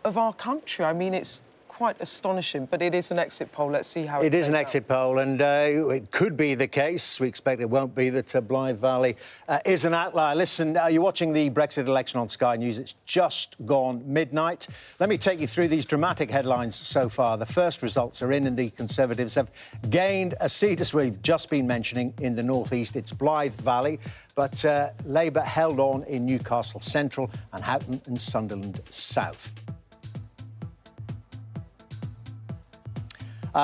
of our country. I mean, it's quite astonishing, but it is an exit poll. Let's see how it is an plays exit out. poll, and it could be the case. We expect it won't be that Blythe Valley is an outlier. Listen, you're watching the Brexit election on Sky News. It's just gone midnight. Let me take you through these dramatic headlines so far. The first results are in, and the Conservatives have gained a seat, as we've just been mentioning, in the North East. It's Blythe Valley, but Labour held on in Newcastle Central and Houghton and Sunderland South.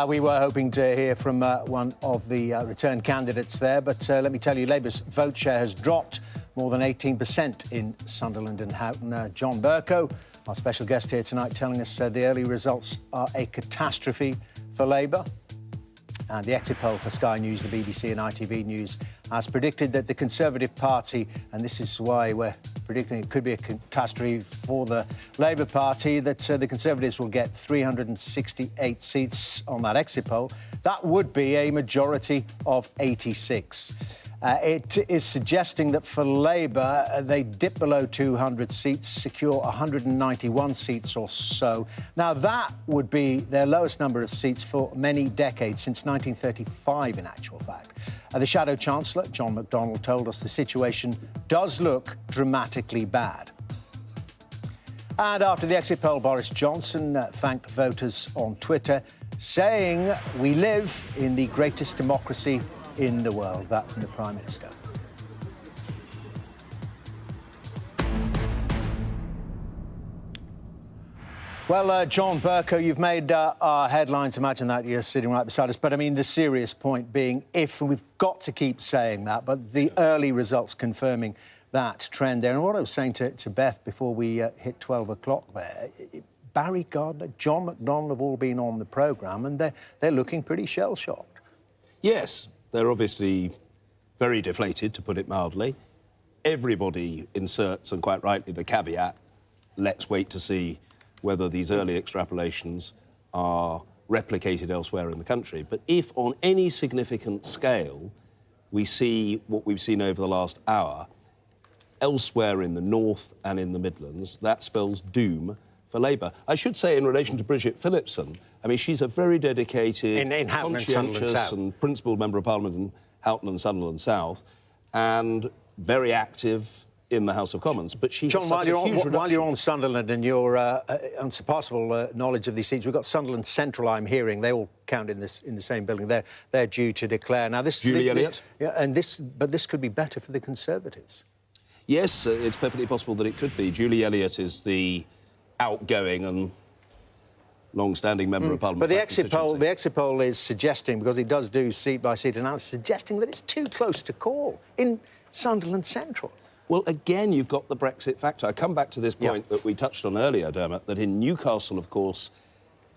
We were hoping to hear from one of the returned candidates there, but let me tell you, Labour's vote share has dropped more than 18% in Sunderland and Houghton. John Bercow, our special guest here tonight, telling us the early results are a catastrophe for Labour. And the exit poll for Sky News, the BBC and ITV News has predicted that the Conservative Party, and this is why we're predicting it could be a catastrophe for the Labour Party, that the Conservatives will get 368 seats on that exit poll. That would be a majority of 86. It is suggesting that for Labour, they dip below 200 seats, secure 191 seats or so. Now, that would be their lowest number of seats for many decades, since 1935, in actual fact. The Shadow Chancellor, John McDonnell, told us the situation does look dramatically bad. And after the exit poll, Boris Johnson thanked voters on Twitter, saying we live in the greatest democracy in the world. That from the Prime Minister. Well, John Bercow, you've made our headlines. Imagine that you're sitting right beside us. But, I mean, the serious point being if, and we've got to keep saying that, but the early results confirming that trend there. And what I was saying to Beth before we hit 12 o'clock there, Barry Gardner, John McDonnell have all been on the programme, and they're looking pretty shell-shocked. Yes, they're obviously very deflated, to put it mildly. Everybody inserts, and quite rightly, the caveat, let's wait to see whether these early extrapolations are replicated elsewhere in the country. But if on any significant scale we see what we've seen over the last hour elsewhere in the North and in the Midlands, that spells doom for Labour. I should say, in relation to Bridget Phillipson, I mean, she's a very dedicated, conscientious and principled Member of Parliament in Houghton and Sunderland South, and very active in the House of Commons. But she John, while you're on Sunderland and your unsurpassable knowledge of these seats, we've got Sunderland Central, I'm hearing. They all count in the same building. They're due to declare. Now, this... Julie Elliott? Yeah, but this could be better for the Conservatives. Yes, it's perfectly possible that it could be. Julie Elliott is the outgoing and long-standing Member of Parliament. But the exit poll is suggesting, because it does do seat-by-seat analysis, suggesting that it's too close to call in Sunderland Central. Well, again, you've got the Brexit factor. I come back to this point that we touched on earlier, Dermot, that in Newcastle, of course,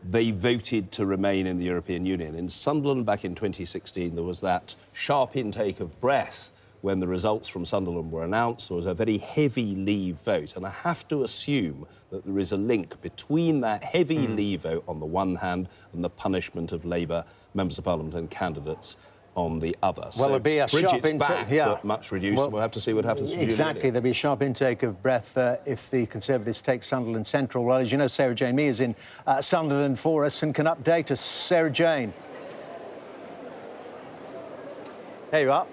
they voted to remain in the European Union. In Sunderland, back in 2016, there was that sharp intake of breath when the results from Sunderland were announced. There was a very heavy Leave vote, and I have to assume that there is a link between that heavy Leave vote on the one hand and the punishment of Labour members of Parliament and candidates on the other. Well, so there'll be a sharp intake, but much reduced. Well, we'll have to see what happens to exactly, there'll be a sharp intake of breath if the Conservatives take Sunderland Central. Well, as you know, Sarah Jane Mee is in Sunderland for us and can update us. Sarah Jane. There you are.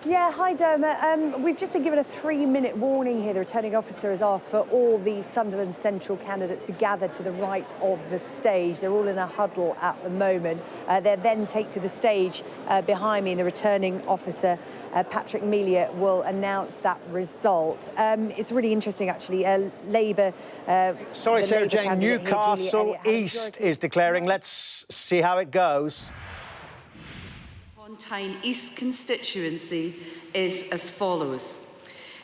Yeah, hi Dermot. We've just been given a 3-minute warning here. The returning officer has asked for all the Sunderland Central candidates to gather to the right of the stage. They're all in a huddle at the moment. They'll then take to the stage behind me, and the returning officer, Patrick Melia, will announce that result. It's really interesting, actually. Labour... Sorry, Sarah Jane, Newcastle East is declaring. Let's see how it goes. Tyne East constituency is as follows.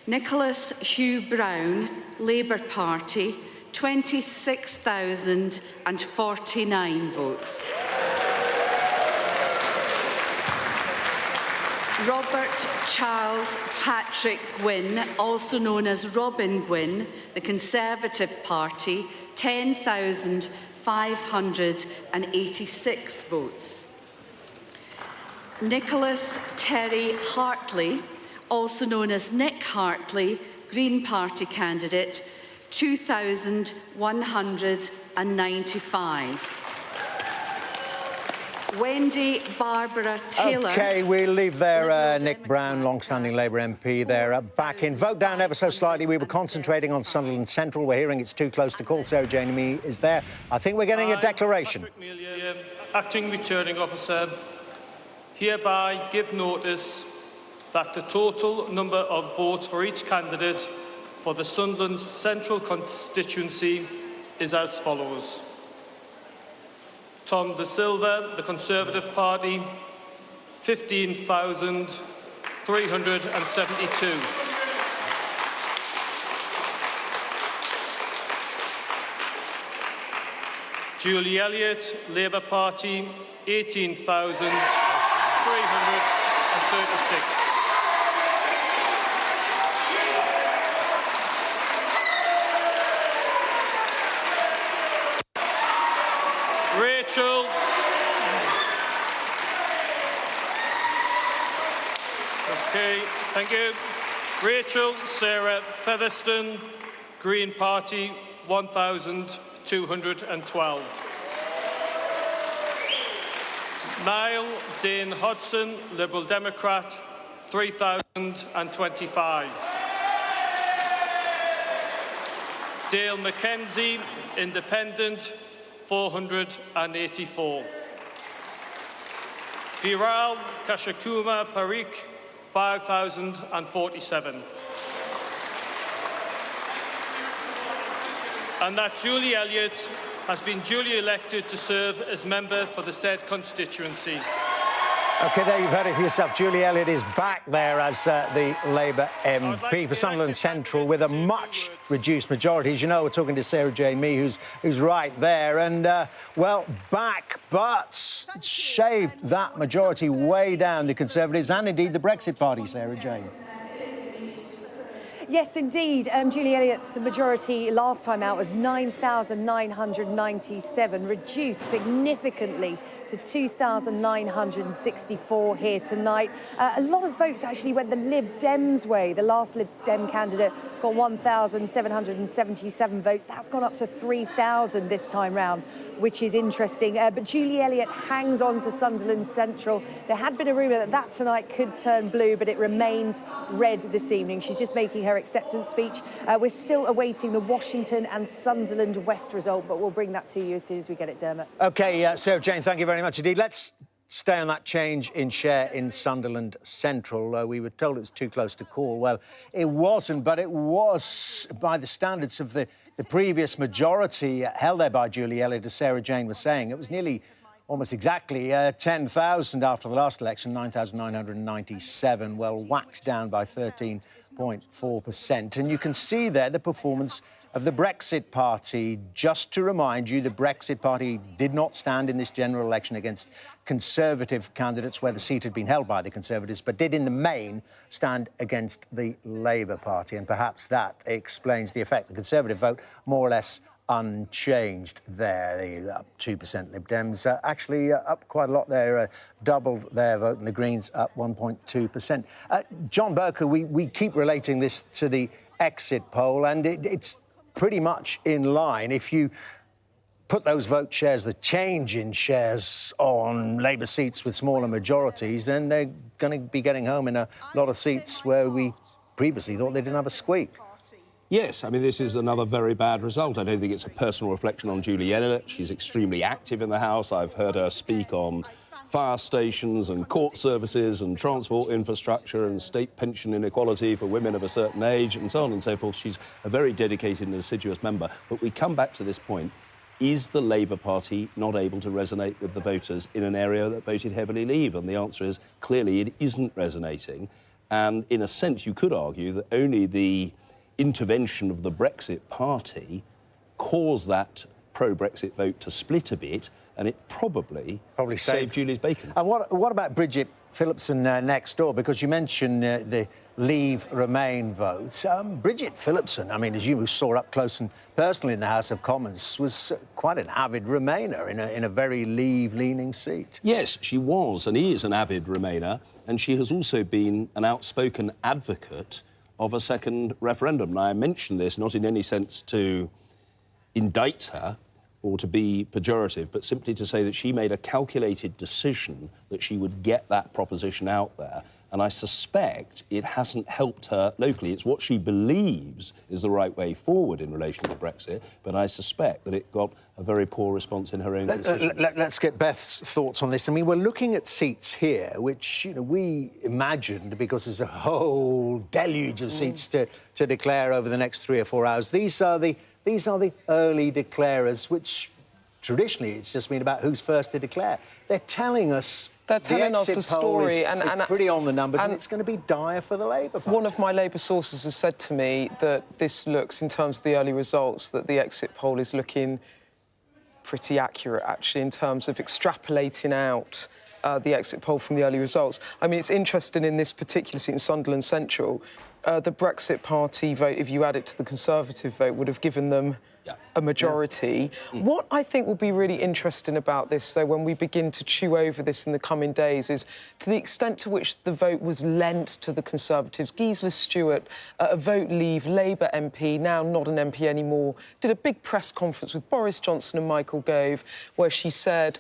Nicholas Hugh Brown, Labour Party, 26,049 votes. Robert Charles Patrick Gwynne, also known as Robin Gwynne, the Conservative Party, 10,586 votes. Nicholas Terry Hartley, also known as Nick Hartley, Green Party candidate, 2,195. Wendy Barbara Taylor. OK, we'll leave there Nick Brown, long-standing Labour MP there. Back in. Vote down ever so slightly. We were concentrating on Sunderland Central. We're hearing it's too close to call. Sarah Jane Mee is there. I think we're getting a declaration. Acting Returning Officer, hereby give notice that the total number of votes for each candidate for the Sunderland Central constituency is as follows. Tom De Silva, the Conservative Party, 15,372. Julie Elliott, Labour Party, 18,336. Rachel. Okay, thank you. Rachel Sarah Featherstone, Green Party, 1,212. Niall Dane Hodson, Liberal Democrat, 3,025. Dale Mackenzie, Independent, 484. Viral Kashakuma Parikh, 5,047. And that Julie Elliott has been duly elected to serve as member for the said constituency. OK, there you've heard it for yourself. Julie Elliott is back there as the Labour MP for Sunderland Central with a much reduced majority. As you know, we're talking to Sarah Jane Mee, who's right there. And, well, back, but shaved that majority way down, the Conservatives and, indeed, the Brexit Party, Sarah Jane. Yes, indeed. Julie Elliott's majority last time out was 9,997, reduced significantly to 2,964 here tonight. A lot of votes actually went the Lib Dems way. The last Lib Dem candidate got 1,777 votes. That's gone up to 3,000 this time round, which is interesting. But Julie Elliott hangs on to Sunderland Central. There had been a rumour that tonight could turn blue, but it remains red this evening. She's just making her acceptance speech. We're still awaiting the Washington and Sunderland West result, but we'll bring that to you as soon as we get it, Dermot. OK, Sarah Jane, thank you very much indeed. Let's stay on that change in share in Sunderland Central. We were told it was too close to call. Well, it wasn't, but it was, by the standards of the previous majority held there by Julie Elliott, as Sarah Jane was saying. It was nearly, almost exactly, 10,000 after the last election, 9,997, well, whacked down by 13.4%. And you can see there the performance of the Brexit Party. Just to remind you, the Brexit Party did not stand in this general election against Conservative candidates where the seat had been held by the Conservatives, but did in the main stand against the Labour Party. And perhaps that explains the effect. The Conservative vote more or less unchanged there. The up 2%. Lib Dems actually up quite a lot there, doubled their vote, and the Greens up 1.2%. John Burker, we keep relating this to the exit poll, and it's pretty much in line. If you put those vote shares, the change in shares on Labour seats with smaller majorities, then they're going to be getting home in a lot of seats where we previously thought they didn't have a squeak. Yes, I mean, this is another very bad result. I don't think it's a personal reflection on Julie Elliott. She's extremely active in the House. I've heard her speak on fire stations and court services and transport infrastructure and state pension inequality for women of a certain age and so on and so forth. She's a very dedicated and assiduous member. But we come back to this point. Is the Labour Party not able to resonate with the voters in an area that voted heavily Leave? And the answer is, clearly, it isn't resonating. And in a sense, you could argue that only the intervention of the Brexit Party caused that pro-Brexit vote to split a bit, and it probably saved Julie's bacon. And what about Bridget Phillipson next door? Because you mentioned the Leave Remain vote. Bridget Phillipson, I mean, as you saw up close and personally in the House of Commons, was quite an avid Remainer in a very Leave-leaning seat. Yes, she was and is an avid Remainer, and she has also been an outspoken advocate of a second referendum. And I mention this not in any sense to indict her or to be pejorative, but simply to say that she made a calculated decision that she would get that proposition out there. And I suspect it hasn't helped her locally. It's what she believes is the right way forward in relation to Brexit, but I suspect that it got a very poor response in her own constituency. Let's get Beth's thoughts on this. I mean, we're looking at seats here, which, we imagined, because there's a whole deluge of seats to declare over the next 3 or 4 hours. These are the early declarers, which traditionally it's just been about who's first to declare. They're telling us the story, is pretty on the numbers, and it's going to be dire for the Labour Party. One of my Labour sources has said to me that this looks, in terms of the early results, that the exit poll is looking pretty accurate, actually, in terms of extrapolating out the exit poll from the early results. I mean, it's interesting in this particular seat in Sunderland Central, the Brexit Party vote, if you add it to the Conservative vote, would have given them a majority. What I think will be really interesting about this, though, when we begin to chew over this in the coming days, is to the extent to which the vote was lent to the Conservatives. Gisela Stewart, a vote leave Labour MP, now not an MP anymore, did a big press conference with Boris Johnson and Michael Gove, where she said,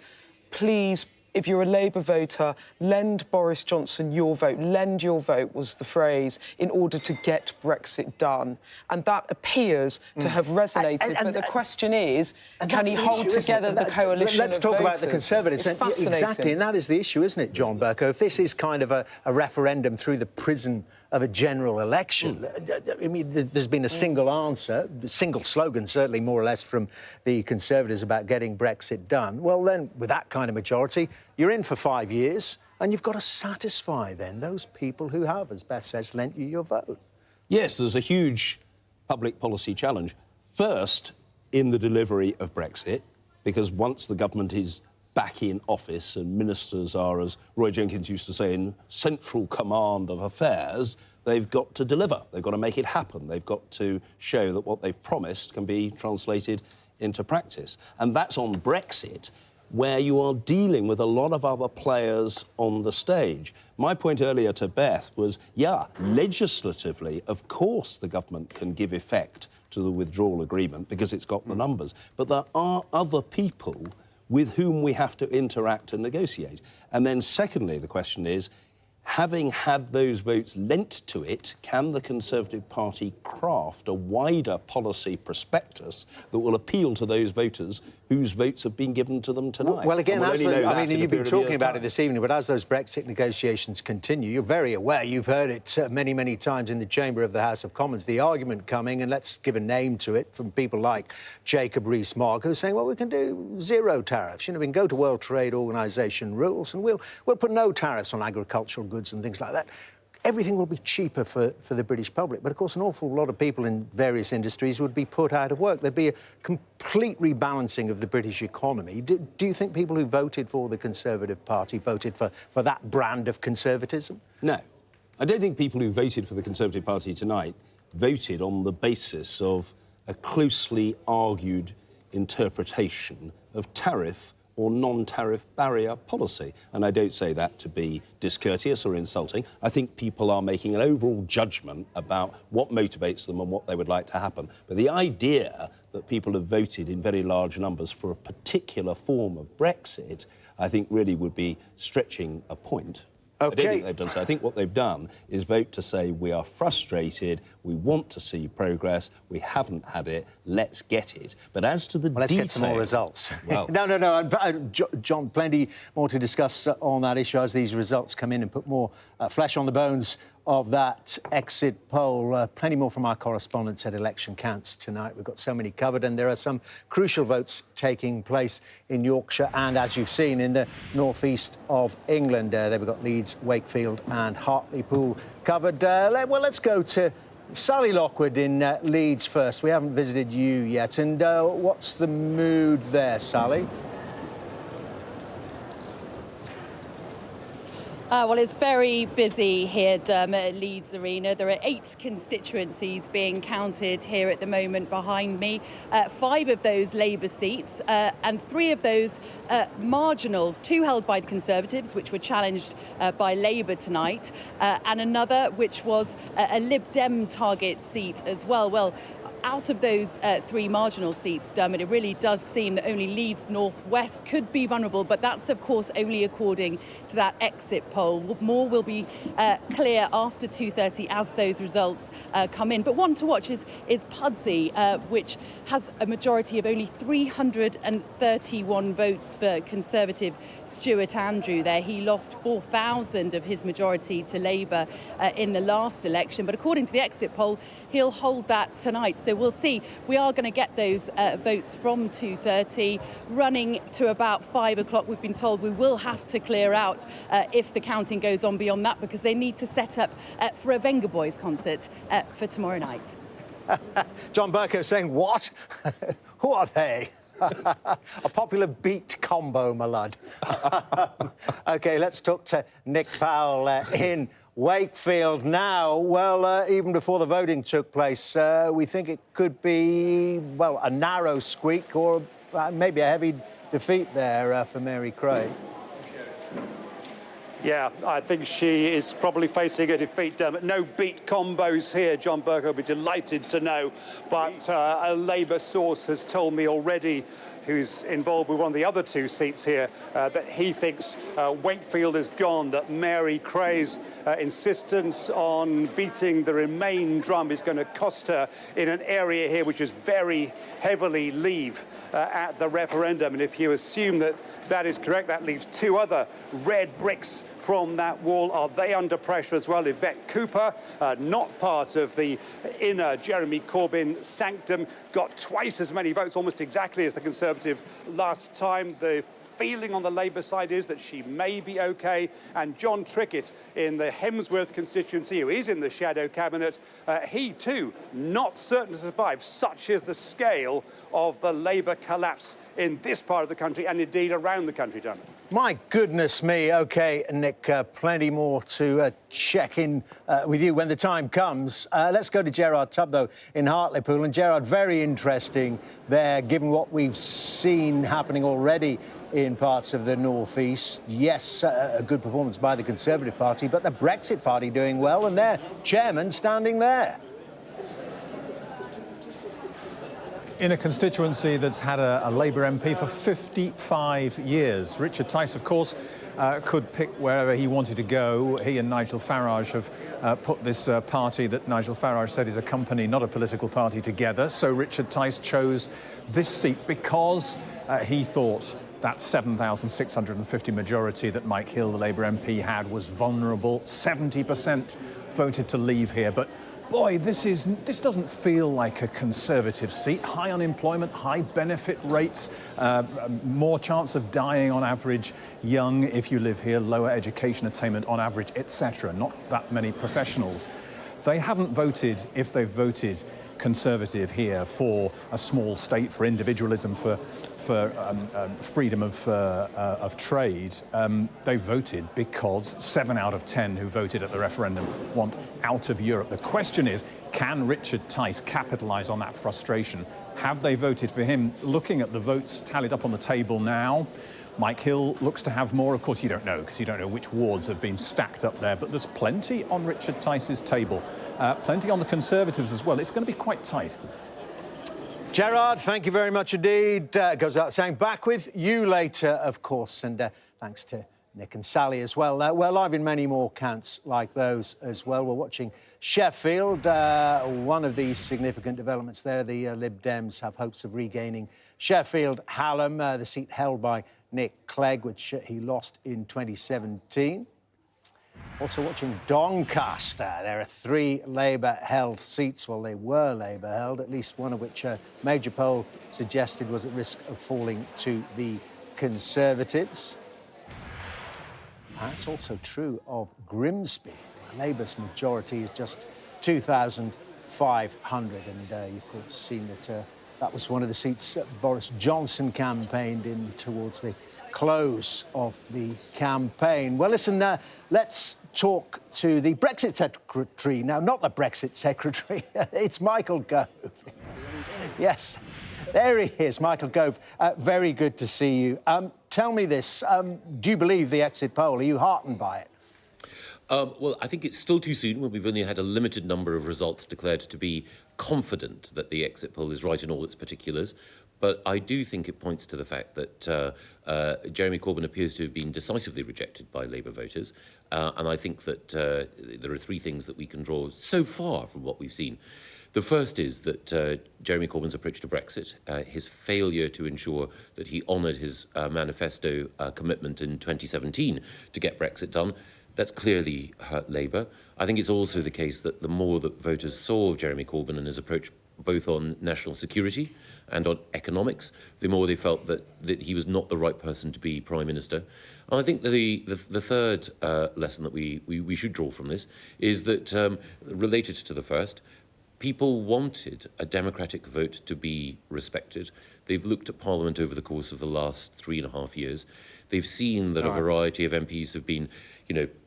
please, if you're a Labour voter, lend Boris Johnson your vote. Lend your vote was the phrase, in order to get Brexit done. And that appears to have resonated. But the question is, can he hold together the coalition Let's of talk voters? about the Conservatives. It's fascinating. Exactly, and that is the issue, isn't it, John Bercow? If this is kind of a referendum through the prism of a general election, I mean, there's been a single answer, a single slogan, certainly, more or less, from the Conservatives about getting Brexit done. Well, then, with that kind of majority, you're in for 5 years, and you've got to satisfy, then, those people who have, as Beth says, lent you your vote. Yes, there's a huge public policy challenge. First, in the delivery of Brexit, because once the government is back in office and ministers are, as Roy Jenkins used to say, in central command of affairs, they've got to deliver. They've got to make it happen. They've got to show that what they've promised can be translated into practice. And that's on Brexit, where you are dealing with a lot of other players on the stage. My point earlier to Beth was, legislatively, of course the government can give effect to the withdrawal agreement because it's got the numbers. But there are other people with whom we have to interact and negotiate. And then secondly, the question is, having had those votes lent to it, can the Conservative Party craft a wider policy prospectus that will appeal to those voters whose votes have been given to them tonight? Well, again, you've been talking about it this evening, but as those Brexit negotiations continue, you're very aware, you've heard it many, many times in the chamber of the House of Commons, the argument coming, and let's give a name to it, from people like Jacob Rees-Mogg, who's saying, well, we can do zero tariffs. We can go to World Trade Organization rules, and we'll put no tariffs on agricultural goods and things like that. Everything will be cheaper for the British public. But, of course, an awful lot of people in various industries would be put out of work. There'd be a complete rebalancing of the British economy. Do you think people who voted for the Conservative Party voted for that brand of conservatism? No. I don't think people who voted for the Conservative Party tonight voted on the basis of a closely argued interpretation of tariff or non-tariff barrier policy. And I don't say that to be discourteous or insulting. I think people are making an overall judgment about what motivates them and what they would like to happen. But the idea that people have voted in very large numbers for a particular form of Brexit, I think really would be stretching a point. I don't think they've done so. I think what they've done is vote to say we are frustrated, we want to see progress, we haven't had it, let's get it. But as to the let's get some more results. Well, No. John, plenty more to discuss on that issue as these results come in and put more flesh on the bones of that exit poll. Plenty more from our correspondents at Election Counts tonight. We've got so many covered, and there are some crucial votes taking place in Yorkshire and, as you've seen, in the northeast of England. They've got Leeds, Wakefield and Hartlepool covered. Let's go to Sally Lockwood in Leeds first. We haven't visited you yet. And what's the mood there, Sally? Well, it's very busy here, Dermot, at Leeds Arena. There are 8 constituencies being counted here at the moment behind me. 5 of those Labour seats and 3 of those marginals, 2 held by the Conservatives, which were challenged by Labour tonight, and another which was a Lib Dem target seat as well. Well, out of those 3 marginal seats, Dermot, it really does seem that only Leeds North West could be vulnerable, but that's, of course, only according to that exit poll. More will be clear after 2:30 as those results come in. But one to watch is Pudsey, which has a majority of only 331 votes for Conservative Stuart Andrew there. He lost 4,000 of his majority to Labour in the last election, but according to the exit poll, he'll hold that tonight. So we'll see. We are going to get those votes from 2:30, running to about 5 o'clock. We've been told we will have to clear out if the counting goes on beyond that, because they need to set up for a Venga Boys concert for tomorrow night. John Bercow saying, what? Who are they? A popular beat combo, my lad. OK, let's talk to Nick Powell in Wakefield now. Well, even before the voting took place, we think it could be, well, a narrow squeak or maybe a heavy defeat there for Mary Craig. Yeah, I think she is probably facing a defeat, Dermot. No beat combos here, John Bercow will be delighted to know. But a Labour source has told me already, who's involved with one of the other 2 seats here, that he thinks Wakefield is gone, that Mary Creag's insistence on beating the Remain drum is going to cost her in an area here which is very heavily Leave at the referendum. And if you assume that that is correct, that leaves 2 other red bricks from that wall. Are they under pressure as well? Yvette Cooper, not part of the inner Jeremy Corbyn sanctum, got twice as many votes, almost exactly as the Conservative last time. The feeling on the Labour side is that she may be OK. And John Trickett in the Hemsworth constituency, who is in the shadow cabinet, he too not certain to survive. Such is the scale of the Labour collapse in this part of the country and indeed around the country, John. My goodness me. OK, Nick, plenty more to check in with you when the time comes. Let's go to Gerard Tubb, though, in Hartlepool. And Gerard, very interesting there, given what we've seen happening already in parts of the North East. Yes, a good performance by the Conservative Party, but the Brexit Party doing well, and their chairman standing there. In a constituency that's had a Labour MP for 55 years. Richard Tice, of course, could pick wherever he wanted to go. He and Nigel Farage have put this party that Nigel Farage said is a company, not a political party, together. So Richard Tice chose this seat because he thought that 7,650 majority that Mike Hill, the Labour MP, had was vulnerable. 70% voted to leave here. But boy, this doesn't feel like a Conservative seat. High unemployment, high benefit rates, more chance of dying on average, young if you live here, lower education attainment on average, etc. Not that many professionals. They haven't voted, if they've voted Conservative here, for a small state, for individualism, for freedom of trade. They voted because 7 out of 10 who voted at the referendum want out of Europe. The question is, can Richard Tice capitalise on that frustration? Have they voted for him? Looking at the votes tallied up on the table now, Mike Hill looks to have more. Of course, you don't know, because you don't know which wards have been stacked up there, but there's plenty on Richard Tice's table, plenty on the Conservatives as well. It's going to be quite tight. Gerard, thank you very much indeed. Goes out saying, back with you later, of course. And thanks to Nick and Sally as well. We're live in many more counts like those as well. We're watching Sheffield. One of the significant developments there, the Lib Dems have hopes of regaining Sheffield Hallam, the seat held by Nick Clegg, which he lost in 2017. Also watching Doncaster. There are 3 Labour-held seats. Well, they were Labour-held, at least one of which a major poll suggested was at risk of falling to the Conservatives. That's also true of Grimsby. Labour's majority is just 2,500. And you've, of course, seen that That was one of the seats Boris Johnson campaigned in towards the close of the campaign. Well, listen, let's talk to the Brexit secretary. Now, not the Brexit secretary, it's Michael Gove. Yes, there he is, Michael Gove. Very good to see you. Tell me this, do you believe the exit poll? Are you heartened by it? Well, I think it's still too soon when we've only had a limited number of results declared to be confident that the exit poll is right in all its particulars. But I do think it points to the fact that Jeremy Corbyn appears to have been decisively rejected by Labour voters. And I think that there are three things that we can draw so far from what we've seen. The first is that Jeremy Corbyn's approach to Brexit, his failure to ensure that he honoured his manifesto commitment in 2017 to get Brexit done, that's clearly hurt Labour. I think it's also the case that the more that voters saw of Jeremy Corbyn and his approach both on national security and on economics, the more they felt that he was not the right person to be Prime Minister. And I think the third lesson that we should draw from this is that, related to the first, people wanted a democratic vote to be respected. They've looked at Parliament over the course of the last 3.5 years. They've seen that a variety of MPs have been,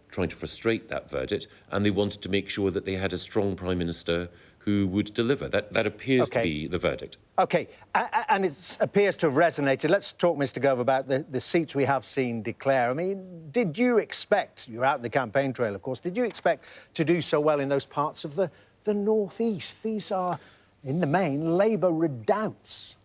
trying to frustrate that verdict, and they wanted to make sure that they had a strong Prime Minister who would deliver. That appears to be the verdict. OK, and it appears to have resonated. Let's talk, Mr Gove, about the seats we have seen declare. I mean, did you expect, you're out in the campaign trail, of course, did you expect to do so well in those parts of the North East? These are, in the main, Labour redoubts.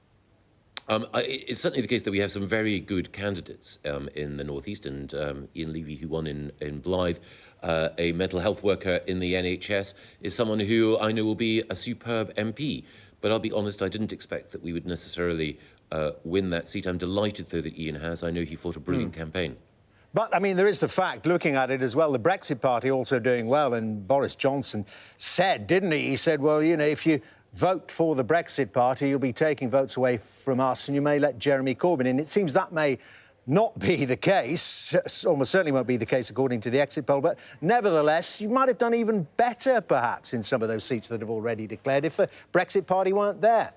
It's certainly the case that we have some very good candidates in the North East, and Ian Levy, who won in Blythe, a mental health worker in the NHS, is someone who I know will be a superb MP. But I'll be honest, I didn't expect that we would necessarily win that seat. I'm delighted, though, that Ian has. I know he fought a brilliant campaign. But, I mean, there is the fact, looking at it as well, the Brexit Party also doing well, and Boris Johnson said, didn't he? He said, well, if you vote for the Brexit Party, you'll be taking votes away from us and you may let Jeremy Corbyn in. It seems that may not be the case, almost certainly won't be the case according to the exit poll, but nevertheless, you might have done even better, perhaps, in some of those seats that have already declared if the Brexit Party weren't there.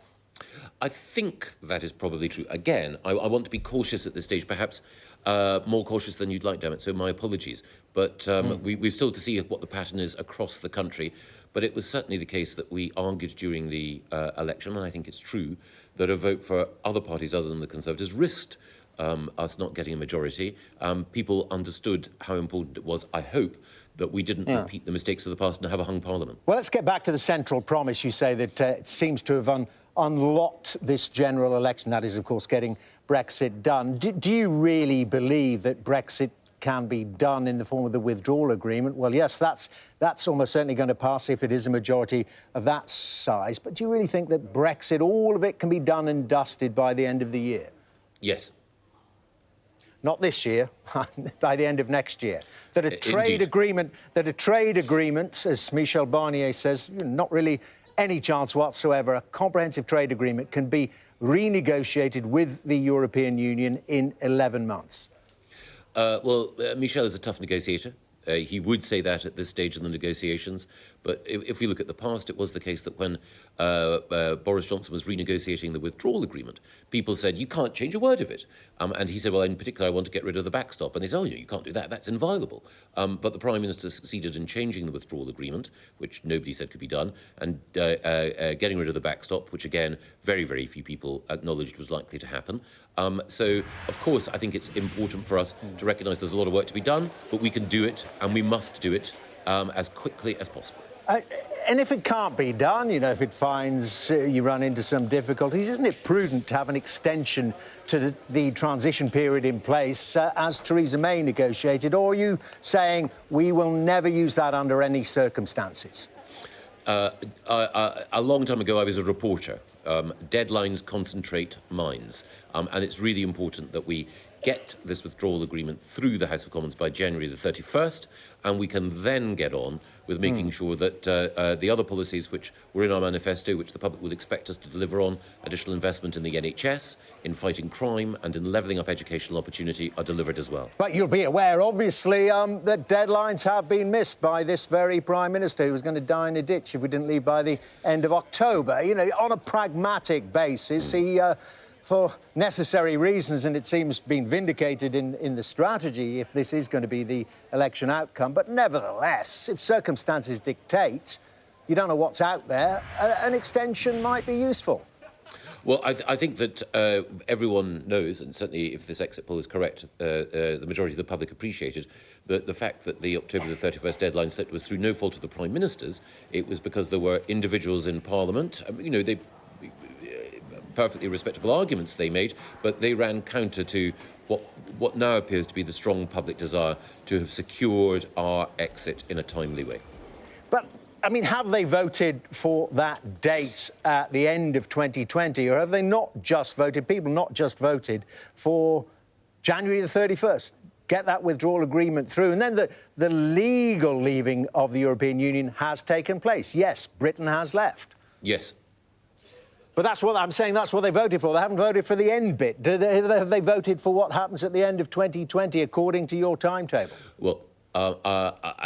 I think that is probably true. Again, I want to be cautious at this stage, perhaps more cautious than you'd like, Dermot, so my apologies. But we're still to see what the pattern is across the country. But it was certainly the case that we argued during the election, and I think it's true, that a vote for other parties other than the Conservatives risked us not getting a majority. People understood how important it was, I hope, that we didn't repeat the mistakes of the past and have a hung parliament. Well, let's get back to the central promise. You say that it seems to have unlocked this general election. That is, of course, getting Brexit done. Do you really believe that Brexit can be done in the form of the withdrawal agreement? Well, yes, that's almost certainly going to pass if it is a majority of that size. But do you really think that Brexit, all of it, can be done and dusted by the end of the year? Yes. Not this year, by the end of next year. That a trade agreement, as Michel Barnier says, not really any chance whatsoever, a comprehensive trade agreement can be renegotiated with the European Union in 11 months. Michel is a tough negotiator. He would say that at this stage in the negotiations. But if we look at the past, it was the case that when Boris Johnson was renegotiating the withdrawal agreement, people said, you can't change a word of it. And he said, well, in particular, I want to get rid of the backstop. And they said, oh, you can't do that. That's inviolable. But the Prime Minister succeeded in changing the withdrawal agreement, which nobody said could be done, and getting rid of the backstop, which, again, very, very few people acknowledged was likely to happen. So, of course, I think it's important for us to recognise there's a lot of work to be done, but we can do it, and we must do it as quickly as possible. And if it can't be done, if it finds you run into some difficulties, isn't it prudent to have an extension to the transition period in place as Theresa May negotiated? Or are you saying we will never use that under any circumstances? A long time ago, I was a reporter. Deadlines concentrate minds. And it's really important that we get this withdrawal agreement through the House of Commons by January the 31st, and we can then get on with making sure that the other policies which were in our manifesto, which the public will expect us to deliver on, additional investment in the NHS, in fighting crime and in levelling up educational opportunity, are delivered as well. But you'll be aware, obviously, that deadlines have been missed by this very Prime Minister who was going to die in a ditch if we didn't leave by the end of October. You know, on a pragmatic basis, he... for necessary reasons, and it seems been vindicated in the strategy if this is going to be the election outcome. But nevertheless, if circumstances dictate, you don't know what's out there, an extension might be useful. Well, I think that everyone knows, and certainly if this exit poll is correct, the majority of the public appreciated, that the fact that the October the 31st deadline slipped was through no fault of the Prime Minister's. It was because there were individuals in Parliament, you know, they... perfectly respectable arguments they made, but they ran counter to what now appears to be the strong public desire to have secured our exit in a timely way. But, I mean, have they voted for that date at the end of 2020, or have they not just voted, people not just voted for January the 31st? Get that withdrawal agreement through, and then the legal leaving of the European Union has taken place. Yes, Britain has left. Yes. But that's what I'm saying, that's what they voted for. They haven't voted for the end bit. Have they voted for what happens at the end of 2020, according to your timetable? Well,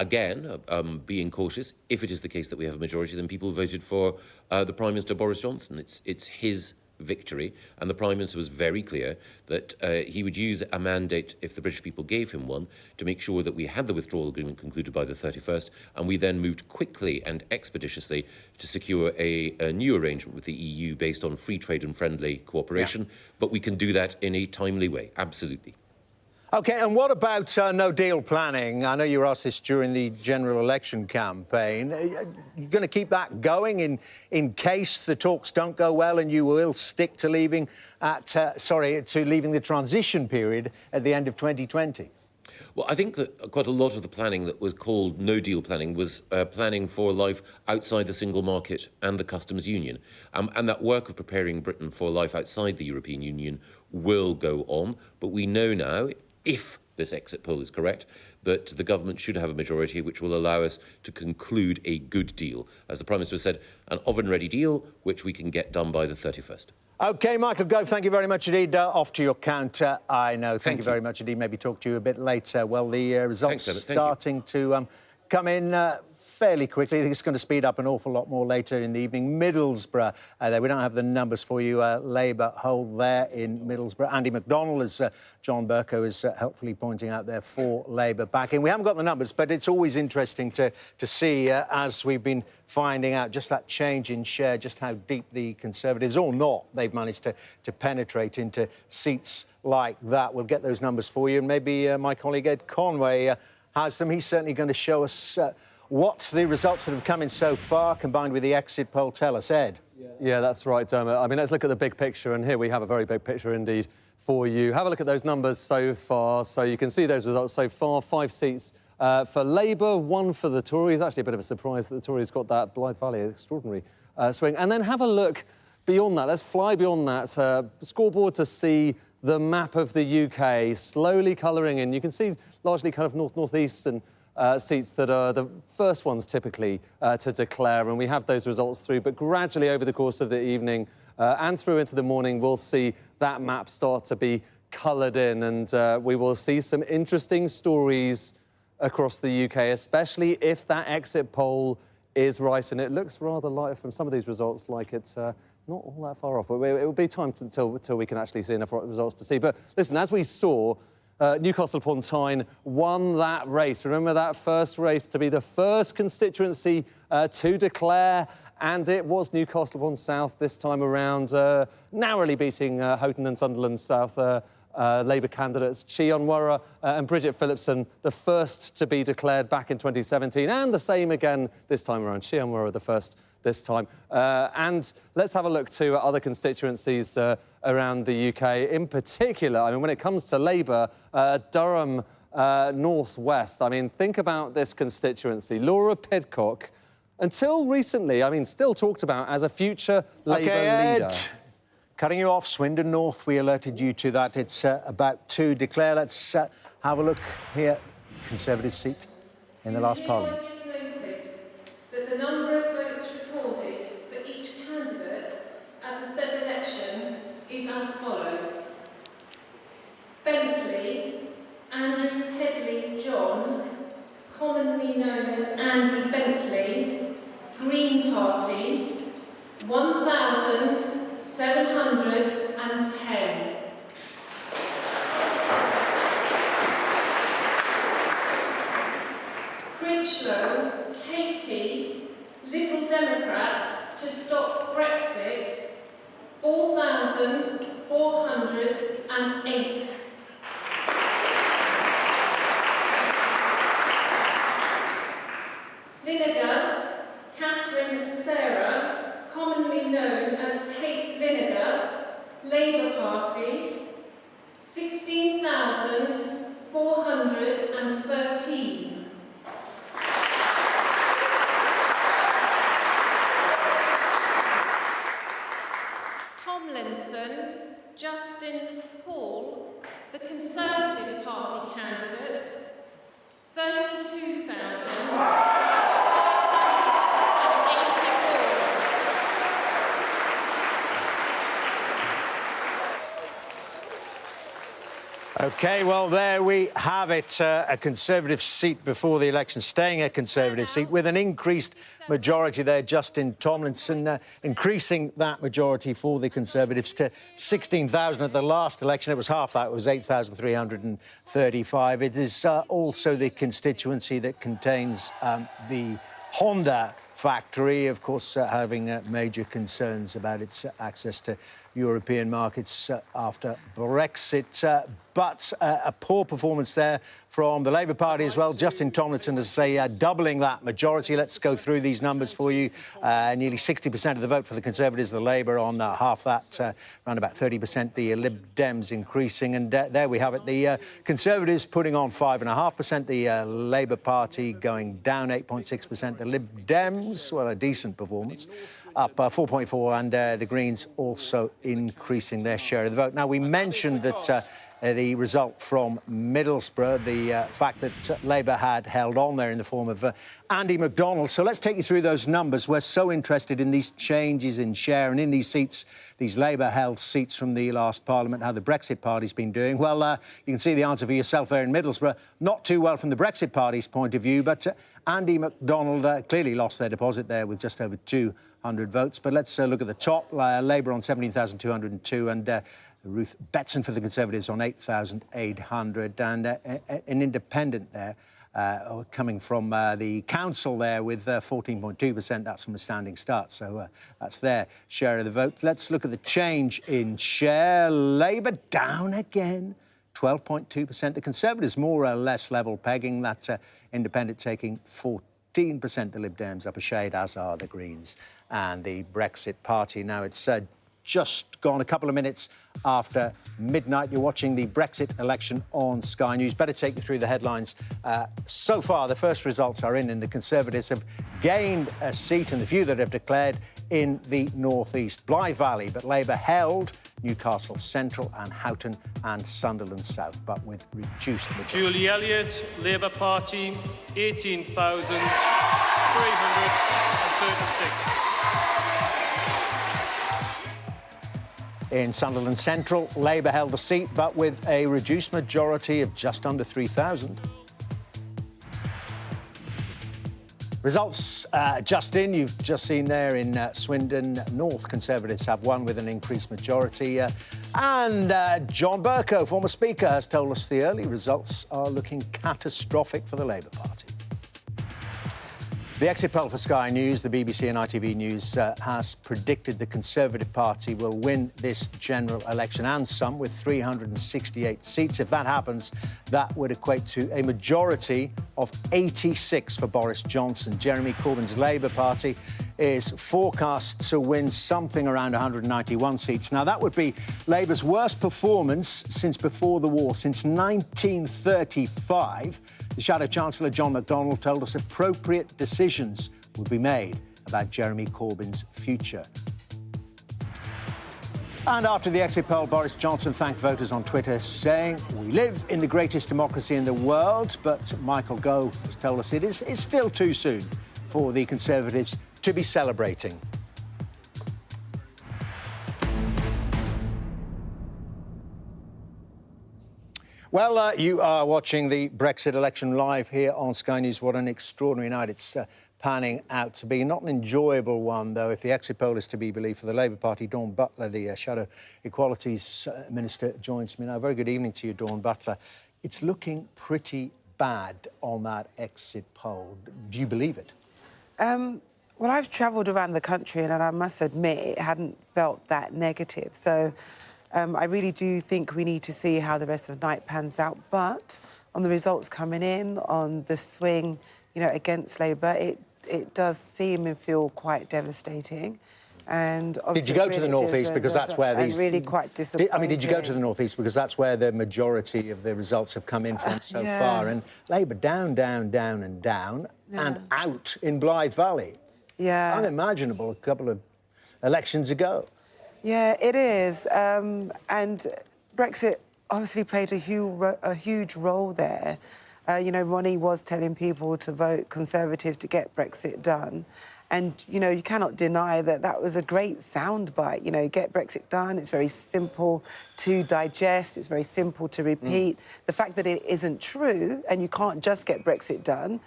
again, being cautious, if it is the case that we have a majority, then people voted for the Prime Minister Boris Johnson. It's his victory, and the Prime Minister was very clear that he would use a mandate, if the British people gave him one, to make sure that we had the withdrawal agreement concluded by the 31st, and we then moved quickly and expeditiously to secure a new arrangement with the EU based on free trade and friendly cooperation. Yeah. But we can do that in a timely way, absolutely. OK, and what about no-deal planning? I know you were asked this during the general election campaign. Are you going to keep that going in case the talks don't go well and you will stick to leaving leaving the transition period at the end of 2020? Well, I think that quite a lot of the planning that was called no-deal planning was planning for life outside the single market and the customs union. And that work of preparing Britain for life outside the European Union will go on. But we know now, if this exit poll is correct, that the government should have a majority which will allow us to conclude a good deal. As the Prime Minister said, an oven-ready deal which we can get done by the 31st. OK, Michael Gove, thank you very much indeed. Off to your counter, I know. Thank you very much indeed. Maybe talk to you a bit later. Well, the results starting to come in fairly quickly. I think it's going to speed up an awful lot more later in the evening. Middlesbrough, there. We don't have the numbers for you. Labour hold there in Middlesbrough. Andy McDonnell, as John Bercow is helpfully pointing out there, for Labour back in. We haven't got the numbers, but it's always interesting to see, as we've been finding out, just that change in share, just how deep the Conservatives, or not, they've managed to penetrate into seats like that. We'll get those numbers for you, and maybe my colleague Ed Conway has them. He's certainly going to show us what the results that have come in so far, combined with the exit poll, tell us. Ed? Yeah, that's right, Dermot. I mean, let's look at the big picture, and here we have a very big picture indeed for you. Have a look at those numbers so far. So you can see those results so far. 5 seats for Labour, 1 for the Tories. Actually, a bit of a surprise that the Tories got that. Blythe Valley, extraordinary swing. And then have a look beyond that. Let's fly beyond that scoreboard to see the map of the UK slowly colouring in. You can see largely kind of north-northeast and seats that are the first ones typically to declare, and we have those results through. But gradually over the course of the evening and through into the morning, we'll see that map start to be coloured in, and we will see some interesting stories across the UK, especially if that exit poll is right. And it looks rather like, from some of these results, like it's not all that far off. But it will be time until we can actually see enough results to see. But listen, as we saw, Newcastle upon Tyne won that race. Remember that first race to be the first constituency to declare, and it was Newcastle upon South this time around, narrowly beating Houghton and Sunderland South Labour candidates Chion Warra and Bridget Phillipson, the first to be declared back in 2017, and the same again this time around. Chion Warra the first this time. And let's have a look to other constituencies around the UK. In particular, I mean, when it comes to Labour, Durham North West, I mean, think about this constituency. Laura Pidcock, until recently, I mean, still talked about as a future Labour leader. Cutting you off, Swindon North, we alerted you to that. It's about to declare. Let's have a look here. Conservative seat in the last Parliament. That the number of votes recorded for each candidate at the said election is as follows. Bentley, Andrew Headley John, commonly known as Andy Bentley, Green Party, 1,710. Critchlow, Katie, Liberal Democrats to stop Brexit, 4,408. Lineker, Catherine Sarah, commonly known as Kate Lineker, Labour Party, 16,413. Tomlinson, Justin Paul, the Conservative Party candidate, 32,584. OK, well, there we have it. A Conservative seat before the election, staying a Conservative seat with an increased majority there. Justin Tomlinson increasing that majority for the Conservatives to 16,000 at the last election. It was half that. It was 8,335. It is also the constituency that contains the Honda factory, of course, having major concerns about its access to European markets after Brexit. But a poor performance there from the Labour Party as well. Justin Tomlinson, as I say, doubling that majority. Let's go through these numbers for you. Nearly 60% of the vote for the Conservatives, the Labour on half that, around about 30%, the Lib Dems increasing. And there we have it. The Conservatives putting on 5.5%, the Labour Party going down 8.6%, the Lib Dems, well, a decent performance, up 4.4%, and the Greens also increasing their share of the vote. Now, we mentioned that the result from Middlesbrough, the fact that Labour had held on there in the form of Andy McDonald. So let's take you through those numbers. We're so interested in these changes in share and in these seats, these Labour-held seats from the last Parliament, how the Brexit Party's been doing. Well, you can see the answer for yourself there in Middlesbrough. Not too well from the Brexit Party's point of view, but Andy McDonald clearly lost their deposit there with just over 200 votes. But let's look at the top. Labour on 17,202 and Ruth Betson for the Conservatives on 8,800, and an independent there coming from the council there with 14.2%. That's from a standing start, so that's their share of the vote. Let's look at the change in share. Labour down again, 12.2%. The Conservatives more or less level pegging. That independent taking 14%. The Lib Dems up a shade, as are the Greens and the Brexit Party. Now it's just gone a couple of minutes after midnight. You're watching the Brexit election on Sky News. Better take you through the headlines. So far, the first results are in, and the Conservatives have gained a seat in the few that have declared in the North East. Blythe Valley, but Labour held Newcastle Central and Houghton and Sunderland South, but with reduced majority. Julie Elliott, Labour Party, 18,336. In Sunderland Central, Labour held the seat, but with a reduced majority of just under 3,000. Results just in, you've just seen there in Swindon North, Conservatives have won with an increased majority. And John Bercow, former Speaker, has told us the early results are looking catastrophic for the Labour Party. The exit poll for Sky News, the BBC and ITV News has predicted the Conservative Party will win this general election and some, with 368 seats. If that happens, that would equate to a majority of 86 for Boris Johnson. Jeremy Corbyn's Labour Party is forecast to win something around 191 seats. Now, that would be Labour's worst performance since before the war, since 1935. The Shadow Chancellor, John McDonnell, told us appropriate decisions would be made about Jeremy Corbyn's future. And after the exit poll, Boris Johnson thanked voters on Twitter, saying, "We live in the greatest democracy in the world." But Michael Gove has told us it's still too soon for the Conservatives to be celebrating. Well, you are watching the Brexit election live here on Sky News. What an extraordinary night it's panning out to be. Not an enjoyable one, though, if the exit poll is to be believed for the Labour Party. Dawn Butler, the Shadow Equalities Minister, joins me now. Very good evening to you, Dawn Butler. It's looking pretty bad on that exit poll. Do you believe it? Well, I've travelled around the country and I must admit it hadn't felt that negative. So I really do think we need to see how the rest of the night pans out. But on the results coming in, on the swing, you know, against Labour, it does seem and feel quite devastating. And did you go to the northeast because that's where these? Really quite disappointing. Did you go to the northeast because that's where the majority of the results have come in from so far? And Labour down, down, down, and down, and out in Blythe Valley. Yeah, unimaginable a couple of elections ago. Yeah, it is. And Brexit obviously played a huge role there. You know, Ronnie was telling people to vote Conservative to get Brexit done. And, you know, you cannot deny that that was a great soundbite. You know, get Brexit done. It's very simple to digest. It's very simple to repeat. The fact that it isn't true and you can't just get Brexit done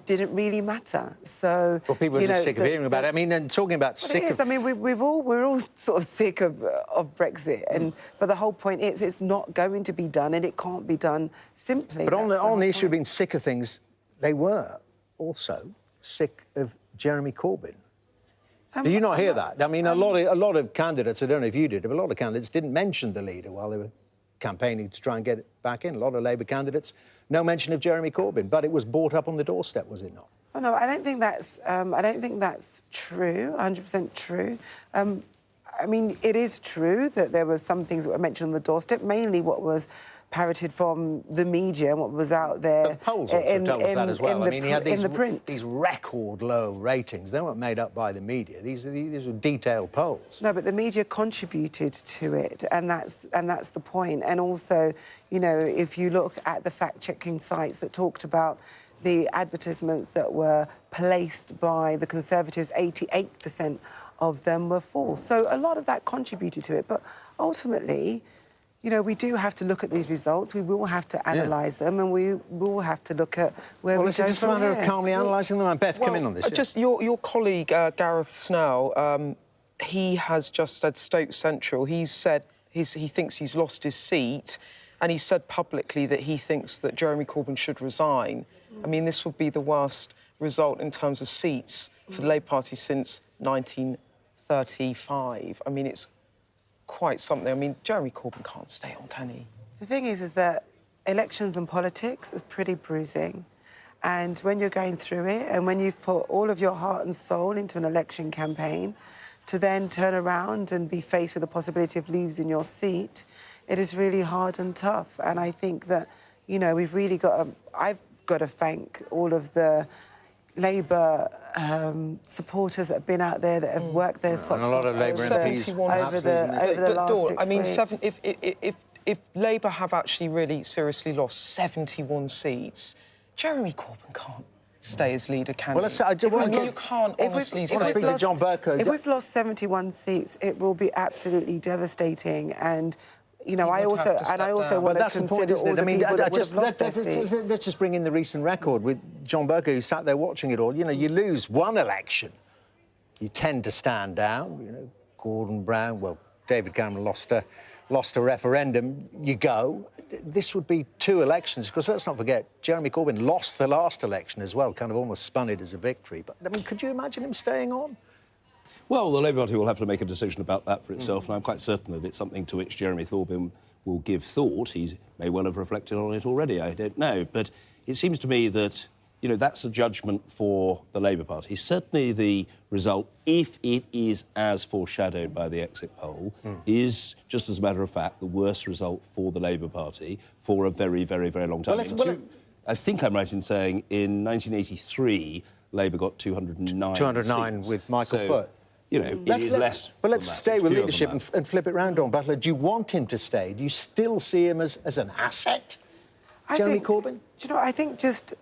didn't really matter. So, well, people are just sick of hearing about it. I mean, and talking about sick of... I mean, we're all sort of sick of Brexit, but the whole point is it's not going to be done, and it can't be done simply. But on the issue of being sick of things, they were also sick of Jeremy Corbyn. Did you not hear that? I mean, a lot of candidates, I don't know if you did, but a lot of candidates didn't mention the leader while they were campaigning to try and get it back in. A lot of Labour candidates, no mention of Jeremy Corbyn, but it was brought up on the doorstep, was it not? Oh, no, I don't think that's true, 100% true. I mean, it is true that there were some things that were mentioned on the doorstep, mainly what was parroted from the media and what was out there. The polls also tell us that as well. I mean, he had print. These record low ratings. They weren't made up by the media. These were detailed polls. No, but the media contributed to it, and that's the point. And also, you know, if you look at the fact-checking sites that talked about the advertisements that were placed by the Conservatives, 88% of them were false. So a lot of that contributed to it. But ultimately, you know, we do have to look at these results. We will have to analyse them, and we will have to look at where we go from here. Well, it's just a matter of calmly analysing them. Beth, come in on this. Just your colleague, Gareth Snell, he has just said Stoke Central. He's said he thinks he's lost his seat, and he said publicly that he thinks that Jeremy Corbyn should resign. I mean, this would be the worst result in terms of seats for the Labour Party since 1935. I mean, it's quite something. I mean, Jeremy Corbyn can't stay on, can he? The thing is that elections and politics is pretty bruising. And when you're going through it and when you've put all of your heart and soul into an election campaign, to then turn around and be faced with the possibility of losing your seat, it is really hard and tough. And I think that, you know, we've really got to... I've got to thank all of the Labour supporters that have been out there that have worked their socks off. A lot of Labour MPs over the last 6 I mean, weeks. if Labour have actually really seriously lost 71 seats, Jeremy Corbyn can't stay as leader, can he? Well, you can't honestly say... If we've lost 71 seats, it will be absolutely devastating. And you know, I also want to consider all the people that would have lost their seats. Let's just bring in the recent record with John Bercow, who sat there watching it all. You know, you lose one election, you tend to stand down. You know, Gordon Brown, well, David Cameron lost a referendum, you go. This would be 2 elections, because let's not forget, Jeremy Corbyn lost the last election as well, kind of almost spun it as a victory. But, I mean, could you imagine him staying on? Well, the Labour Party will have to make a decision about that for itself, and I'm quite certain that it's something to which Jeremy Corbyn will give thought. He may well have reflected on it already, I don't know. But it seems to me that, you know, that's a judgment for the Labour Party. Certainly the result, if it is as foreshadowed by the exit poll, is, just as a matter of fact, the worst result for the Labour Party for a very, very, very long time. I think I'm right in saying in 1983, Labour got 209 209 seats. with Michael Foot. you know, it is less. But let's than that. stay It's with fewer leadership than that. and flip it round, Dawn Butler. Do you want him to stay? Do you still see him as an asset, Jeremy Corbyn? Do you know, I think just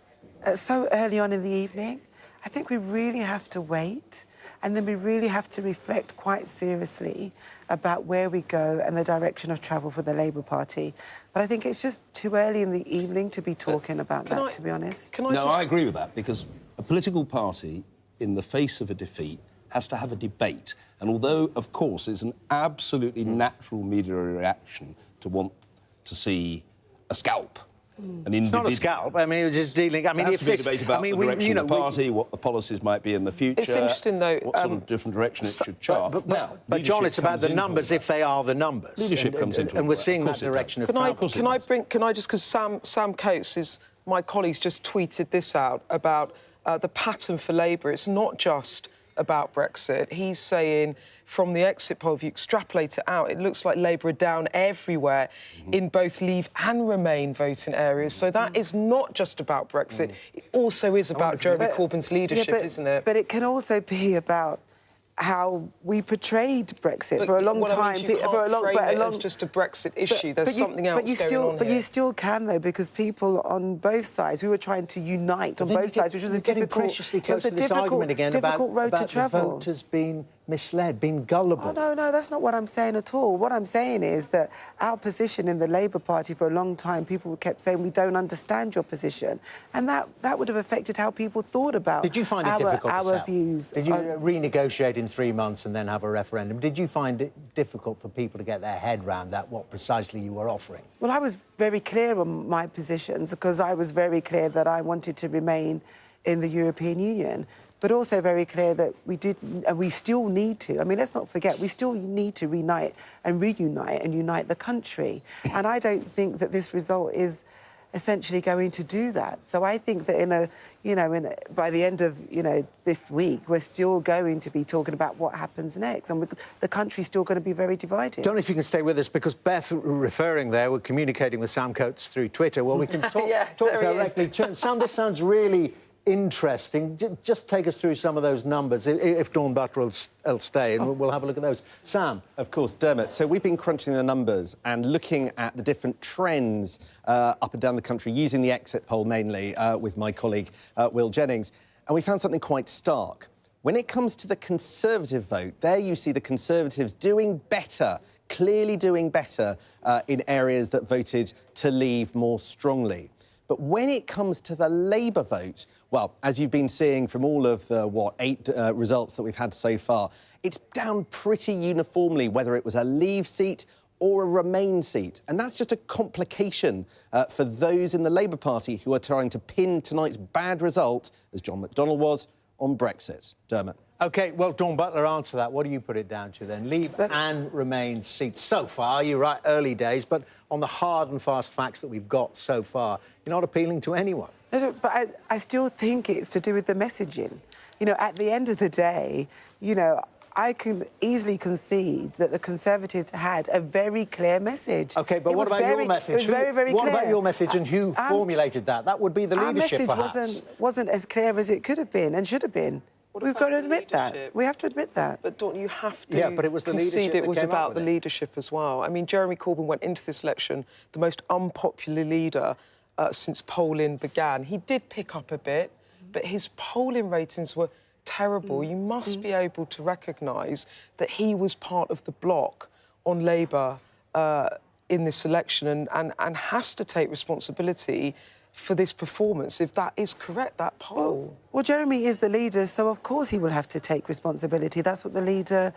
so early on in the evening, I think we really have to wait, and then we really have to reflect quite seriously about where we go and the direction of travel for the Labour Party. But I think it's just too early in the evening to be talking about that, to be honest. I agree with that, because a political party, in the face of a defeat, has to have a debate. And although, of course, it's an absolutely natural media reaction to want to see a scalp, an individual. It's not a scalp. I mean, it was just dealing. I mean, there has to be a debate about the direction of the party, what the policies might be in the future. It's interesting, though. What sort of different direction it should chart. But John, it's about the numbers if they are the numbers. Leadership comes into it. And we're seeing that direction of travel. Can I just, because Sam Coates, my colleagues, just tweeted this out about the pattern for Labour. It's not just about Brexit. He's saying, from the exit poll, if you extrapolate it out, it looks like Labour are down everywhere in both Leave and Remain voting areas. So that is not just about Brexit. It also is about Jeremy Corbyn's leadership, isn't it? But it can also be about how we portrayed Brexit for a long time. You can't frame it as just a Brexit issue. There's something else going on But here. you still can, though, because people on both sides, we were trying to unite on both sides, which was a difficult, close to this argument again difficult road to travel. The voters being misled, being gullible. Oh, no, that's not what I'm saying at all. What I'm saying is that our position in the Labour Party for a long time, people kept saying, we don't understand your position. And that would have affected how people thought about Did you find it difficult to sell? views. Did you renegotiate in 3 months and then have a referendum? Did you find it difficult for people to get their head round that, what precisely you were offering? Well, I was very clear on my positions because I was very clear that I wanted to remain in the European Union, but also very clear that we did, and we still need to. I mean, let's not forget, we still need to reunite and unite the country. And I don't think that this result is essentially going to do that. So I think that by the end of, this week, we're still going to be talking about what happens next. And the country's still going to be very divided. Don't know if you can stay with us, because Beth, referring there, we're communicating with Sam Coates through Twitter. Well, we can talk directly to Sam. This sounds really interesting. Just take us through some of those numbers, if Dawn Butler will stay, and we'll have a look at those. Sam. Of course, Dermot. So we've been crunching the numbers and looking at the different trends up and down the country, using the exit poll mainly with my colleague Will Jennings, and we found something quite stark. When it comes to the Conservative vote, there you see the Conservatives doing better, clearly doing better in areas that voted to leave more strongly. But when it comes to the Labour vote, well, as you've been seeing from all of the, 8 results that we've had so far, it's down pretty uniformly, whether it was a Leave seat or a Remain seat. And that's just a complication for those in the Labour Party who are trying to pin tonight's bad result, as John McDonnell was, on Brexit. Dermot. OK, well, Dawn Butler, answer that. What do you put it down to, then? Leave and Remain seats. So far, you're right, early days, but on the hard and fast facts that we've got so far, you're not appealing to anyone. But I still think it's to do with the messaging. At the end of the day, I can easily concede that the Conservatives had a very clear message. OK, but what about your message? It was very, very clear. What about your message and who formulated that? That would be the leadership, perhaps. Our message wasn't as clear as it could have been and should have been. We've got to admit that. We have to admit that. But Dawn, you have to but it was the concede leadership it was that came about up the with it. leadership as well. I mean, Jeremy Corbyn went into this election the most unpopular leader since polling began. He did pick up a bit, but his polling ratings were terrible. You must be able to recognise that he was part of the bloc on Labour in this election and has to take responsibility for this performance, if that is correct, that poll. Well, Jeremy is the leader, so of course he will have to take responsibility. That's what the leader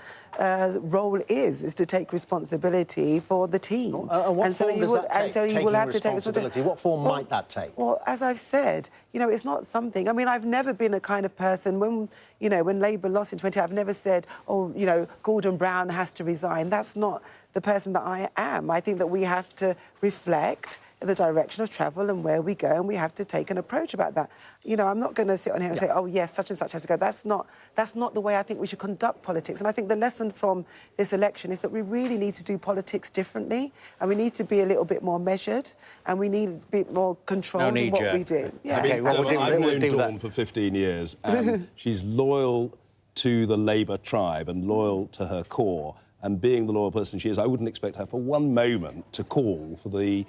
role is to take responsibility for the team. What form does that take? And so he will have to take responsibility. What form might that take? Well, as I've said, it's not something... I mean, I've never been a kind of person, when Labour lost in 20, I've never said, Gordon Brown has to resign. That's not the person that I am. I think that we have to reflect the direction of travel and where we go, and we have to take an approach about that. I'm not going to sit on here and say, oh, yes, such and such has to go. That's not the way I think we should conduct politics. And I think the lesson from this election is that we really need to do politics differently, and we need to be a little bit more measured, and we need a bit more control in what we do. Yeah. I've known Dawn for 15 years, and she's loyal to the Labour tribe and loyal to her core, and being the loyal person she is, I wouldn't expect her for one moment to call for the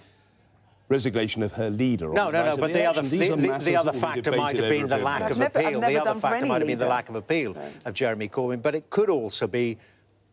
resignation of her leader. No, but the other factor might have been the lack of appeal. The other factor might have been the lack of appeal of Jeremy Corbyn, but it could also be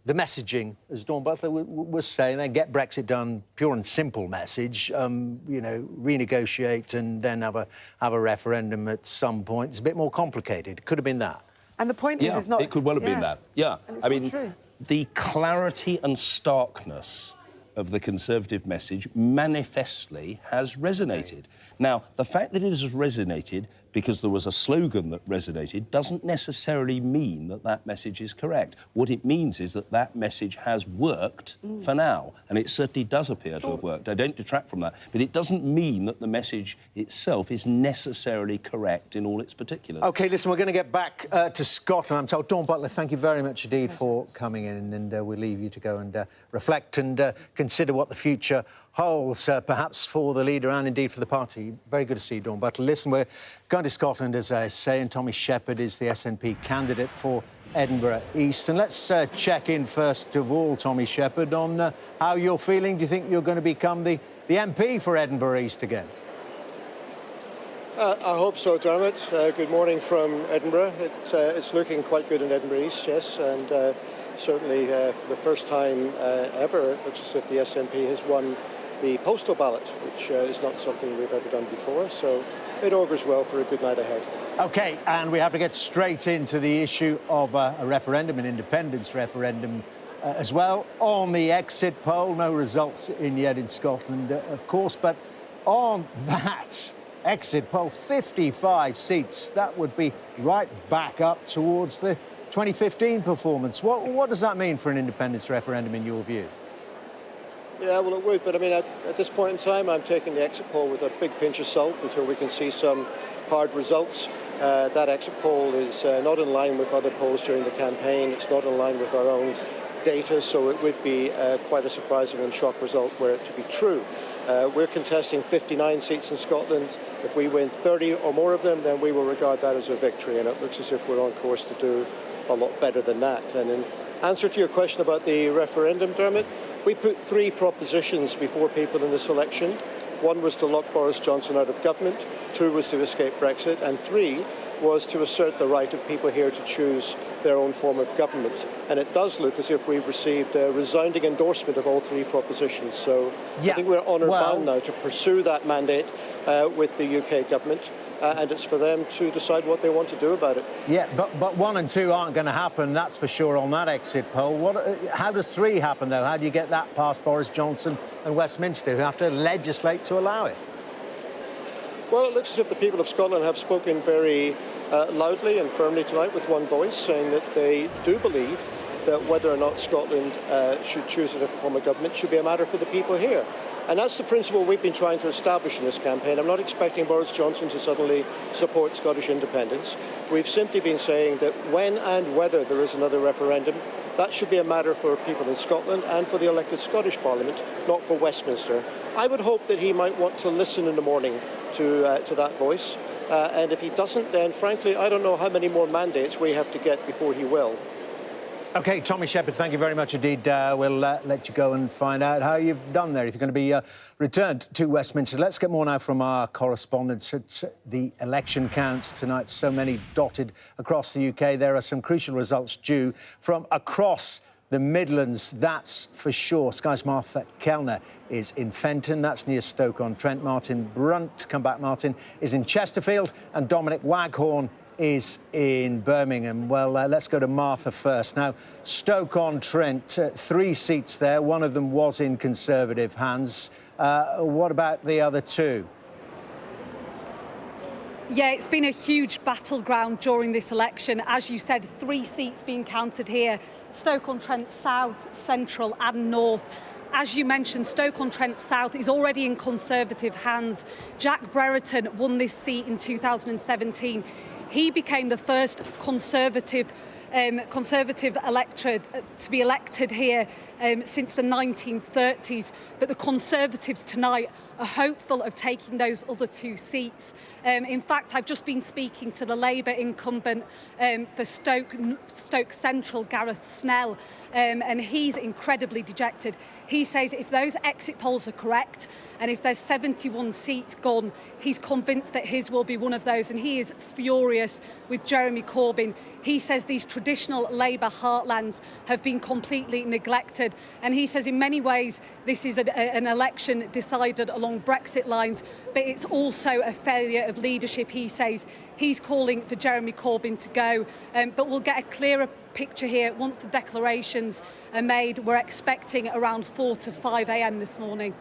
the messaging, as Dawn Butler was saying, then get Brexit done, pure and simple message, renegotiate and then have a referendum at some point. It's a bit more complicated. It could have been that. And the point is, it's not... it could well have been that. Yeah. I mean, true. The clarity and starkness of the Conservative message manifestly has resonated. Now, the fact that it has resonated because there was a slogan that resonated doesn't necessarily mean that that message is correct. What it means is that that message has worked for now, and it certainly does appear to have worked. I don't detract from that, but it doesn't mean that the message itself is necessarily correct in all its particulars. OK, listen, we're going to get back to Scotland, I'm told. Dawn Butler, thank you very much indeed for coming in, and we'll leave you to go and reflect and consider what the future holds, perhaps for the leader and indeed for the party. Very good to see you, Dawn Butler. Listen, we're going to Scotland, as I say, and Tommy Shepherd is the SNP candidate for Edinburgh East. And let's check in, first of all, Tommy Shepherd, on how you're feeling. Do you think you're going to become the MP for Edinburgh East again? I hope so, Dermot. Good morning from Edinburgh. It's looking quite good in Edinburgh East, yes, and certainly for the first time ever, it looks as if the SNP has won the postal ballot, which is not something we've ever done before, so it augurs well for a good night ahead. OK, and we have to get straight into the issue of a referendum, an independence referendum as well. On the exit poll, no results in yet in Scotland, of course, but on that exit poll, 55 seats, that would be right back up towards the 2015 performance. What does that mean for an independence referendum in your view? Yeah, well, it would, but I mean, at this point in time, I'm taking the exit poll with a big pinch of salt until we can see some hard results. That exit poll is not in line with other polls during the campaign. It's not in line with our own data, so it would be quite a surprising and shock result were it to be true. We're contesting 59 seats in Scotland. If we win 30 or more of them, then we will regard that as a victory, and it looks as if we're on course to do a lot better than that. And in answer to your question about the referendum, Dermot, we put 3 propositions before people in this election. 1 was to lock Boris Johnson out of government, 2 was to escape Brexit, and 3 was to assert the right of people here to choose their own form of government. And it does look as if we've received a resounding endorsement of all 3 propositions. So I think we're honour-bound now to pursue that mandate with the UK government. And it's for them to decide what they want to do about it. Yeah, but 1 and 2 aren't going to happen, that's for sure, on that exit poll. How does 3 happen, though? How do you get that past Boris Johnson and Westminster, who have to legislate to allow it? Well, it looks as if the people of Scotland have spoken very loudly and firmly tonight with one voice, saying that they do believe that whether or not Scotland should choose a different form of government should be a matter for the people here. And that's the principle we've been trying to establish in this campaign. I'm not expecting Boris Johnson to suddenly support Scottish independence. We've simply been saying that when and whether there is another referendum, that should be a matter for people in Scotland and for the elected Scottish Parliament, not for Westminster. I would hope that he might want to listen in the morning to that voice. And if he doesn't, then frankly, I don't know how many more mandates we have to get before he will. OK, Tommy Shepherd, thank you very much indeed. We'll let you go and find out how you've done there, if you're going to be returned to Westminster. Let's get more now from our correspondents. It's the election counts tonight, so many dotted across the UK. There are some crucial results due from across the Midlands, that's for sure. Sky's Martha Kellner is in Fenton, that's near Stoke-on-Trent. Martin Brunt, come back Martin, is in Chesterfield, and Dominic Waghorn is in Birmingham. Well, let's go to Martha first. Now, Stoke-on-Trent, 3 seats there. One of them was in Conservative hands. What about the other 2? Yeah, it's been a huge battleground during this election. As you said, 3 seats being counted here. Stoke-on-Trent South, Central and North. As you mentioned, Stoke-on-Trent South is already in Conservative hands. Jack Brereton won this seat in 2017. He became the first Conservative electorate to be elected here since the 1930s. But the Conservatives tonight are hopeful of taking those other 2 seats. In fact, I've just been speaking to the Labour incumbent for Stoke Central, Gareth Snell, and he's incredibly dejected. He says if those exit polls are correct and if there's 71 seats gone, he's convinced that his will be one of those, and he is furious with Jeremy Corbyn. He says these traditional Labour heartlands have been completely neglected, and he says in many ways this is an election decided along Brexit lines, but it's also a failure of leadership. He says he's calling for Jeremy Corbyn to go, but we'll get a clearer picture here once the declarations are made. We're expecting around 4 to 5 a.m. this morning.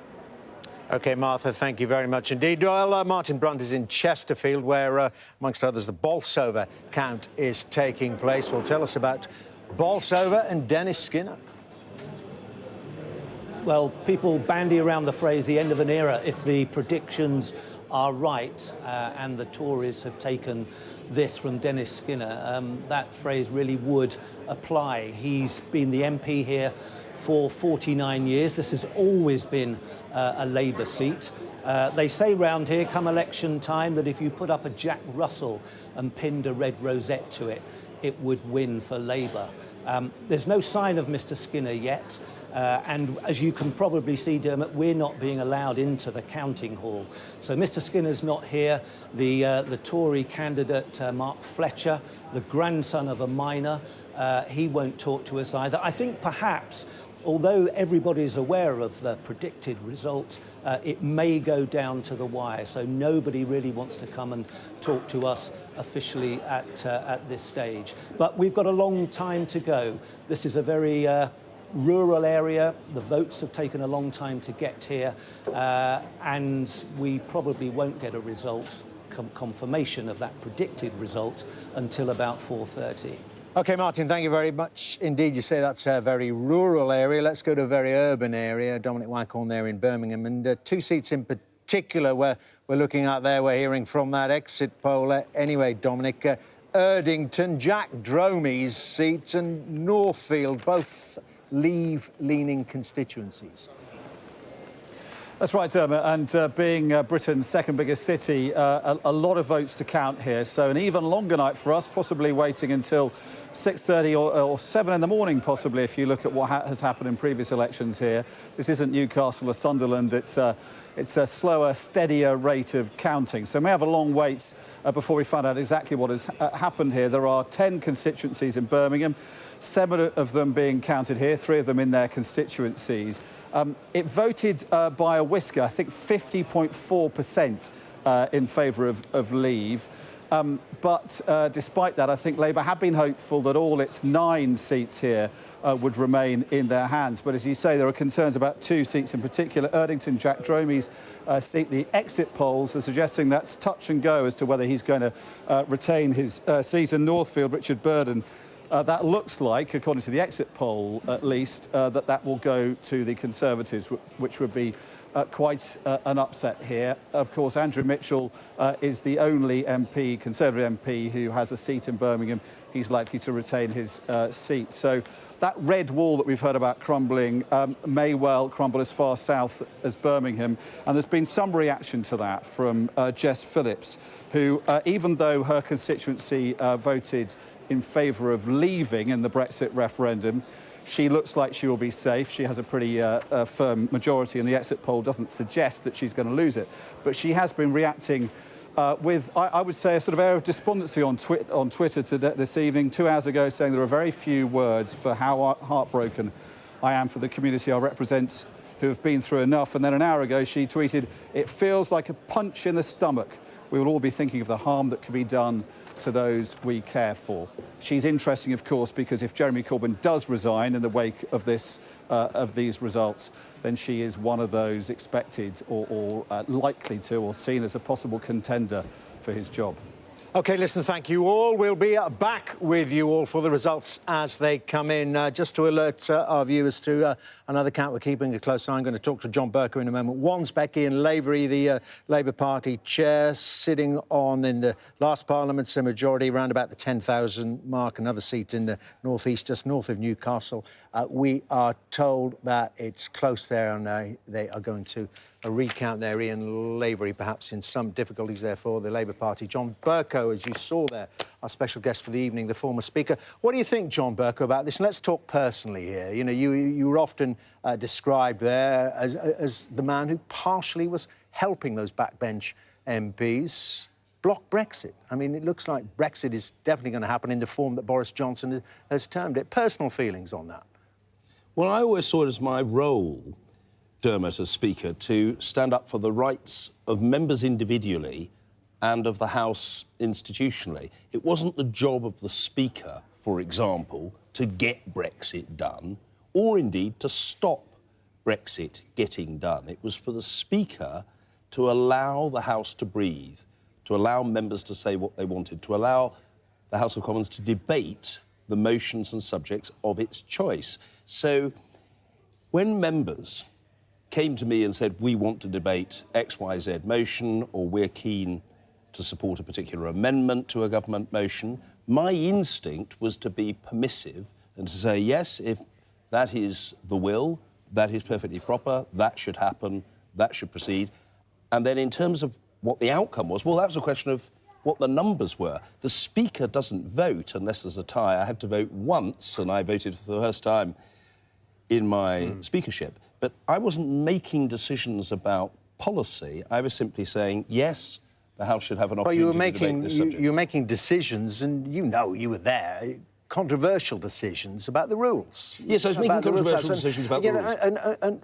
OK, Martha, thank you very much indeed. Well, Martin Brunt is in Chesterfield, where, amongst others, the Bolsover count is taking place. Well, tell us about Bolsover and Dennis Skinner. Well, people bandy around the phrase the end of an era if the predictions are right, and the Tories have taken this from Dennis Skinner. That phrase really would apply. He's been the MP here for 49 years. This has always been a Labour seat. They say round here, come election time, that if you put up a Jack Russell and pinned a red rosette to it, it would win for Labour. There's no sign of Mr Skinner yet. And as you can probably see, Dermot, we're not being allowed into the counting hall. So Mr Skinner's not here. The Tory candidate, Mark Fletcher, the grandson of a miner, he won't talk to us either. I think perhaps, although everybody's aware of the predicted results, it may go down to the wire. So nobody really wants to come and talk to us officially at this stage. But we've got a long time to go. This is a very rural area. The votes have taken a long time to get here, and we probably won't get a result, confirmation of that predicted result, until about 4:30. OK, Martin, thank you very much indeed. You say that's a very rural area. Let's go to a very urban area. Dominic Waghorn there in Birmingham, and 2 seats in particular where we're looking at there. We're hearing from that exit poll. Anyway, Dominic, Erdington, Jack Dromey's seat, and Northfield, both Leave-leaning constituencies. That's right, Dermot, and being Britain's second biggest city, a lot of votes to count here, so an even longer night for us, possibly waiting until 6:30 or 7 in the morning, possibly, if you look at what has happened in previous elections here. This isn't Newcastle or Sunderland. It's a slower, steadier rate of counting, so we may have a long wait before we find out exactly what has happened here. There are 10 constituencies in Birmingham, 7 of them being counted here, 3 of them in their constituencies. It voted by a whisker, I think 50.4% in favour of Leave. But despite that, I think Labour have been hopeful that all its 9 seats here would remain in their hands. But as you say, there are concerns about 2 seats in particular. Erdington, Jack Dromey's seat. The exit polls are suggesting that's touch and go as to whether he's going to retain his seat. In Northfield, Richard Burden, that looks like, according to the exit poll at least, that will go to the Conservatives, which would be quite an upset here. Of course, Andrew Mitchell is the only MP, Conservative MP, who has a seat in Birmingham. He's likely to retain his seat. So that red wall that we've heard about crumbling may well crumble as far south as Birmingham. And there's been some reaction to that from Jess Phillips, who, even though her constituency voted in favour of leaving in the Brexit referendum, she looks like she will be safe. She has a pretty firm majority, and the exit poll doesn't suggest that she's going to lose it. But she has been reacting with, I would say, a sort of air of despondency on Twitter this evening, 2 hours ago, saying there are very few words for how heartbroken I am for the community I represent, who have been through enough. And then an hour ago, she tweeted, "It feels like a punch in the stomach. We will all be thinking of the harm that can be done to those we care for." She's interesting, of course, because if Jeremy Corbyn does resign in the wake of these results, then she is one of those expected or likely to, or seen as a possible contender for his job. OK, listen, thank you all. We'll be back with you all for the results as they come in. Just to alert our viewers to another count we're keeping a close eye. I'm going to talk to John Bercow in a moment. One's Becky and Lavery, the Labour Party chair, sitting on, in the last Parliament's a majority, around about the 10,000 mark, another seat in the North East, just north of Newcastle. We are told that it's close there, and they are going to recount there. Ian Lavery, perhaps in some difficulties there for the Labour Party. John Bercow, as you saw there, our special guest for the evening, the former Speaker. What do you think, John Bercow, about this? And let's talk personally here. You know, you were often described there as the man who partially was helping those backbench MPs block Brexit. I mean, it looks like Brexit is definitely going to happen in the form that Boris Johnson has termed it. Personal feelings on that? Well, I always saw it as my role, Dermot, as Speaker, to stand up for the rights of members individually and of the House institutionally. It wasn't the job of the Speaker, for example, to get Brexit done, or indeed to stop Brexit getting done. It was for the Speaker to allow the House to breathe, to allow members to say what they wanted, to allow the House of Commons to debate the motions and subjects of its choice. So when members came to me and said, we want to debate XYZ motion, or we're keen to support a particular amendment to a government motion, my instinct was to be permissive and to say, yes, if that is the will, that is perfectly proper, that should happen, that should proceed. And then in terms of what the outcome was, well, that was a question of what the numbers were. The Speaker doesn't vote unless there's a tie. I had to vote once, and I voted for the first time in my speakership. But I wasn't making decisions about policy. I was simply saying, yes, the House should have an opportunity to debate this subject. You were making decisions, and you know, you were there, controversial decisions about the rules. Yes, I was making controversial decisions about the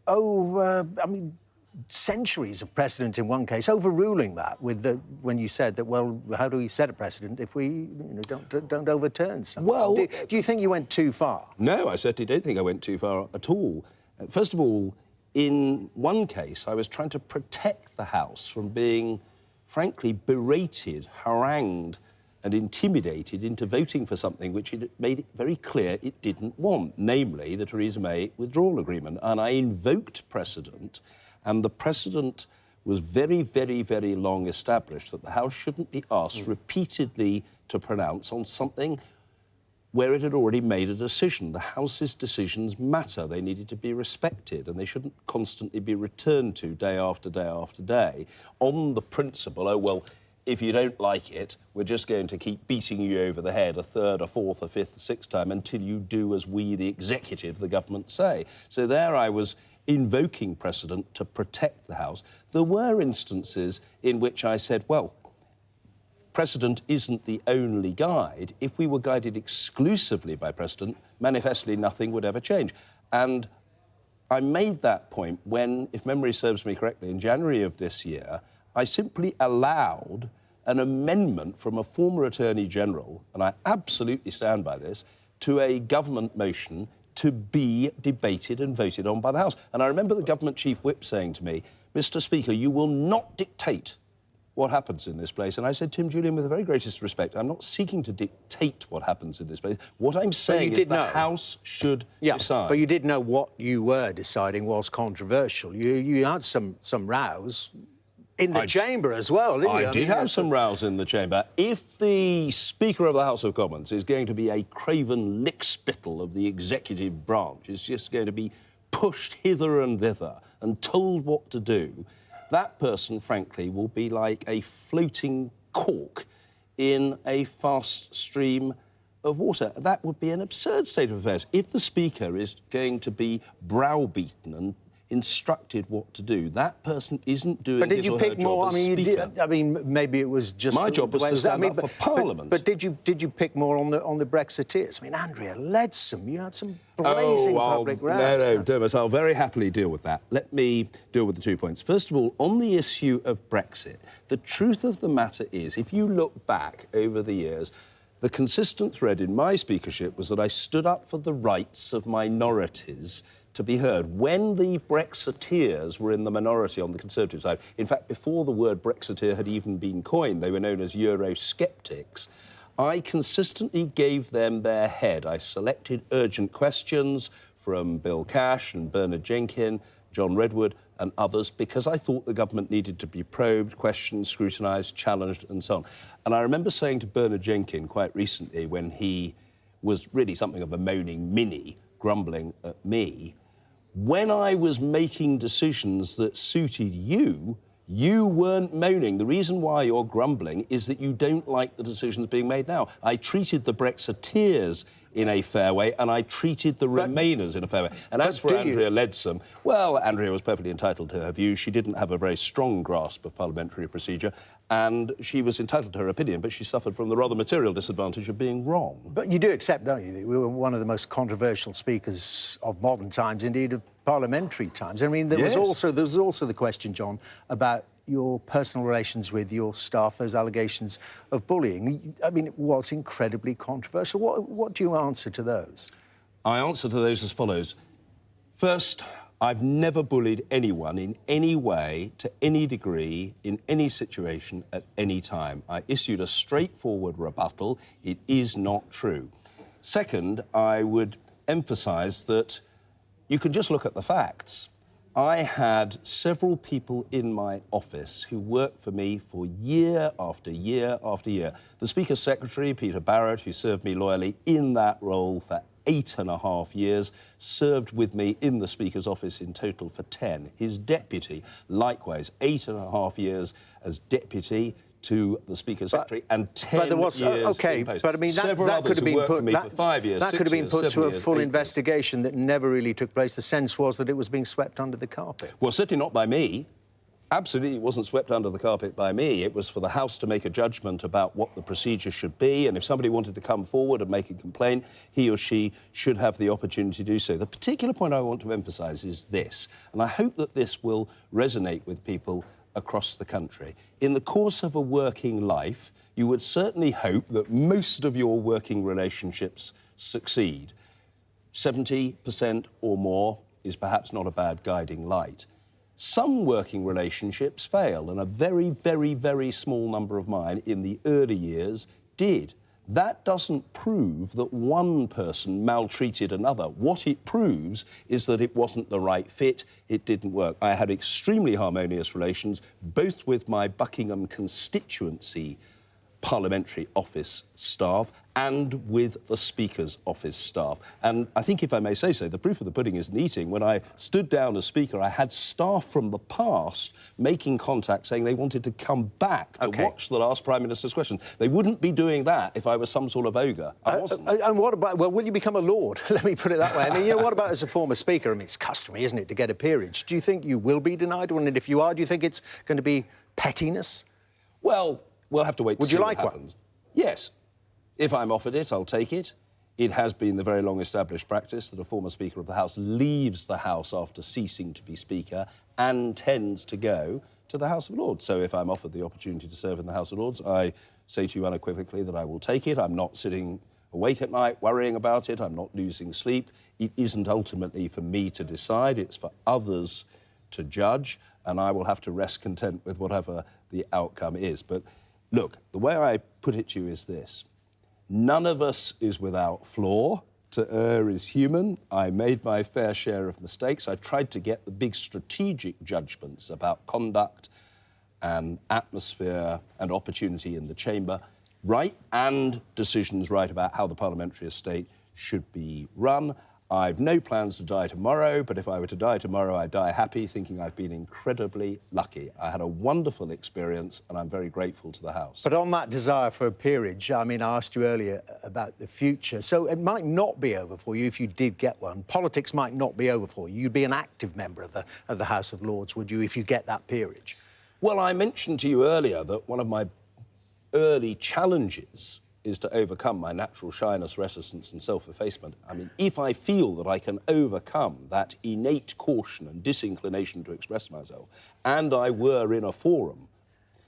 rules. I mean, centuries of precedent in one case, overruling that with when you said that, well, how do we set a precedent if we don't overturn something? Well, do you think you went too far? No, I certainly don't think I went too far at all. First of all, in one case, I was trying to protect the House from being, frankly, berated, harangued and intimidated into voting for something which it made it very clear it didn't want, namely the Theresa May withdrawal agreement. And I invoked precedent, and the precedent was very, very, very long established that the House shouldn't be asked repeatedly to pronounce on something where it had already made a decision. The House's decisions matter. They needed to be respected, and they shouldn't constantly be returned to day after day after day on the principle, oh, well, if you don't like it, we're just going to keep beating you over the head a third, a fourth, a fifth, a sixth time until you do as we, the executive, the government, say. So there I was invoking precedent to protect the House. There were instances in which I said, well, precedent isn't the only guide. If we were guided exclusively by precedent, manifestly nothing would ever change. And I made that point when, if memory serves me correctly, in January of this year, I simply allowed an amendment from a former Attorney General, and I absolutely stand by this, to a government motion to be debated and voted on by the House. And I remember the government chief whip saying to me, Mr. Speaker, you will not dictate what happens in this place. And I said to him, Julian, with the very greatest respect, I'm not seeking to dictate what happens in this place. What I'm saying is the House should decide. But you did know what you were deciding was controversial. You had some rows in the chamber as well, didn't you? I did have some rows in the chamber. If the Speaker of the House of Commons is going to be a craven lickspittle of the executive branch, is just going to be pushed hither and thither and told what to do, that person, frankly, will be like a floating cork in a fast stream of water. That would be an absurd state of affairs. If the Speaker is going to be browbeaten and instructed what to do, that person isn't doing his or her job as Speaker. I mean, maybe it was just... My job was to stand up for Parliament. But did you pick more on the Brexiteers? I mean, Andrea Leadsom, you had some blazing public rows. No, Dermot, I'll very happily deal with that. Let me deal with the 2 points. First of all, on the issue of Brexit, the truth of the matter is, if you look back over the years, the consistent thread in my speakership was that I stood up for the rights of minorities to be heard. When the Brexiteers were in the minority on the Conservative side, in fact, before the word Brexiteer had even been coined, they were known as Eurosceptics, I consistently gave them their head. I selected urgent questions from Bill Cash and Bernard Jenkin, John Redwood and others, because I thought the government needed to be probed, questioned, scrutinised, challenged and so on. And I remember saying to Bernard Jenkin quite recently, when he was really something of a moaning Minnie, grumbling at me, when I was making decisions that suited you, you weren't moaning. The reason why you're grumbling is that you don't like the decisions being made now. I treated the Brexiteers in a fair way, and I treated the Remainers in a fair way. And as for Andrea Leadsom, well, Andrea was perfectly entitled to her view. She didn't have a very strong grasp of parliamentary procedure, and she was entitled to her opinion, but she suffered from the rather material disadvantage of being wrong. But you do accept, don't you, that we were one of the most controversial speakers of modern times, indeed of parliamentary times. I mean, there was also the question, John, about your personal relations with your staff, those allegations of bullying. I mean, it was incredibly controversial. What do you answer to those? I answer to those as follows. First, I've never bullied anyone in any way, to any degree, in any situation, at any time. I issued a straightforward rebuttal. It is not true. Second, I would emphasise that you can just look at the facts. I had several people in my office who worked for me for year after year after year. The Speaker's Secretary, Peter Barrett, who served me loyally in that role for 8.5 years, served with me in the Speaker's office in total for 10. His deputy, likewise, 8.5 years as deputy to the Speaker's Secretary, and 10 years okay, in post. but I mean, that could have been put, for 5 years, that could have been put to a full 8 years. investigation that never really took place. The sense was that it was being swept under the carpet. Well, certainly not by me. Absolutely, it wasn't swept under the carpet by me. It was for the House to make a judgment about what the procedure should be, and if somebody wanted to come forward and make a complaint, he or she should have the opportunity to do so. The particular point I want to emphasise is this, and I hope that this will resonate with people across the country. In the course of a working life, you would certainly hope that most of your working relationships succeed. 70% or more is perhaps not a bad guiding light. Some working relationships fail, and a very, very, very small number of mine in the early years did. That doesn't prove that one person maltreated another. What it proves is that it wasn't the right fit, it didn't work. I had extremely harmonious relations, both with my Buckingham constituency parliamentary office staff and with the Speaker's office staff. And I think, if I may say so, the proof of the pudding is in the eating. When I stood down as Speaker, I had staff from the past making contact, saying they wanted to come back to watch the last Prime Minister's question. They wouldn't be doing that if I was some sort of ogre. I wasn't. And what about, well, will you become a Lord? Let me put it that way. I mean, you know, what about as a former Speaker? I mean, it's customary, isn't it, to get a peerage? Do you think you will be denied one? And if you are, do you think it's going to be pettiness? Well, we'll have to wait to see what happens. Would you like one? Yes. If I'm offered it, I'll take it. It has been the very long-established practice that a former Speaker of the House leaves the House after ceasing to be Speaker and tends to go to the House of Lords. So if I'm offered the opportunity to serve in the House of Lords, I say to you unequivocally that I will take it. I'm not sitting awake at night worrying about it. I'm not losing sleep. It isn't ultimately for me to decide. It's for others to judge, and I will have to rest content with whatever the outcome is. But look, the way I put it to you is this. None of us is without flaw. To err is human. I made my fair share of mistakes. I tried to get the big strategic judgments about conduct and atmosphere and opportunity in the chamber right, and decisions right about how the parliamentary estate should be run. I've no plans to die tomorrow, but if I were to die tomorrow, I'd die happy, thinking I've been incredibly lucky. I had a wonderful experience, and I'm very grateful to the House. But on that desire for a peerage, I mean, I asked you earlier about the future. So it might not be over for you if you did get one. Politics might not be over for you. You'd be an active member of the House of Lords, would you, if you get that peerage? Well, I mentioned to you earlier that one of my early challenges is to overcome my natural shyness, reticence and self-effacement. I mean, if I feel that I can overcome that innate caution and disinclination to express myself, and I were in a forum,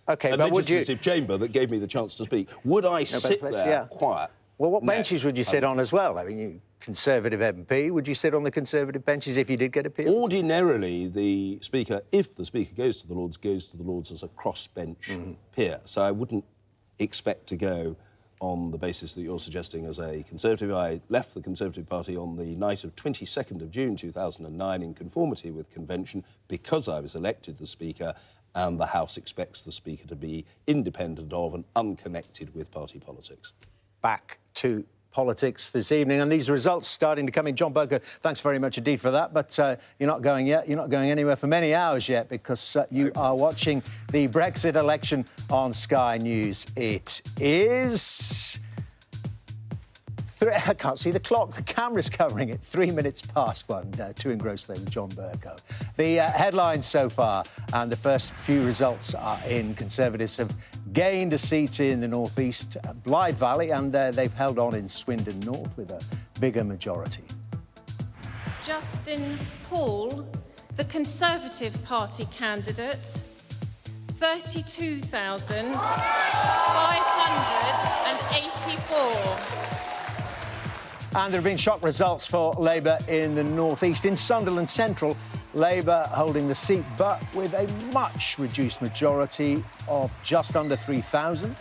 a legislative chamber that gave me the chance to speak, would I sit there quiet Well, what benches would you sit on as well? I mean, you Conservative MP, would you sit on the Conservative benches if you did get appealed? Ordinarily, the Speaker, if the Speaker goes to the Lords as a cross-bench peer. So I wouldn't expect to go on the basis that you're suggesting as a Conservative. I left the Conservative Party on the night of 22nd of June 2009 in conformity with convention because I was elected the Speaker and the House expects the Speaker to be independent of and unconnected with party politics. Back to politics this evening, and these results starting to come in. John Bercow, thanks very much indeed for that, but you're not going yet. You're not going anywhere for many hours yet because you are watching the Brexit election on Sky News. It is... I can't see the clock. The camera's covering it. 3 minutes past one. Too engrossed there with John Bercow. The headlines so far and the first few results are in. Conservatives have gained a seat in the North East, Blythe Valley, and they've held on in Swindon North with a bigger majority. Justin Paul, the Conservative Party candidate, 32,584. And there have been shock results for Labour in the North East. In Sunderland Central, Labour holding the seat, but with a much reduced majority of just under 3,000.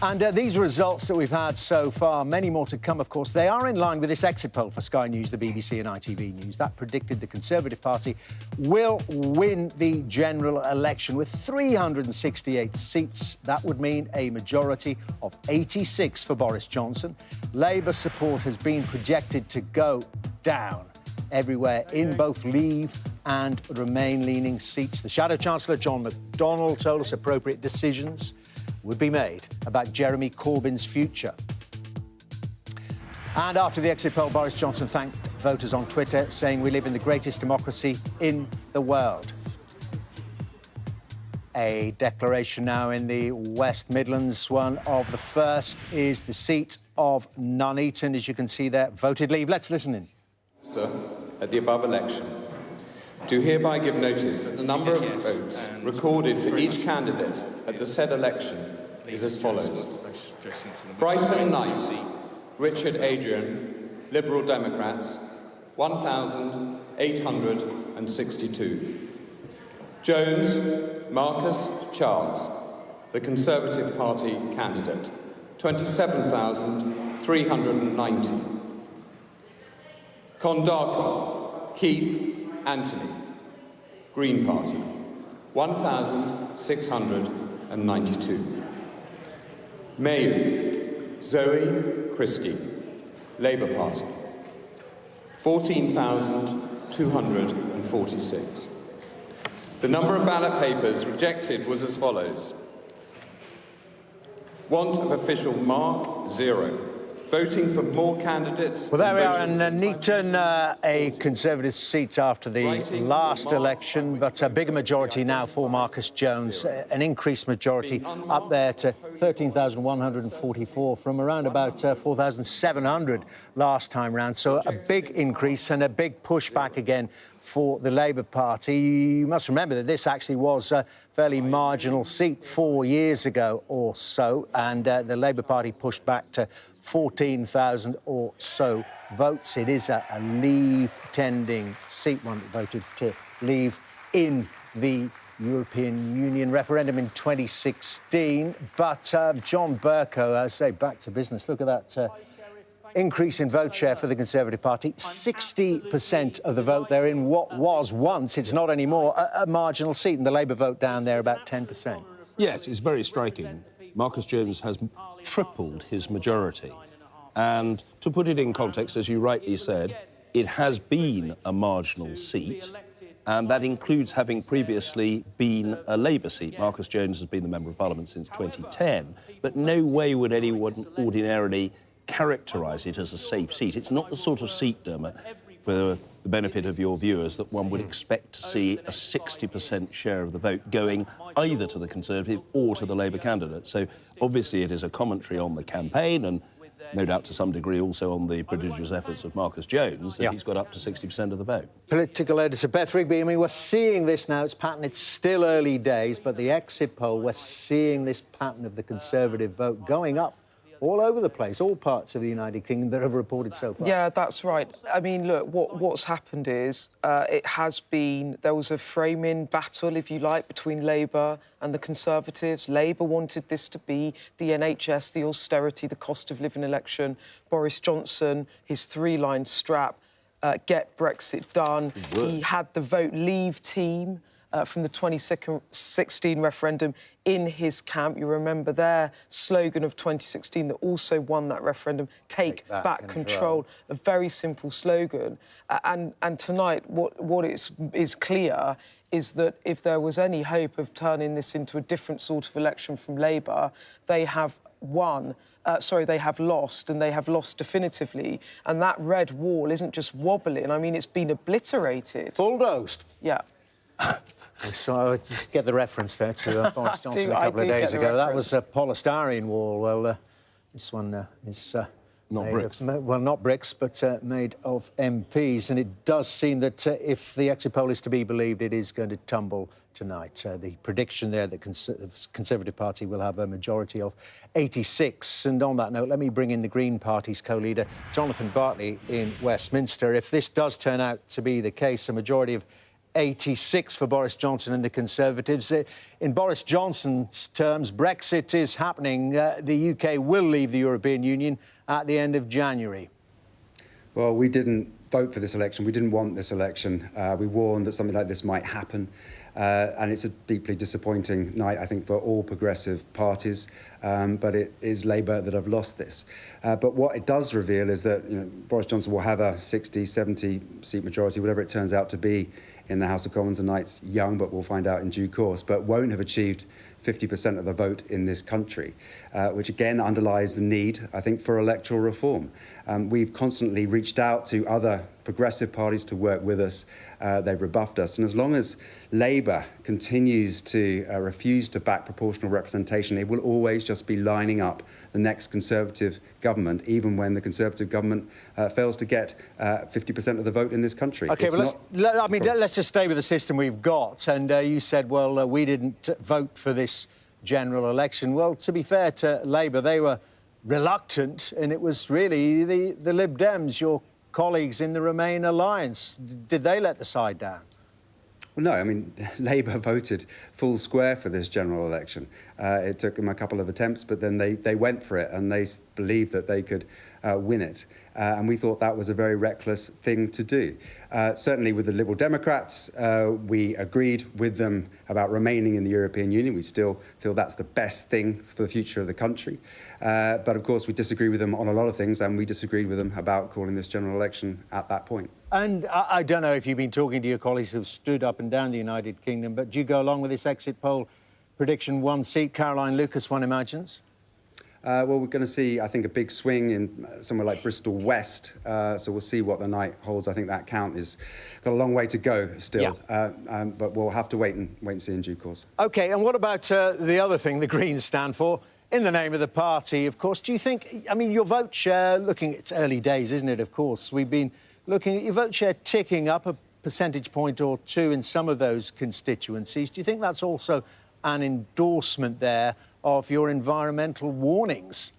And these results that we've had so far, many more to come, of course, they are in line with this exit poll for Sky News, the BBC and ITV News. That predicted the Conservative Party will win the general election with 368 seats. That would mean a majority of 86 for Boris Johnson. Labour support has been projected to go down everywhere in both Leave and Remain-leaning seats. The Shadow Chancellor, John McDonnell, told us appropriate decisions would be made about Jeremy Corbyn's future. And after the exit poll, Boris Johnson thanked voters on Twitter, saying we live in the greatest democracy in the world. A declaration now in the West Midlands. One of the first is the seat of Nuneaton, as you can see there, voted Leave. Let's listen in. Sir, at the above election, do hereby give notice that the number of votes recorded for each candidate at the said election is as follows. Brighton Knight, Richard Adrian, Liberal Democrats, 1,862. Jones, Marcus Charles, the Conservative Party candidate, 27,390. Condaka, Keith Anthony, Green Party, 1,692. Mayu, Zoe Christie, Labour Party, 14,246. The number of ballot papers rejected was as follows. Want of official mark, 0. Voting for more candidates. Well, there we are in Nuneaton, a Conservative seat after the last election, but a bigger majority now for Marcus Jones, an increased majority up there to 13,144 from around about 4,700 last time round. So a big increase and a big pushback again for the Labour Party. You must remember that this actually was a fairly marginal seat 4 years ago or so, and the Labour Party pushed back to 14,000 or so votes. It is a Leave-tending seat, one that voted to leave in the European Union referendum in 2016. But John Bercow, I say, back to business. Look at that increase in vote share for the Conservative Party. 60% of the vote there in what was once, it's not anymore, a marginal seat, and the Labour vote down there about 10%. Yes, it's very striking. Marcus Jones has tripled his majority. And to put it in context, as you rightly said, it has been a marginal seat, and that includes having previously been a Labour seat. Marcus Jones has been the Member of Parliament since 2010, but no way would anyone ordinarily characterise it as a safe seat. It's not the sort of seat, Dermot, for the benefit of your viewers, that one would expect to see a 60% share of the vote going either to the Conservative or to the Labour candidate. So obviously it is a commentary on the campaign and no doubt to some degree also on the prodigious efforts of Marcus Jones that he's got up to 60% of the vote. Political editor Beth Rigby, I mean, we're seeing this now, it's pattern, it's still early days, but the exit poll, we're seeing this pattern of the Conservative vote going up all over the place, all parts of the United Kingdom that have reported so far. Yeah, that's right. I mean, look, what's happened is there was a framing battle, if you like, between Labour and the Conservatives. Labour wanted this to be the NHS, the austerity, the cost of living election. Boris Johnson, his three-line strap, get Brexit done. He had the Vote Leave team from the 2016 referendum in his camp. You remember their slogan of 2016 that also won that referendum, take back control. A very simple slogan. And tonight, what is clear is that if there was any hope of turning this into a different sort of election from Labour, they have they have lost, and they have lost definitively. And that red wall isn't just wobbling. I mean, it's been obliterated. Bulldozed. Yeah. So I get the reference there to Boris Johnson a couple of days ago. That was a polystyrene wall. Well, this one is not bricks. Not bricks, but made of MPs. And it does seem that if the exit poll is to be believed, it is going to tumble tonight. The prediction there that the Conservative Party will have a majority of 86. And on that note, let me bring in the Green Party's co-leader, Jonathan Bartley, in Westminster. If this does turn out to be the case, a majority of 86 for Boris Johnson and the Conservatives. In Boris Johnson's terms, Brexit is happening. The UK will leave the European Union at the end of January. Well, we didn't vote for this election. We didn't want this election. We warned that something like this might happen. And it's a deeply disappointing night, I think, for all progressive parties. But it is Labour that have lost this. But what it does reveal is that Boris Johnson will have a 60, 70 seat majority, whatever it turns out to be, in the House of Commons. The night's young, but we'll find out in due course, but won't have achieved 50% of the vote in this country, which again underlies the need, I think, for electoral reform. We've constantly reached out to other progressive parties to work with us. They've rebuffed us. And as long as Labour continues to refuse to back proportional representation, it will always just be lining up the next Conservative government, even when the Conservative government fails to get 50% of the vote in this country. OK, let's just stay with the system we've got. And you said, well, we didn't vote for this general election. Well, to be fair to Labour, they were reluctant, and it was really the Lib Dems, your colleagues in the Remain alliance. Did they let the side down? Well, no, I mean, Labour voted full square for this general election. It took them a couple of attempts, but then they went for it, and they believed that they could win it. And we thought that was a very reckless thing to do. Certainly with the Liberal Democrats, we agreed with them about remaining in the European Union. We still feel that's the best thing for the future of the country. But of course, we disagree with them on a lot of things, and we disagreed with them about calling this general election at that point. And I don't know if you've been talking to your colleagues who've stood up and down the United Kingdom, but do you go along with this exit poll prediction, one seat, Caroline Lucas, one imagines? Well, we're going to see, I think, a big swing in somewhere like Bristol West. So we'll see what the night holds. I think that count is got a long way to go still. Yeah. But we'll have to wait and see in due course. OK, and what about the other thing the Greens stand for? In the name of the party, of course. Do you think, I mean, your vote share, looking, it's early days, isn't it, of course? We've been looking at your vote share ticking up a percentage point or two in some of those constituencies. Do you think that's also an endorsement there of your environmental warnings?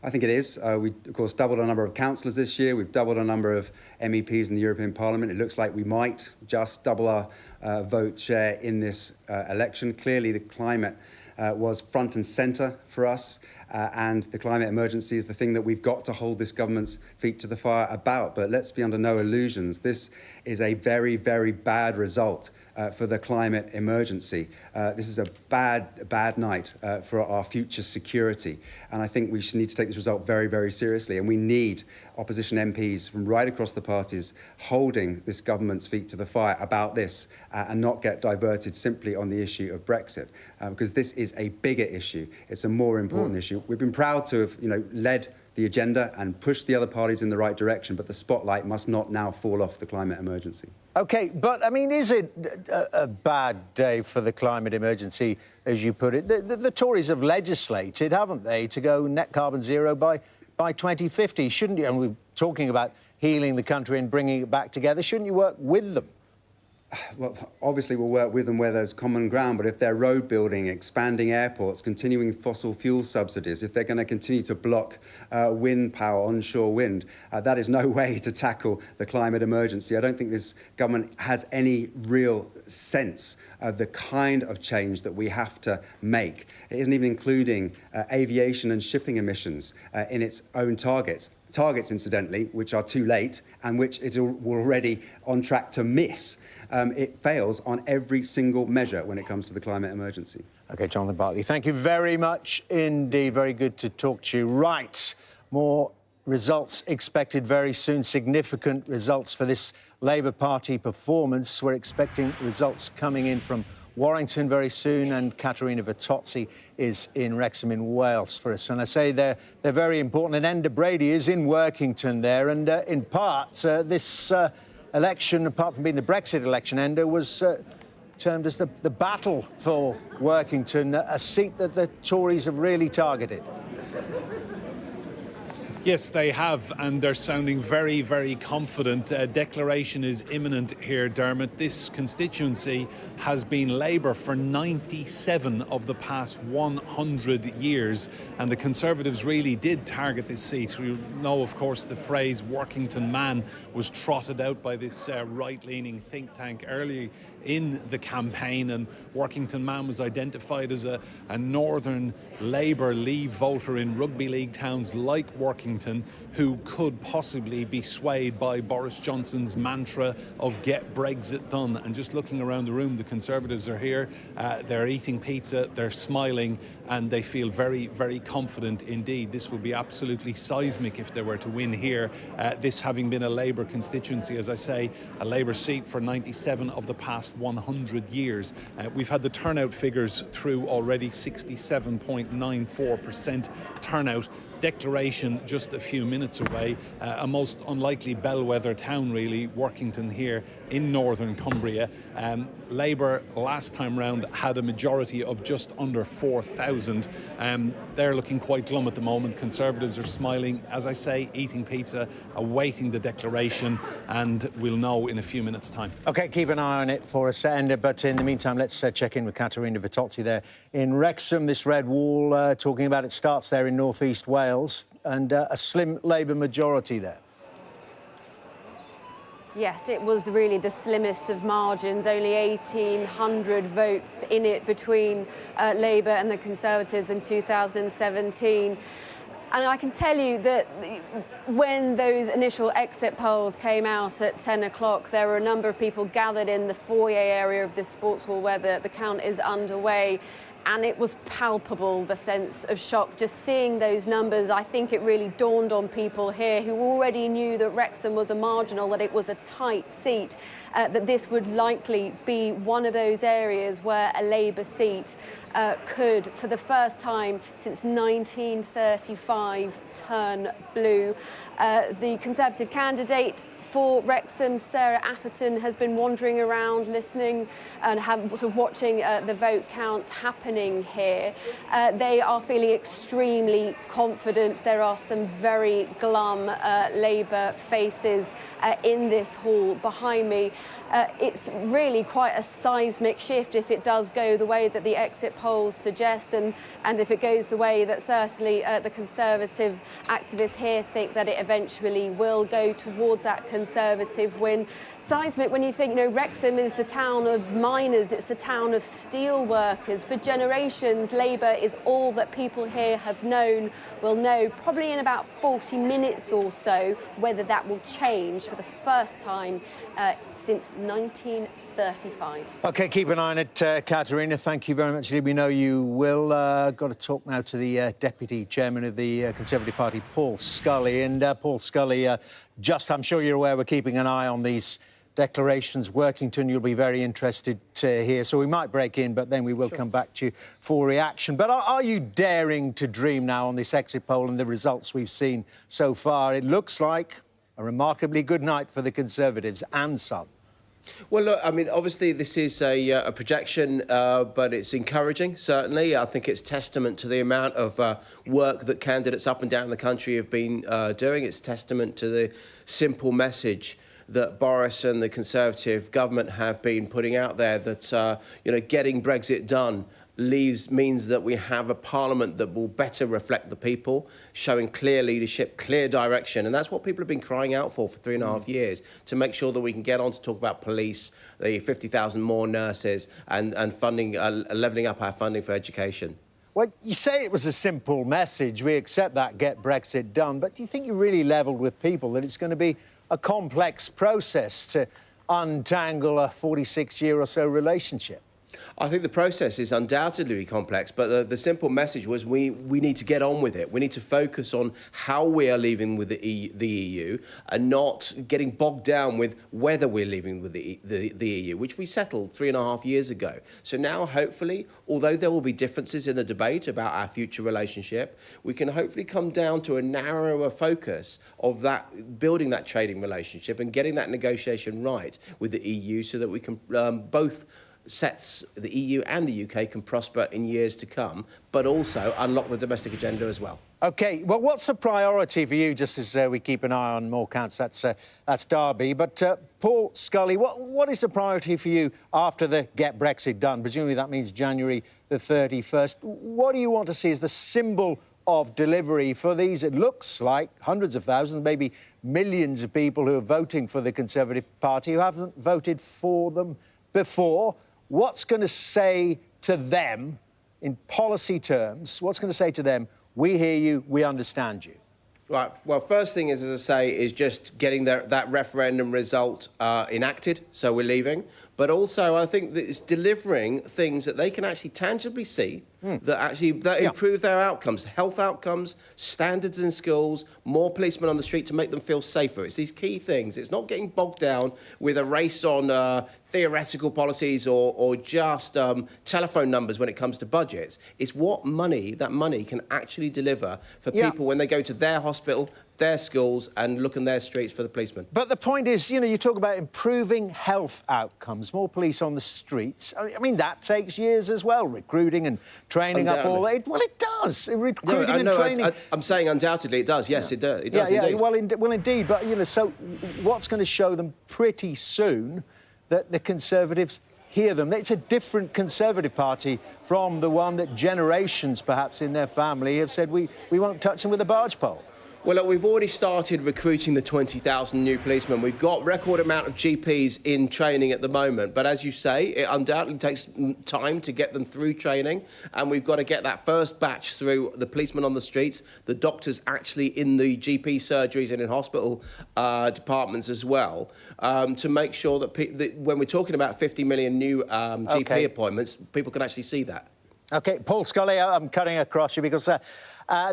I think it is. We, of course, doubled our number of councillors this year. We've doubled our number of MEPs in the European Parliament. It looks like we might just double our vote share in this election. Clearly, the climate was front and centre for us, and the climate emergency is the thing that we've got to hold this government's feet to the fire about. But let's be under no illusions. This is a very, very bad result for the climate emergency. This is a bad night for our future security. And I think we should need to take this result very, very seriously. And we need opposition MPs from right across the parties holding this government's feet to the fire about this and not get diverted simply on the issue of Brexit, because this is a bigger issue. It's a more important issue. We've been proud to have, led the agenda and pushed the other parties in the right direction, but the spotlight must not now fall off the climate emergency. OK, but, I mean, is it a bad day for the climate emergency, as you put it? The Tories have legislated, haven't they, to go net carbon zero by 2050. Shouldn't you, and we're talking about healing the country and bringing it back together, shouldn't you work with them? well, obviously we'll work with them where there's common ground, but if they're road building, expanding airports, continuing fossil fuel subsidies, if they're going to continue to block wind power, onshore wind, that is no way to tackle the climate emergency. I don't think this government has any real sense of the kind of change that we have to make. It isn't even including aviation and shipping emissions in its own targets. Targets, incidentally, which are too late and which it's already on track to miss. It fails on every single measure when it comes to the climate emergency. OK, Jonathan Bartley, thank you very much indeed. Very good to talk to you. Right, more results expected very soon. Significant results for this Labour Party performance. We're expecting results coming in from Warrington very soon, and Caterina Vitozzi is in Wrexham in Wales for us. And I say they're very important. And Enda Brady is in Workington there. And in part, this election, apart from being the Brexit election, Enda, was termed as the battle for Workington, a seat that the Tories have really targeted. Yes, they have, and they're sounding very, very confident. Declaration is imminent here, Dermot. This constituency has been Labour for 97 of the past 100 years, and the Conservatives really did target this seat. You know, of course, the phrase Workington Man was trotted out by this right-leaning think tank early in the campaign, and Workington Man was identified as a Northern Labour Leave voter in rugby league towns like Workington who could possibly be swayed by Boris Johnson's mantra of get Brexit done. And just looking around the room, the Conservatives are here, they're eating pizza, they're smiling, and they feel very, very confident indeed. This will be absolutely seismic if they were to win here. This having been a Labour constituency, as I say, a Labour seat for 97 of the past 100 years. We've had the turnout figures through already, 67.94% turnout. Declaration just a few minutes away, a most unlikely bellwether town really, Workington here in northern Cumbria. Labour last time round had a majority of just under 4,000. They're looking quite glum at the moment. Conservatives are smiling, as I say, eating pizza, awaiting the declaration, and we'll know in a few minutes' time. OK, keep an eye on it for us, Enda, but in the meantime, let's check in with Caterina Vitozzi there in Wrexham. This red wall, talking about it, starts there in north-east Wales, and a slim Labour majority there. Yes, it was really the slimmest of margins, only 1,800 votes in it between Labour and the Conservatives in 2017. And I can tell you that when those initial exit polls came out at 10 o'clock, there were a number of people gathered in the foyer area of this sports hall where the count is underway. And it was palpable, the sense of shock. Just seeing those numbers, I think it really dawned on people here who already knew that Wrexham was a marginal, that it was a tight seat, that this would likely be one of those areas where a Labour seat could, for the first time since 1935, turn blue. The Conservative candidate for Wrexham, Sarah Atherton, has been wandering around listening and sort of watching the vote counts happening here. They are feeling extremely confident. There are some very glum Labour faces in this hall behind me. It's really quite a seismic shift if it does go the way that the exit polls suggest, and if it goes the way that certainly the Conservative activists here think that it eventually will go towards that Conservative win. Seismic when you think, Wrexham is the town of miners, it's the town of steel workers. For generations, Labour is all that people here have known, will know probably in about 40 minutes or so whether that will change for the first time since 1935. OK, keep an eye on it, Caterina. Thank you very much. We know you will. Got to talk now to the Deputy Chairman of the Conservative Party, Paul Scully. And Paul Scully, I'm sure you're aware we're keeping an eye on these declarations. Workington, you'll be very interested to hear. So we might break in, but then we will come back to you for reaction. But are you daring to dream now on this exit poll and the results we've seen so far? It looks like a remarkably good night for the Conservatives and some. Well, look, I mean, obviously this is a projection, but it's encouraging, certainly. I think it's testament to the amount of work that candidates up and down the country have been doing. It's testament to the simple message that Boris and the Conservative government have been putting out there, that getting Brexit done means that we have a parliament that will better reflect the people, showing clear leadership, clear direction. And that's what people have been crying out for 3.5 years, to make sure that we can get on to talk about police, the 50,000 more nurses, and funding, levelling up our funding for education. Well, you say it was a simple message. We accept that, get Brexit done. But do you think you really levelled with people that it's going to be a complex process to untangle a 46-year or so relationship? I think the process is undoubtedly complex, but the simple message was we need to get on with it. We need to focus on how we are leaving with the EU and not getting bogged down with whether we're leaving with the EU, which we settled 3.5 years ago. So now, hopefully, although there will be differences in the debate about our future relationship, we can hopefully come down to a narrower focus of that, building that trading relationship and getting that negotiation right with the EU so that we can both sets the EU and the UK can prosper in years to come, but also unlock the domestic agenda as well. OK, well, what's a priority for you, just as we keep an eye on more counts? That's Derby. But Paul Scully, what is the priority for you after the Get Brexit Done? Presumably that means January the 31st. What do you want to see as the symbol of delivery for these, it looks like, hundreds of thousands, maybe millions of people who are voting for the Conservative Party who haven't voted for them before? What's going to say to them, in policy terms, what's going to say to them, we hear you, we understand you? Right. Well, first thing is, as I say, is just getting that referendum result enacted, so we're leaving. But also, I think that it's delivering things that they can actually tangibly see, that improve their outcomes, health outcomes, standards in schools, more policemen on the street to make them feel safer. It's these key things. It's not getting bogged down with a race on theoretical policies or just telephone numbers when it comes to budgets. It's what that money can actually deliver for people when they go to their hospital, their schools, and look in their streets for the policemen. But the point is, you talk about improving health outcomes, more police on the streets. I mean, that takes years as well, recruiting and training up all that. Well, it does. Recruiting and training. I'm saying undoubtedly it does. Yes, it does. It does indeed. Well, indeed. But, so what's going to show them pretty soon that the Conservatives hear them? It's a different Conservative Party from the one that generations, perhaps, in their family have said, we won't touch them with a barge pole. Well, look, we've already started recruiting the 20,000 new policemen. We've got record amount of GPs in training at the moment. But as you say, it undoubtedly takes time to get them through training. And we've got to get that first batch through the policemen on the streets, the doctors actually in the GP surgeries and in hospital departments as well, to make sure that, when we're talking about 50 million new GP appointments, people can actually see that. OK, Paul Scully, I'm cutting across you because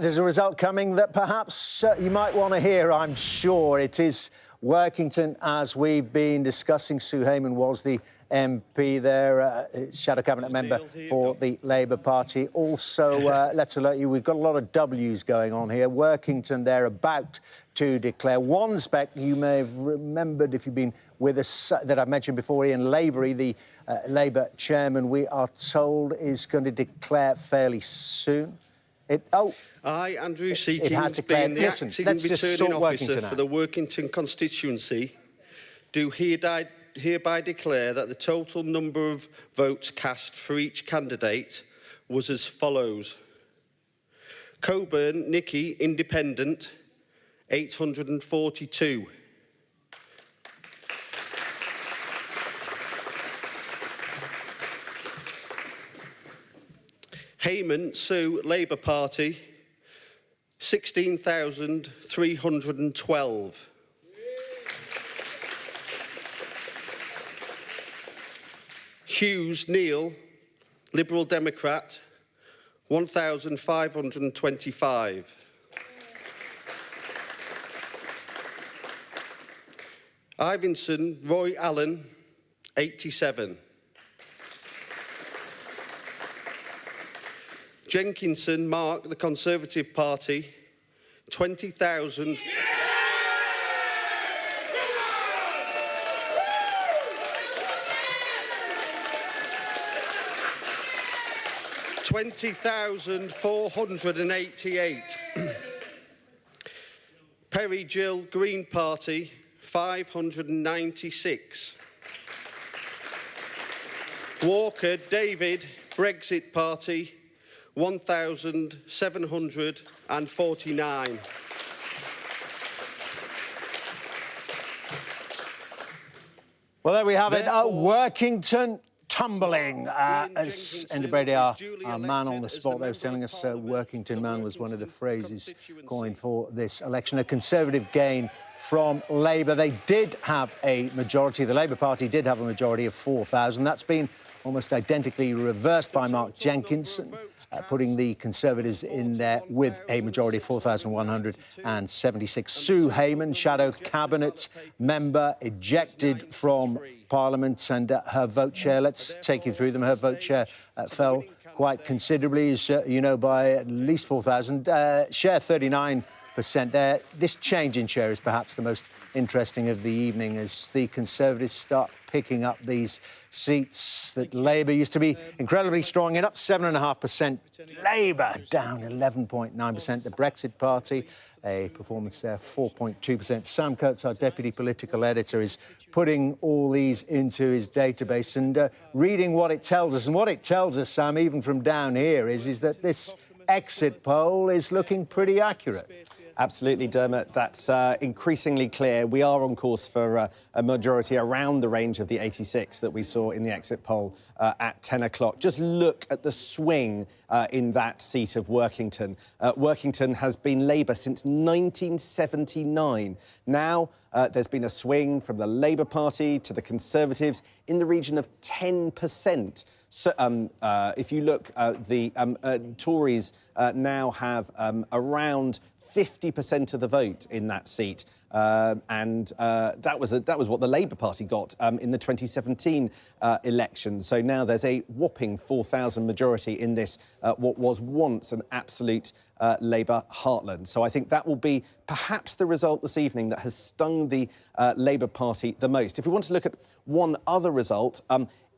there's a result coming that perhaps you might want to hear, I'm sure. It is Workington, as we've been discussing. Sue Hayman was the MP there, Shadow Cabinet member for the Labour Party. Also, let's alert you, we've got a lot of W's going on here. Workington, they're about to declare. Wansbeck, you may have remembered if you've been with us, that I've mentioned before, Ian Lavery, the Labour chairman, we are told is going to declare fairly soon. I, Andrew Seekings, being the acting returning officer for the Workington constituency, do hereby declare that the total number of votes cast for each candidate was as follows. Coburn, Nicky, Independent, 842. Hayman, Sue, Labour Party, 16,312. Hughes, Neil, Liberal Democrat, 1,525. Ivinson, Roy Allen, 87. Jenkinson, Mark, the Conservative Party, 20,000. $20,488. Perry Jill, Green Party, 596. Walker David, Brexit Party, 1,749. Well, there we have it. Workington tumbling. As Enda Brady, our man on the spot there, was telling us Workington man was one of the phrases coined for this election. A Conservative gain from Labour. They did have a majority. The Labour Party did have a majority of 4,000. That's been almost identically reversed by Mark Jenkinson, putting the Conservatives in there with a majority of 4,176. Sue Hayman, shadow cabinet member, ejected from Parliament, and her vote share, let's take you through them. Her vote share fell quite considerably, as you know, by at least 4,000. Share 39%. This change in share is perhaps the most interesting of the evening as the Conservatives start picking up these seats that Labour used to be incredibly strong in, up 7.5%. Labour down 11.9%. The Brexit Party, a performance there, 4.2%. Sam Coates, our deputy political editor, is putting all these into his database and reading what it tells us. And what it tells us, Sam, even from down here, is that this exit poll is looking pretty accurate. Absolutely, Dermot. That's increasingly clear. We are on course for a majority around the range of the 86 that we saw in the exit poll at 10 o'clock. Just look at the swing in that seat of Workington. Workington has been Labour since 1979. Now, there's been a swing from the Labour Party to the Conservatives in the region of 10%. So, if you look, the Tories now have around 50% of the vote in that seat, and that was what the Labour Party got in the 2017 election. So now there's a whopping 4,000 majority in this what was once an absolute Labour heartland. So I think that will be perhaps the result this evening that has stung the Labour Party the most. If we want to look at one other result,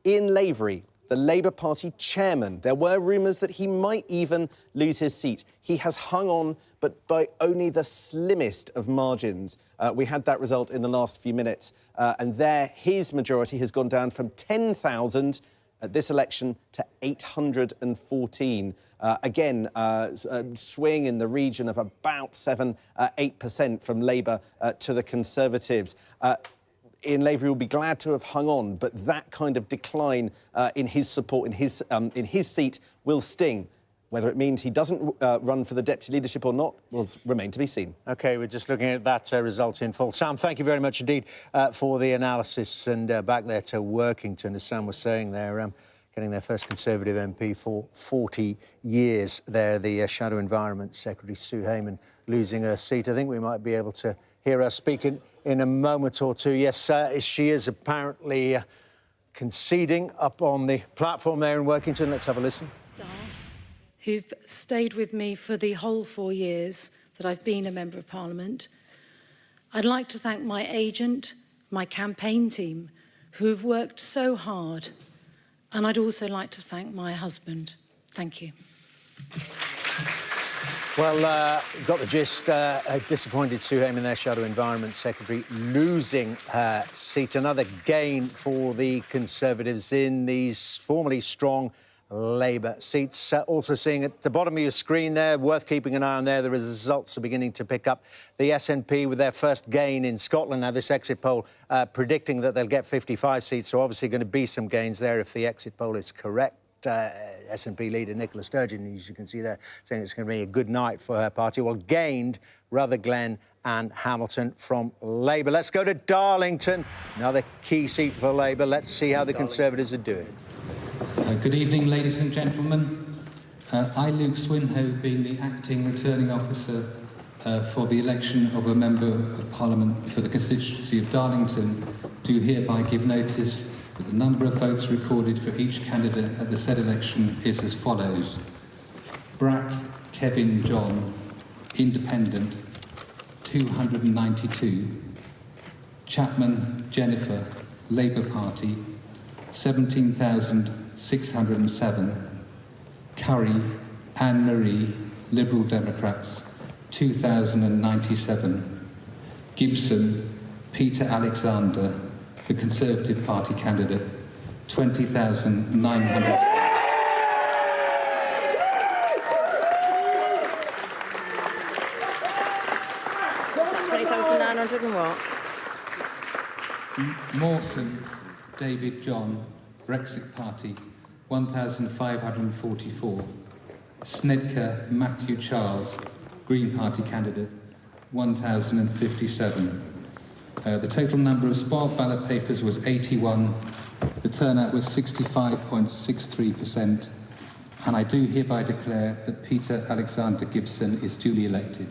Ian Lavery, the Labour Party chairman, there were rumours that he might even lose his seat. He has hung on, but by only the slimmest of margins. We had that result in the last few minutes, and there his majority has gone down from 10,000 at this election to 814. Again, swing in the region of about 8% from Labour to the Conservatives. Ian Lavery will be glad to have hung on, but that kind of decline in his support in his seat will sting. Whether it means he doesn't run for the deputy leadership or not will remain to be seen. OK, we're just looking at that result in full. Sam, thank you very much indeed for the analysis. And back there to Workington, as Sam was saying there, getting their first Conservative MP for 40 years there, the Shadow Environment Secretary, Sue Hayman, losing her seat. I think we might be able to hear her speak in a moment or two. Yes, she is apparently conceding up on the platform there in Workington. Let's have a listen. Staff who've stayed with me for the whole 4 years that I've been a Member of Parliament. I'd like to thank my agent, my campaign team, who have worked so hard. And I'd also like to thank my husband. Thank you. Well, got the gist. Disappointed Sue Hayman, their Shadow Environment Secretary, losing her seat. Another gain for the Conservatives in these formerly strong Labour seats. Also seeing at the bottom of your screen there, worth keeping an eye on there, the results are beginning to pick up. The SNP with their first gain in Scotland. Now, this exit poll predicting that they'll get 55 seats, so obviously going to be some gains there if the exit poll is correct. SNP leader Nicola Sturgeon, as you can see there, saying it's going to be a good night for her party. Well, gained Rutherglen and Hamilton from Labour. Let's go to Darlington, another key seat for Labour. Let's see how the Conservatives are doing. Good evening, ladies and gentlemen. I, Luke Swinhoe, being the acting returning officer for the election of a Member of Parliament for the constituency of Darlington, do hereby give notice that the number of votes recorded for each candidate at the said election is as follows. Brack Kevin John, Independent, 292. Chapman Jennifer, Labour Party, 17,607. Curry Anne-Marie, Liberal Democrats, 2,097. Gibson Peter Alexander, the Conservative Party candidate, 20,900. 20,900 and what? Mawson David John, Brexit Party, 1,544. Snedker Matthew Charles, Green Party candidate, 1,057. The total number of spark ballot papers was 81. The turnout was 65.63%. And I do hereby declare that Peter Alexander Gibson is duly elected.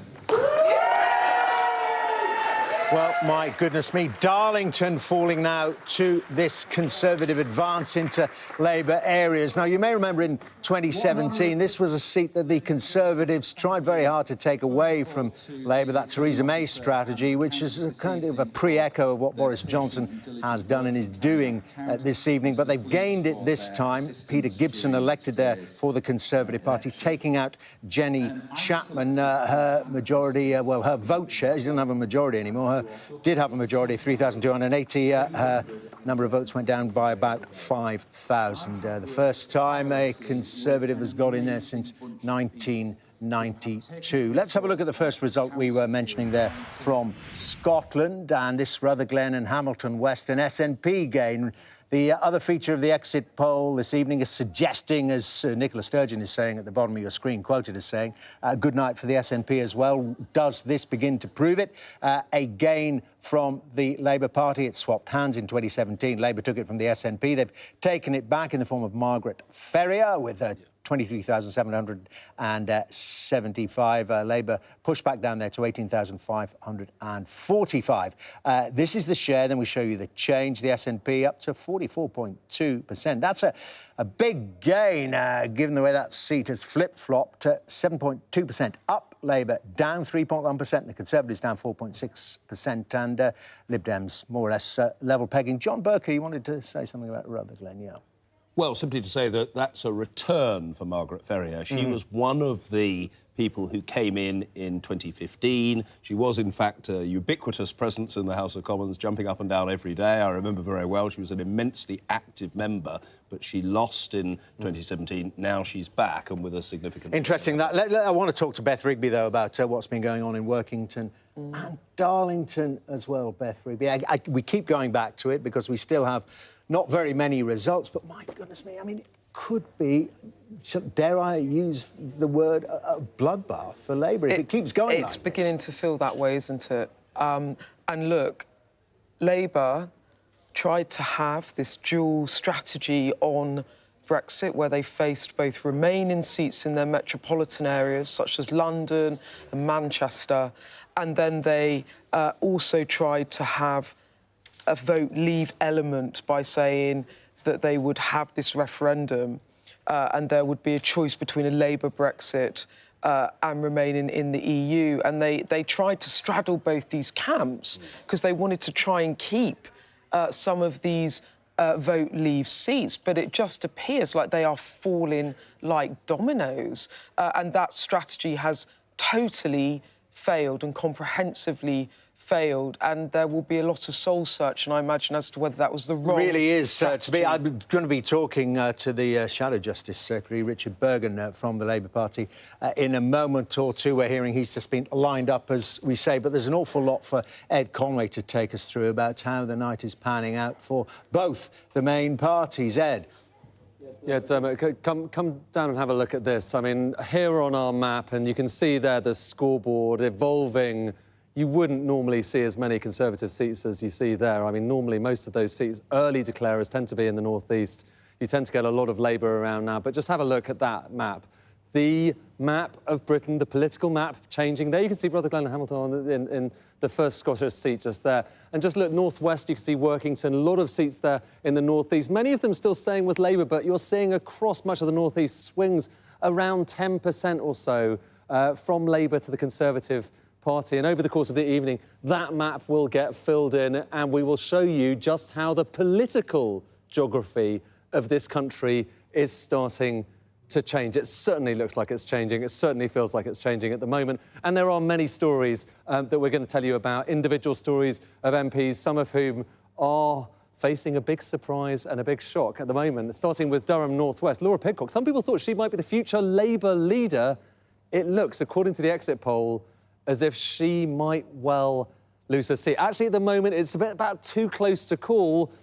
Well, my goodness me, Darlington falling now to this Conservative advance into Labour areas. Now, you may remember in 2017, this was a seat that the Conservatives tried very hard to take away from Labour, that Theresa May strategy, which is a kind of a pre-echo of what Boris Johnson has done and is doing this evening. But they've gained it this time. Peter Gibson elected there for the Conservative Party, taking out Jenny Chapman. Her majority, well, her vote share, she doesn't have a majority anymore. Did have a majority of 3,280. Her number of votes went down by about 5,000. The first time a Conservative has got in there since 1992. Let's have a look at the first result we were mentioning there from Scotland, and this Rutherglen and Hamilton West, an SNP gain. The other feature of the exit poll this evening is suggesting, as Nicola Sturgeon is saying at the bottom of your screen, quoted as saying, good night for the SNP as well. Does this begin to prove it? A gain from the Labour Party. It swapped hands in 2017. Labour took it from the SNP. They've taken it back in the form of Margaret Ferrier with 23,775. Labour pushed back down there to 18,545. This is the share. Then we show you the change. The SNP up to 44.2%. That's a big gain, given the way that seat has flip-flopped. 7.2% up. Labour down 3.1%. The Conservatives down 4.6%. And Lib Dems more or less level pegging. John Burker, you wanted to say something about Rutherglen, yeah? Well, simply to say that that's a return for Margaret Ferrier. She was one of the people who came in 2015. She was, in fact, a ubiquitous presence in the House of Commons, jumping up and down every day. I remember very well. She was an immensely active member, but she lost in 2017. Now she's back and with a significant... Interesting. I want to talk to Beth Rigby, though, about what's been going on in Workington and Darlington as well, Beth Rigby. We keep going back to it because we still have not very many results, but my goodness me, I mean, it could be, dare I use the word, a bloodbath for Labour if it keeps going like this. It's beginning to feel that way, isn't it? And look, Labour tried to have this dual strategy on Brexit, where they faced both remaining seats in their metropolitan areas, such as London and Manchester, and then they also tried to have a vote leave element by saying that they would have this referendum and there would be a choice between a Labour Brexit and remaining in the EU. And they tried to straddle both these camps because they wanted to try and keep some of these vote leave seats, but it just appears like they are falling like dominoes. And that strategy has totally failed and comprehensively failed, and there will be a lot of soul search, and I imagine, as to whether that was the wrong... It really is. I'm going to be talking to the Shadow Justice Secretary, Richard Bergen, from the Labour Party, in a moment or two. We're hearing he's just been lined up, as we say, but there's an awful lot for Ed Conway to take us through about how the night is panning out for both the main parties. Ed? Yeah, Dermot, come down and have a look at this. I mean, here on our map, and you can see there the scoreboard evolving. You wouldn't normally see as many Conservative seats as you see there. I mean, normally most of those seats, early declarers, tend to be in the North East. You tend to get a lot of Labour around now. But just have a look at that map. The map of Britain, the political map, changing there. You can see Rutherglen and Hamilton in the first Scottish seat just there. And just look northwest, you can see Workington, a lot of seats there in the North East. Many of them still staying with Labour, but you're seeing across much of the North East swings around 10% or so from Labour to the Conservative Party. And over the course of the evening, that map will get filled in and we will show you just how the political geography of this country is starting to change. It certainly looks like it's changing. It certainly feels like it's changing at the moment. And there are many stories that we're going to tell you about, individual stories of MPs, some of whom are facing a big surprise and a big shock at the moment, starting with Durham North West. Laura Pidcock, some people thought she might be the future Labour leader. It looks, according to the exit poll, as if she might well lose her seat. Actually, at the moment, it's about too close to call,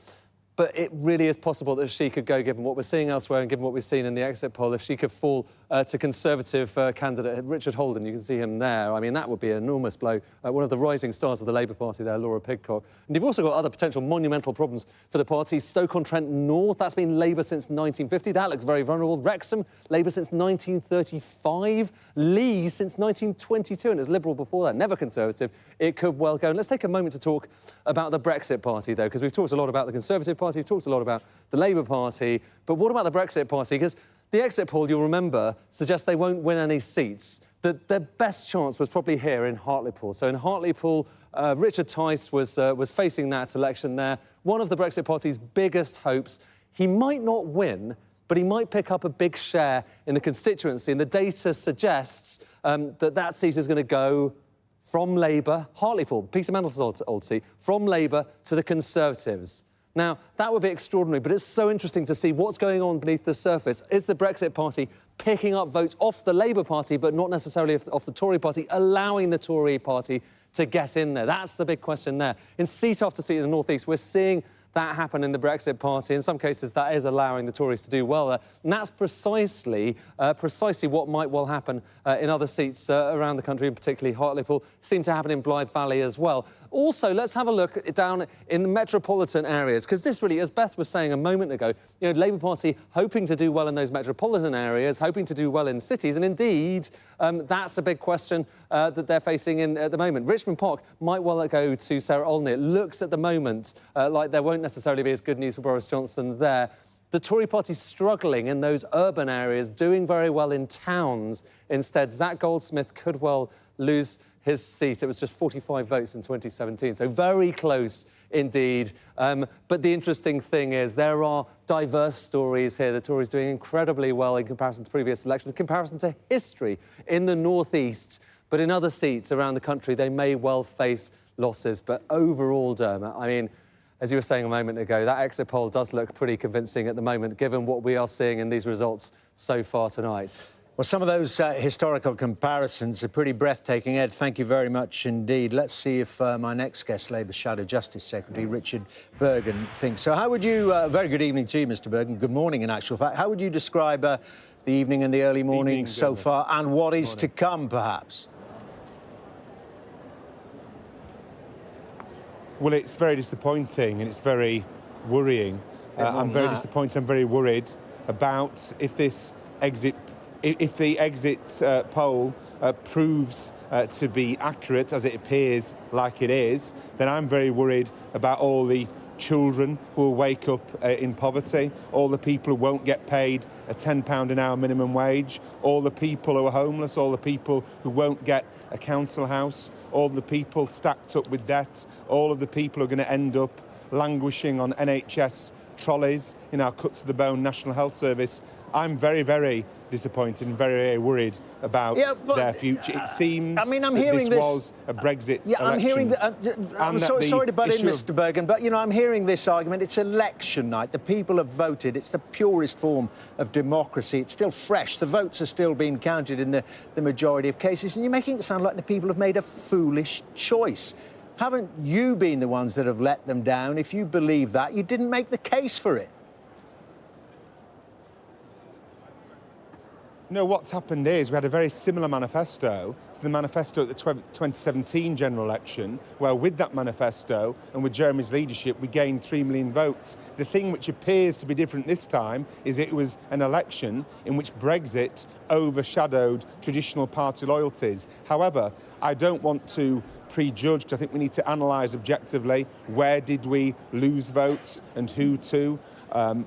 but it really is possible that she could go, given what we're seeing elsewhere and given what we've seen in the exit poll, if she could fall to Conservative candidate Richard Holden. You can see him there. I mean, that would be an enormous blow. One of the rising stars of the Labour Party there, Laura Pidcock. And you've also got other potential monumental problems for the party. Stoke-on-Trent North, that's been Labour since 1950. That looks very vulnerable. Wrexham, Labour since 1935. Leeds since 1922, and it's Liberal before that, never Conservative. It could well go. And let's take a moment to talk about the Brexit Party, though, because we've talked a lot about the Conservative Party, we've talked a lot about the Labour Party, but what about the Brexit Party? Because the exit poll, you'll remember, suggests they won't win any seats. Their best chance was probably here in Hartlepool. So in Hartlepool, Richard Tice was facing that election there. One of the Brexit Party's biggest hopes. He might not win, but he might pick up a big share in the constituency. And the data suggests that seat is going to go from Labour, Hartlepool, Peter Mantle's old seat, from Labour to the Conservatives. Now, that would be extraordinary, but it's so interesting to see what's going on beneath the surface. Is the Brexit Party picking up votes off the Labour Party, but not necessarily off the Tory Party, allowing the Tory Party to get in there? That's the big question there. In seat after seat in the North East, we're seeing that happen in the Brexit Party. In some cases, that is allowing the Tories to do well there. And that's precisely what might well happen in other seats around the country, and particularly Hartlepool. Seemed to happen in Blythe Valley as well. Also, let's have a look down in the metropolitan areas, because this really, as Beth was saying a moment ago, you know, Labour Party hoping to do well in those metropolitan areas, hoping to do well in cities, and indeed, that's a big question that they're facing at the moment. Richmond Park might well go to Sarah Olney. It looks at the moment like there won't necessarily be as good news for Boris Johnson there. The Tory party's struggling in those urban areas, doing very well in towns. Instead, Zach Goldsmith could well lose his seat. It was just 45 votes in 2017, so very close indeed. But the interesting thing is there are diverse stories here. The Tories doing incredibly well in comparison to previous elections, in comparison to history in the North East. But in other seats around the country, they may well face losses. But overall, Dermot, I mean, as you were saying a moment ago, that exit poll does look pretty convincing at the moment, given what we are seeing in these results so far tonight. Well, some of those historical comparisons are pretty breathtaking. Ed, thank you very much indeed. Let's see if my next guest, Labour Shadow Justice Secretary Richard Bergen, thinks so. How would you... very good evening to you, Mr Bergen. Good morning, in actual fact. How would you describe the evening and the early morning so far, and what is to come, perhaps? Well, it's very disappointing and it's very worrying. I'm very disappointed, I'm very worried about if the exit poll proves to be accurate, as it appears like it is, then I'm very worried about all the children who will wake up in poverty, all the people who won't get paid a £10 an hour minimum wage, all the people who are homeless, all the people who won't get a council house, all the people stacked up with debt, all of the people who are going to end up languishing on NHS trolleys in our cut-to-the-bone National Health Service. I'm very, very disappointed and very, very worried about their future. It seems I'm hearing this was a Brexit election. I'm hearing I'm sorry to butt in, Mr Bergen, but, you know, I'm hearing this argument. It's election night. The people have voted. It's the purest form of democracy. It's still fresh. The votes are still being counted in the majority of cases, and you're making it sound like the people have made a foolish choice. Haven't you been the ones that have let them down? If you believe that, you didn't make the case for it. No, what's happened is we had a very similar manifesto to the manifesto at the 2017 general election, where with that manifesto and with Jeremy's leadership, we gained 3 million votes. The thing which appears to be different this time is it was an election in which Brexit overshadowed traditional party loyalties. However, I don't want to prejudge. I think we need to analyse objectively where did we lose votes and who to.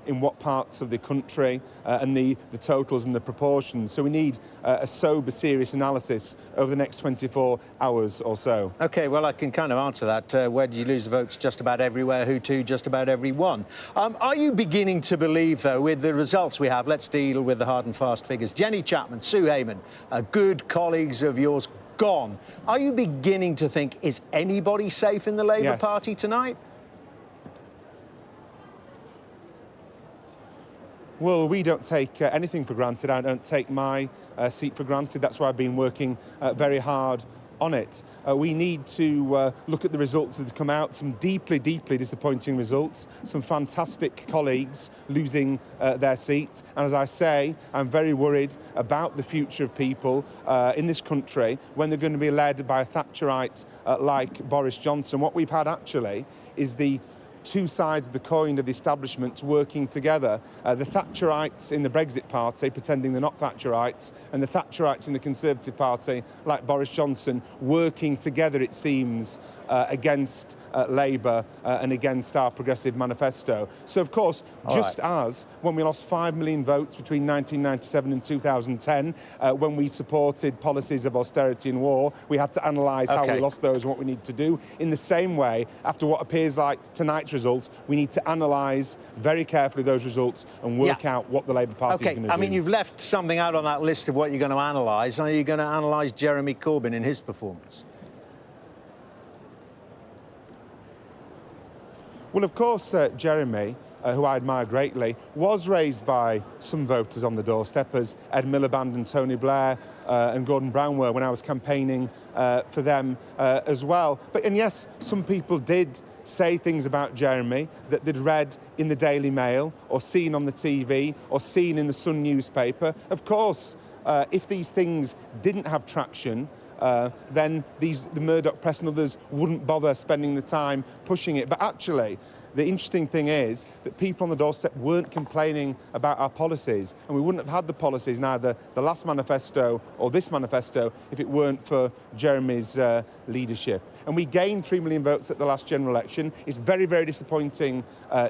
in what parts of the country, and the totals and the proportions. So we need a sober, serious analysis over the next 24 hours or so. OK, well, I can kind of answer that. Where did you lose the votes? Just about everywhere. Who to? Just about everyone. Are you beginning to believe, though, with the results we have, let's deal with the hard and fast figures. Jenny Chapman, Sue Heyman, good colleagues of yours gone. Are you beginning to think, is anybody safe in the Labour Party tonight? Well, we don't take anything for granted. I don't take my seat for granted. That's why I've been working very hard on it. We need to look at the results that have come out, some deeply, deeply disappointing results, some fantastic colleagues losing their seats. And as I say, I'm very worried about the future of people in this country when they're going to be led by a Thatcherite like Boris Johnson. What we've had actually is the two sides of the coin of the establishment working together. The Thatcherites in the Brexit Party pretending they're not Thatcherites, and the Thatcherites in the Conservative Party, like Boris Johnson, working together, it seems, against Labour and against our Progressive Manifesto. So, of course, just as when we lost 5 million votes between 1997 and 2010, when we supported policies of austerity and war, we had to analyse how we lost those and what we need to do. In the same way, after what appears like tonight's results, we need to analyse very carefully those results and work out what the Labour Party is going to do. I mean, you've left something out on that list of what you're going to analyse. Are you going to analyse Jeremy Corbyn in his performance? Well, of course, Jeremy, who I admire greatly, was raised by some voters on the doorstep, as Ed Miliband and Tony Blair and Gordon Brown were when I was campaigning for them as well. And yes, some people did say things about Jeremy that they'd read in the Daily Mail or seen on the TV or seen in the Sun newspaper. Of course, if these things didn't have traction, then the Murdoch press and others wouldn't bother spending the time pushing it. But actually, the interesting thing is that people on the doorstep weren't complaining about our policies, and we wouldn't have had the policies, neither the last manifesto or this manifesto, if it weren't for Jeremy's leadership. And we gained 3 million votes at the last general election. It's very, very disappointing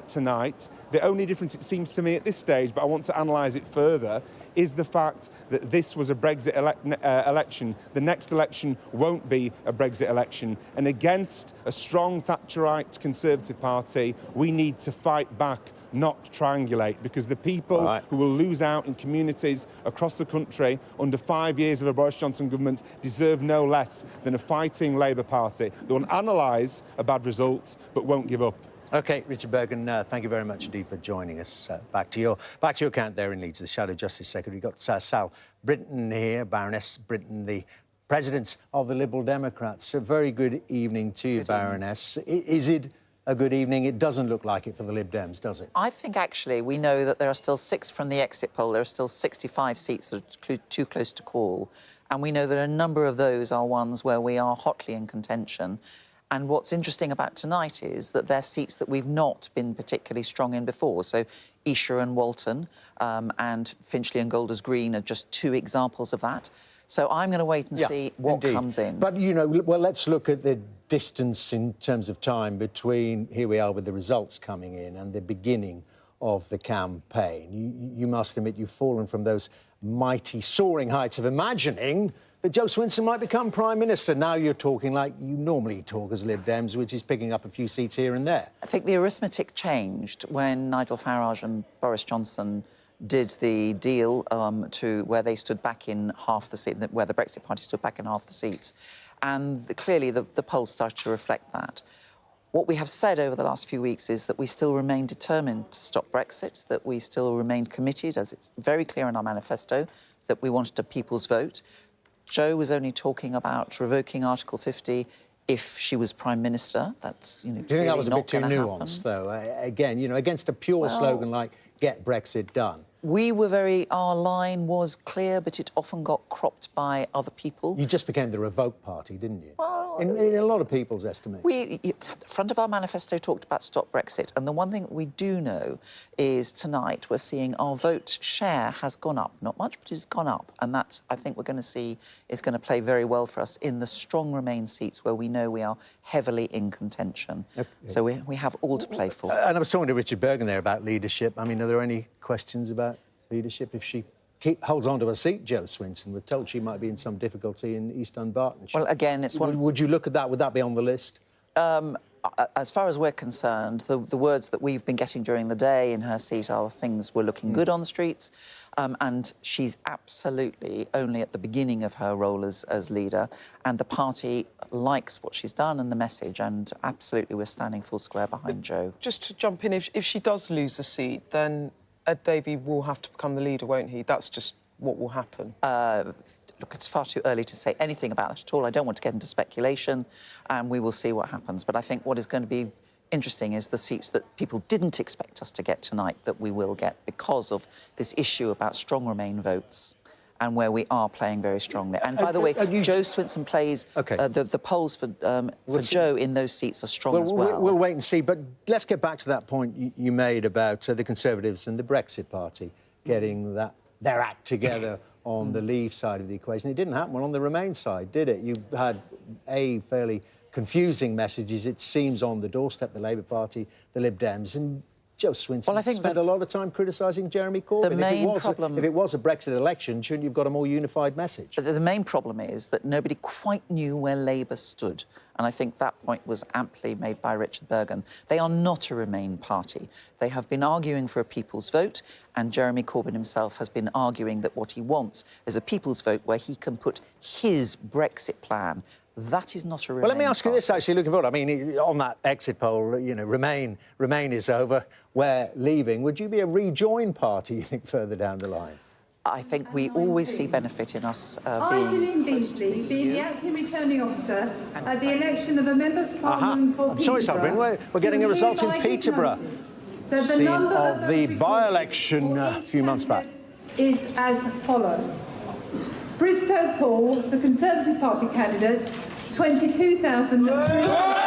tonight. The only difference, it seems to me at this stage, but I want to analyse it further, is the fact that this was a Brexit election. The next election won't be a Brexit election. And against a strong Thatcherite Conservative Party, we need to fight back, not triangulate, because the people who will lose out in communities across the country under 5 years of a Boris Johnson government deserve no less than a fighting Labour Party that will analyse a bad result but won't give up. OK, Richard Bergen, thank you very much indeed for joining us. Back to your account there in Leeds, the Shadow Justice Secretary. We've got Sal Brinton here, Baroness Brinton, the President of the Liberal Democrats. A very good evening to you, Baroness. Is it a good evening? It doesn't look like it for the Lib Dems, does it? I think, actually, we know that there are still 6 from the exit poll. There are still 65 seats that are too close to call. And we know that a number of those are ones where we are hotly in contention. And what's interesting about tonight is that they're seats that we've not been particularly strong in before. So Esher and Walton and Finchley and Golders Green are just 2 examples of that. So I'm going to wait and see what comes in. But, you know, well, let's look at the distance in terms of time between here we are with the results coming in and the beginning of the campaign. You must admit you've fallen from those mighty soaring heights of imagining that Joe Swinson might become Prime Minister. Now you're talking like you normally talk as Lib Dems, which is picking up a few seats here and there. I think the arithmetic changed when Nigel Farage and Boris Johnson did the deal to where they stood back in half the seat, where the Brexit Party stood back in half the seats. And clearly the polls started to reflect that. What we have said over the last few weeks is that we still remain determined to stop Brexit, that we still remain committed, as it's very clear in our manifesto, that we wanted a people's vote. Joe was only talking about revoking Article 50 if she was Prime Minister. That's, you know, clearly not going to happen. Do you think that was a bit too nuanced, though? Again, you know, against a pure slogan like "Get Brexit Done." Our line was clear, but it often got cropped by other people. You just became the Revoke Party, didn't you? Well, in a lot of people's estimate. The front of our manifesto talked about Stop Brexit, and the one thing that we do know is tonight we're seeing our vote share has gone up. Not much, but it's gone up. And that, I think we're going to see, is going to play very well for us in the strong Remain seats where we know we are heavily in contention. Okay. So we have all to play for. And I was talking to Richard Bergen there about leadership. I mean, are there any questions about leadership if she holds on to a seat, Jo Swinson? We're told she might be in some difficulty in East Dunbarton. Well, again, it's one... Would you look at that? Would that be on the list? As far as we're concerned, the words that we've been getting during the day in her seat are things were looking good on the streets, and she's absolutely only at the beginning of her role as leader, and the party likes what she's done and the message, and absolutely we're standing full square behind Jo. Just to jump in, if she does lose a seat, then Ed Davey will have to become the leader, won't he? That's just what will happen. Look, it's far too early to say anything about that at all. I don't want to get into speculation, and we will see what happens. But I think what is going to be interesting is the seats that people didn't expect us to get tonight that we will get because of this issue about strong Remain votes and where we are playing very strongly. And by the way, Jo Swinson plays... the polls for Jo in those seats are strong as well. We'll wait and see. But let's get back to that point you made about the Conservatives and the Brexit Party getting their act together on the Leave side of the equation. It didn't happen well on the Remain side, did it? You had fairly confusing messages, it seems, on the doorstep, the Labour Party, the Lib Dems, and Jo Swinson spent a lot of time criticising Jeremy Corbyn. The main problem... If it was a Brexit election, shouldn't you have got a more unified message? The main problem is that nobody quite knew where Labour stood. And I think that point was amply made by Richard Bergen. They are not a Remain party. They have been arguing for a people's vote, and Jeremy Corbyn himself has been arguing that what he wants is a people's vote where he can put his Brexit plan. That is not a Remain Well, let me ask you this, party. actually, looking forward. I mean, on that exit poll, you know, Remain is over, we're leaving. Would you be a rejoin party, you think, further down the line? I think we always see benefit in us Gillian Beasley, being the acting returning officer at the election of a member of Parliament for I'm sorry, Sabrin, we're getting a result in Peterborough. Scene of the by-election a few months back. Is as follows. Bristow Paul, the Conservative Party candidate, 22,300.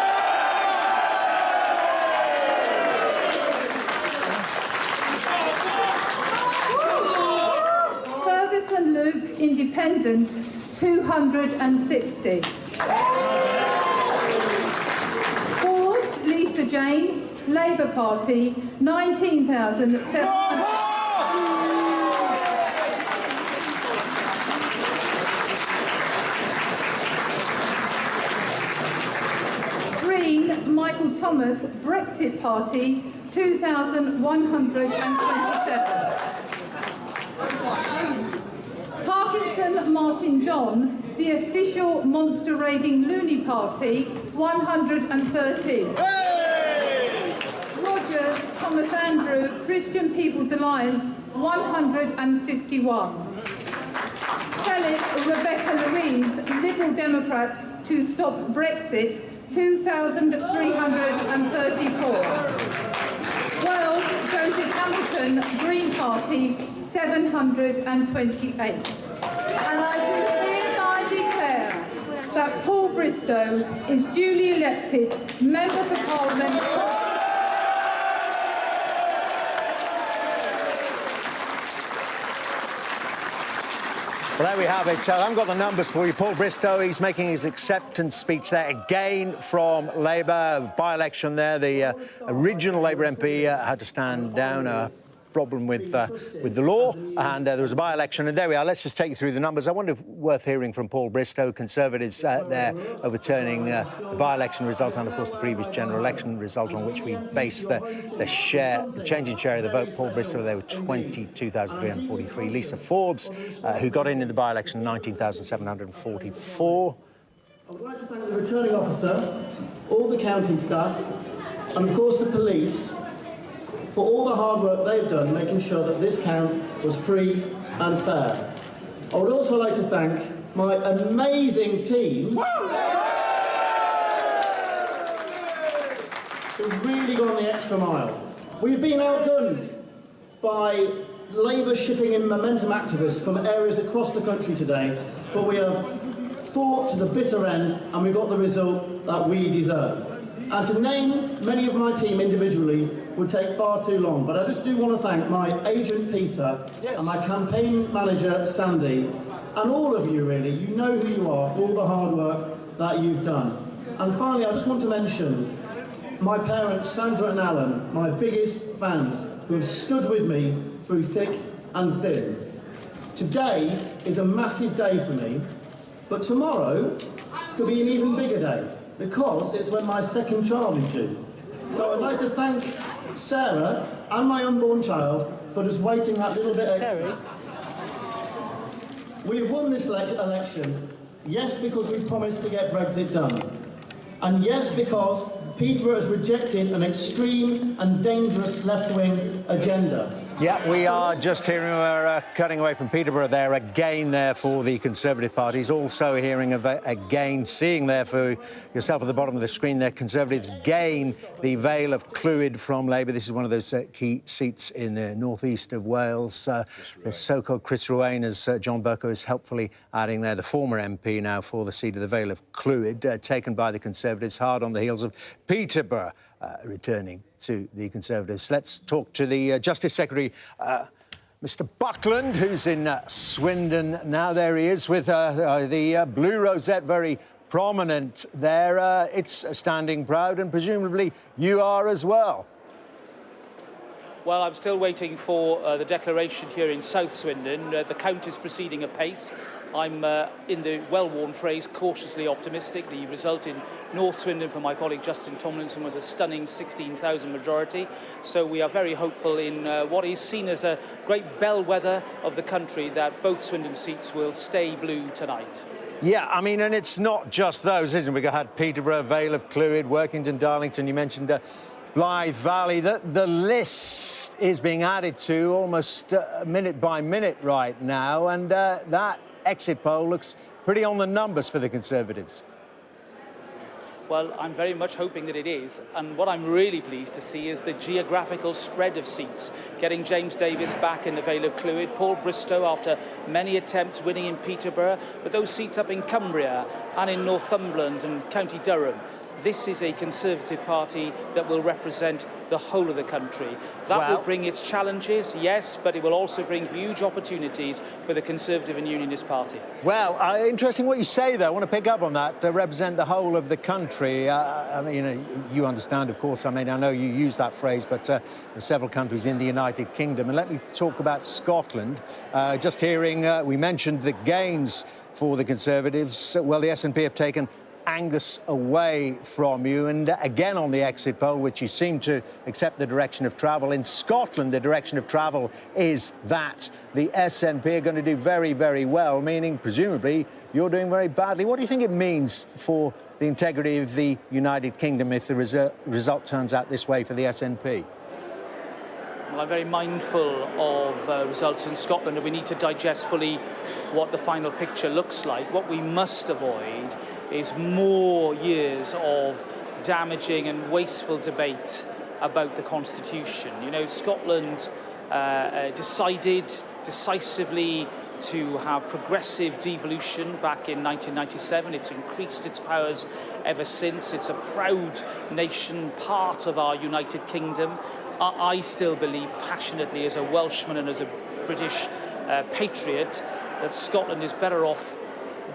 Ferguson Luke, Independent, 260. Forbes Lisa Jane, Labour Party, 19,700. Michael Thomas, Brexit Party, 2,127. Parkinson Martin John, the official monster raving loony party, 113. Hey! Rogers Thomas Andrew, Christian People's Alliance, 151. Selleck Rebecca Louise, Liberal Democrats to Stop Brexit, 2,334. Wells Joseph Hamilton, Green Party, 728. And I do hereby declare that Paul Bristow is duly elected Member for Parliament. Well, there we have it. I haven't got the numbers for you. Paul Bristow, he's making his acceptance speech there again from Labour. By-election there, the original Labour MP had to stand down. A problem with the law, and there was a by-election, and there we are. Let's just take you through the numbers. I wonder if worth hearing from Paul Bristow, Conservatives there overturning the by-election result and, of course, the previous general election result on which we base the change in share of the vote. Paul Bristow, there were 22,343. Lisa Forbes, who got in the by-election, 19,744. I would like to thank the returning officer, all the counting staff, and, of course, the police, for all the hard work they've done making sure that this count was free and fair. I would also like to thank my amazing team who've really gone the extra mile. We've been outgunned by Labour shipping in momentum activists from areas across the country today, but we have fought to the bitter end and we got the result that we deserve. And to name many of my team individually would take far too long, but I just do want to thank my agent Peter and my campaign manager Sandy, and all of you really. You know who you are for all the hard work that you've done. And finally, I just want to mention my parents Sandra and Alan, my biggest fans, who have stood with me through thick and thin. Today is a massive day for me, but tomorrow could be an even bigger day, because it's when my second child is due. So I'd like to thank Sarah and my unborn child for just waiting that little bit extra. We have won this election, yes, because we promised to get Brexit done, and yes, because Peterborough has rejected an extreme and dangerous left-wing agenda. Yeah, we are just hearing we're cutting away from Peterborough there, again there for the Conservative Party. He's also hearing of again, seeing there for yourself at the bottom of the screen there, Conservatives gain the Vale of Clwyd from Labour. This is one of those key seats in the northeast of Wales. The so-called Chris Ruane, as John Bercow is helpfully adding there, the former MP now for the seat of the Vale of Clwyd, taken by the Conservatives hard on the heels of Peterborough returning to the Conservatives. Let's talk to the Justice Secretary, Mr Buckland, who's in Swindon now. There he is with the blue rosette very prominent there. It's standing proud, and presumably you are as well. Well, I'm still waiting for the declaration here in South Swindon. The count is proceeding apace. I'm, in the well-worn phrase, cautiously optimistic. The result in North Swindon for my colleague Justin Tomlinson was a stunning 16,000 majority. So we are very hopeful in what is seen as a great bellwether of the country that both Swindon seats will stay blue tonight. Yeah, I mean, and it's not just those, isn't it? We had Peterborough, Vale of Clwyd, Workington, Darlington. You mentioned Blythe Valley. The list is being added to almost minute by minute right now, and that exit poll looks pretty on the numbers for the Conservatives. Well, I'm very much hoping that it is, and what I'm really pleased to see is the geographical spread of seats, getting James Davies back in the Vale of Clwyd, Paul Bristow after many attempts winning in Peterborough, but those seats up in Cumbria and in Northumberland and County Durham. This is a Conservative Party that will represent the whole of the country. That will bring its challenges, yes, but it will also bring huge opportunities for the Conservative and Unionist Party. Well, interesting what you say there. I want to pick up on that, to represent the whole of the country. I mean, you understand, of course, I mean, I know you use that phrase, but there are several countries in the United Kingdom. And let me talk about Scotland. Just hearing, we mentioned the gains for the Conservatives. Well, the SNP have taken Angus away from you, and again on the exit poll, which you seem to accept the direction of travel. In Scotland, the direction of travel is that the SNP are going to do very, very well, meaning presumably you're doing very badly. What do you think it means for the integrity of the United Kingdom if the result turns out this way for the SNP? Well, I'm very mindful of results in Scotland, and we need to digest fully what the final picture looks like. What we must avoid is more years of damaging and wasteful debate about the Constitution. You know, Scotland decided decisively to have progressive devolution back in 1997. It's increased its powers ever since. It's a proud nation, part of our United Kingdom. I still believe passionately as a Welshman and as a British patriot that Scotland is better off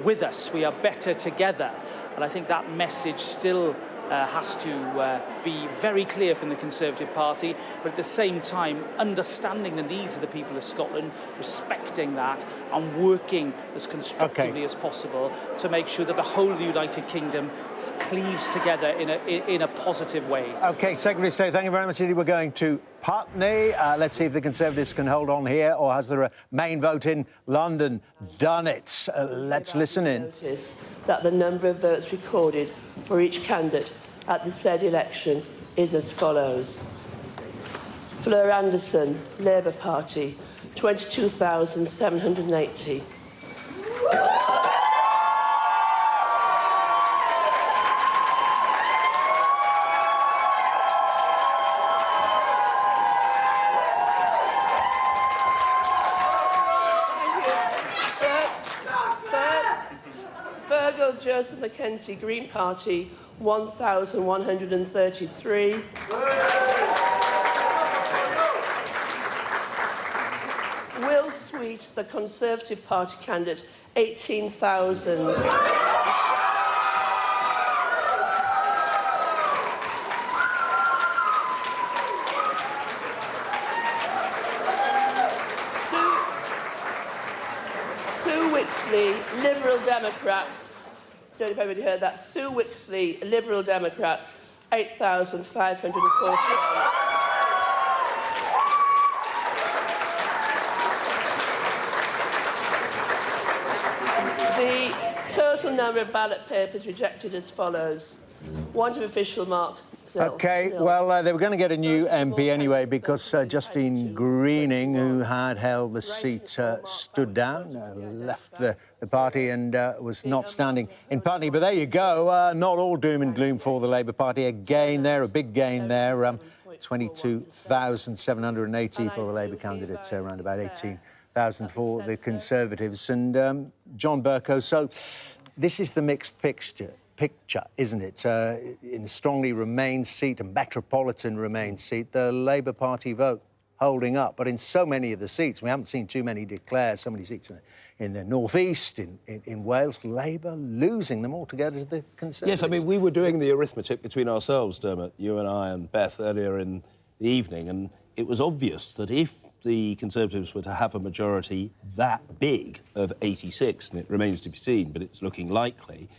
with us. We are better together. And I think that message still has to be very clear from the Conservative Party, but at the same time understanding the needs of the people of Scotland, respecting that and working as constructively as possible to make sure that the whole of the United Kingdom cleaves together in a positive way. OK, Secretary of State, thank you very much indeed. We're going to Putney. Let's see if the Conservatives can hold on here, or has the main vote in London done it? Let's listen in. Notice that the number of votes recorded for each candidate at the said election is as follows. Fleur Anderson, Labour Party, 22,780. Fergal Joseph Mackenzie, Green Party, 1,133. Will Sweet, the Conservative Party candidate, 18,000. Sue Wixley, Liberal Democrats. Don't know if everybody heard that. Sue Wixley, Liberal Democrats, 8,548. The total number of ballot papers rejected as follows. Want of official mark. OK, well, they were going to get a new MP anyway because Justine Greening, who had held the seat, stood down, left the party and was not standing in Putney. But there you go, not all doom and gloom for the Labour Party. A gain there, a big gain there, 22,780 for the Labour candidates, around about 18,000 for the Conservatives. And John Bercow, so this is the mixed picture, isn't it? In a strongly Remain seat, a metropolitan Remain seat, the Labour Party vote holding up. But in so many of the seats, we haven't seen too many declare, so many seats in the northeast, in Wales, Labour losing them altogether to the Conservatives. Yes, I mean, we were doing the arithmetic between ourselves, Dermot, you and I and Beth, earlier in the evening, and it was obvious that if the Conservatives were to have a majority that big of 86, and it remains to be seen, but it's looking likely,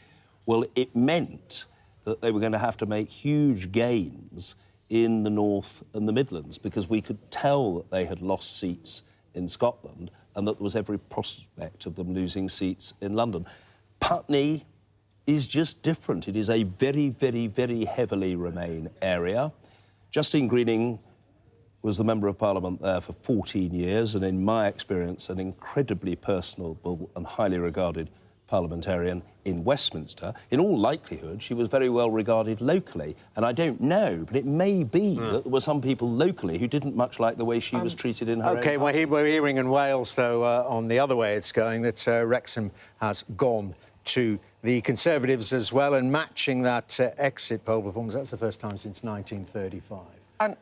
well, it meant that they were going to have to make huge gains in the North and the Midlands because we could tell that they had lost seats in Scotland and that there was every prospect of them losing seats in London. Putney is just different. It is a very, very, very heavily Remain area. Justine Greening was the Member of Parliament there for 14 years and, in my experience, an incredibly personable and highly regarded parliamentarian in Westminster. In all likelihood, she was very well regarded locally. And I don't know, but it may be that there were some people locally who didn't much like the way she was treated in her own OK, party. we're hearing in Wales, though, on the other way it's going, that Wrexham has gone to the Conservatives as well, and matching that exit poll performance. That's the first time since 1935. And,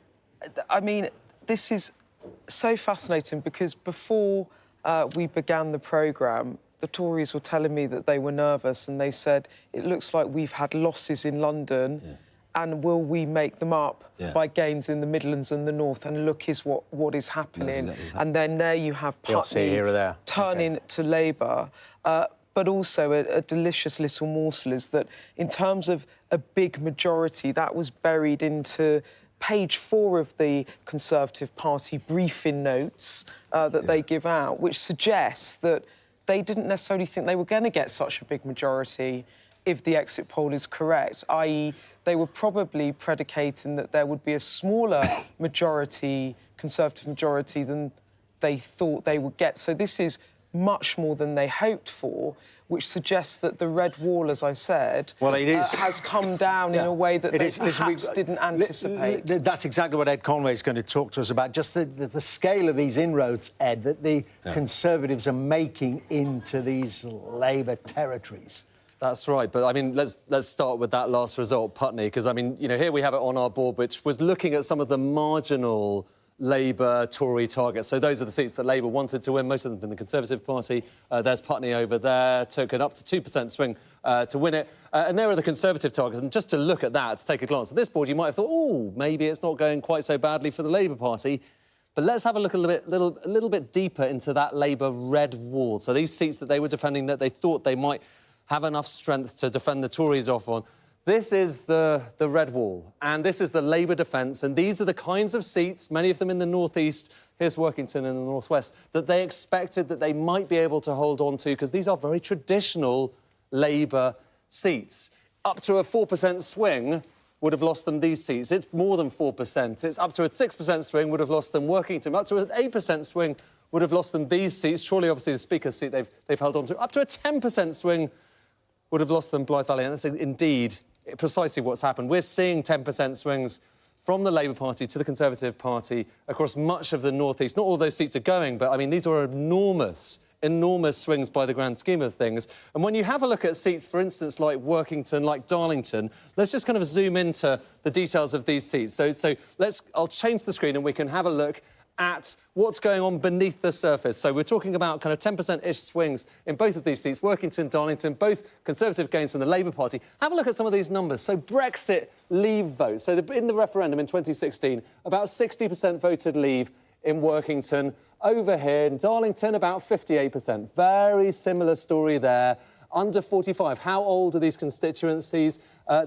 I mean, this is so fascinating because before we began the programme, the Tories were telling me that they were nervous and they said, it looks like we've had losses in London and will we make them up by gains in the Midlands and the North? And look is what is happening. And then there you have Putney turning to Labour. But also a delicious little morsel is that in terms of a big majority, that was buried into page 4 of the Conservative Party briefing notes that they give out, which suggests that they didn't necessarily think they were going to get such a big majority if the exit poll is correct, i.e. they were probably predicating that there would be a smaller majority, Conservative majority, than they thought they would get. So this is much more than they hoped for, which suggests that the red wall, as I said, has come down in a way that they perhaps didn't anticipate. That's exactly what Ed Conway is going to talk to us about, just the scale of these inroads, Ed, that the Conservatives are making into these Labour territories. That's right, but I mean, let's start with that last result, Putney, because I mean, you know, here we have it on our board, which was looking at some of the marginal Labour, Tory targets. So those are the seats that Labour wanted to win, most of them in the Conservative Party. There's Putney over there, took an up to 2% swing to win it. And there are the Conservative targets. And just to look at that, to take a glance at this board, you might have thought, oh, maybe it's not going quite so badly for the Labour Party. But let's have a look a little bit deeper into that Labour red wall. So these seats that they were defending, that they thought they might have enough strength to defend the Tories off on. This is the red wall, and this is the Labour defence, and these are the kinds of seats, many of them in the northeast, here's Workington in the northwest, that they expected that they might be able to hold on to, because these are very traditional Labour seats. Up to a 4% swing would have lost them these seats. It's more than 4%. It's up to a 6% swing would have lost them Workington. Up to an 8% swing would have lost them these seats. Surely, obviously, the Speaker's seat they've held on to. Up to a 10% swing would have lost them Blythe Valley, and that's indeed precisely what's happened. We're seeing 10% swings from the Labour Party to the Conservative Party across much of the northeast. Not all those seats are going, but, I mean, these are enormous enormous swings by the grand scheme of things. And when you have a look at seats, for instance, like Workington, like Darlington, let's just kind of zoom into the details of these seats. So I'll change the screen and we can have a look at what's going on beneath the surface. So we're talking about kind of 10%-ish swings in both of these seats, Workington, Darlington, both Conservative gains from the Labour Party. Have a look at some of these numbers. So Brexit leave votes. So in the referendum in 2016, about 60% voted leave in Workington. Over here in Darlington, about 58%. Very similar story there. Under 45. How old are these constituencies?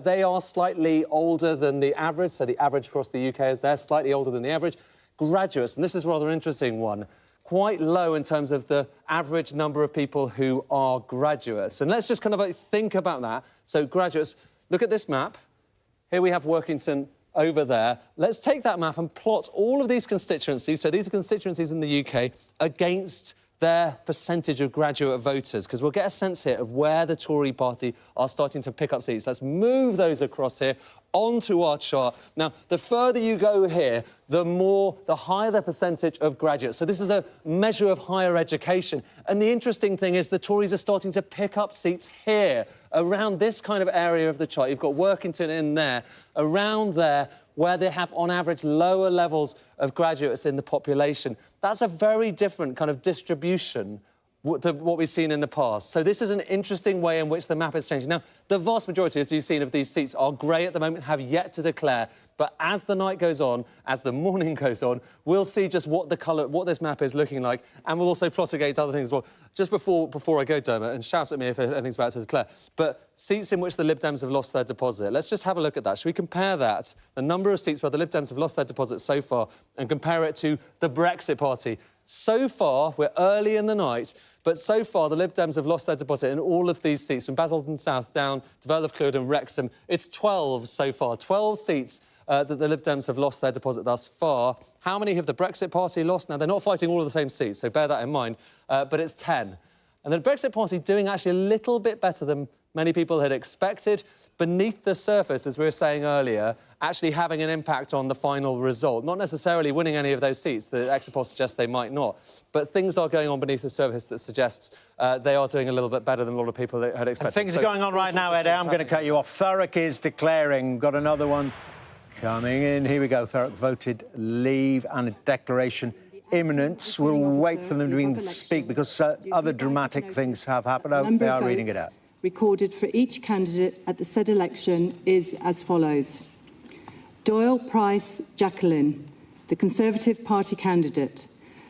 They are slightly older than the average. So the average across the UK is they're slightly older than the average. Graduates, and this is a rather interesting one, quite low in terms of the average number of people who are graduates. And let's just kind of think about that. So graduates, look at this map. Here we have Workington over there. Let's take that map and plot all of these constituencies, so these are constituencies in the UK, against their percentage of graduate voters, because we'll get a sense here of where the Tory party are starting to pick up seats. Let's move those across here onto our chart. Now, the further you go here, the higher the percentage of graduates. So this is a measure of higher education. And the interesting thing is the Tories are starting to pick up seats here, around this kind of area of the chart. You've got Workington in there, around there, where they have, on average, lower levels of graduates in the population. That's a very different kind of distribution to what we've seen in the past. So this is an interesting way in which the map is changing. Now, the vast majority, as you've seen, of these seats are grey at the moment, have yet to declare. But as the night goes on, as the morning goes on, we'll see just what this map is looking like, and we'll also plot against other things as well. Just before I go, Dermot, and shout at me if anything's about to declare, but seats in which the Lib Dems have lost their deposit. Let's just have a look at that. Should we compare that, the number of seats where the Lib Dems have lost their deposit so far, and compare it to the Brexit Party? So far, we're early in the night, but so far the Lib Dems have lost their deposit in all of these seats, from Basildon South down to Vale of Clwyd and Wrexham. It's 12 so far, 12 seats that the Lib Dems have lost their deposit thus far. How many have the Brexit Party lost? Now, they're not fighting all of the same seats, so bear that in mind, but it's 10. And the Brexit Party doing actually a little bit better than many people had expected, beneath the surface, as we were saying earlier, actually having an impact on the final result. Not necessarily winning any of those seats. The exit polls suggest they might not. But things are going on beneath the surface that suggests they are doing a little bit better than a lot of people had expected. And things are going on right now, Ed. I'm going to cut you off. Thurrock is declaring. Got another one coming in. Here we go. Thurrock voted leave and a declaration imminent. We'll wait for them to speak because other dramatic things have happened. Oh, they are reading it out. Recorded for each candidate at the said election is as follows. Doyle Price Jacqueline, the Conservative Party candidate,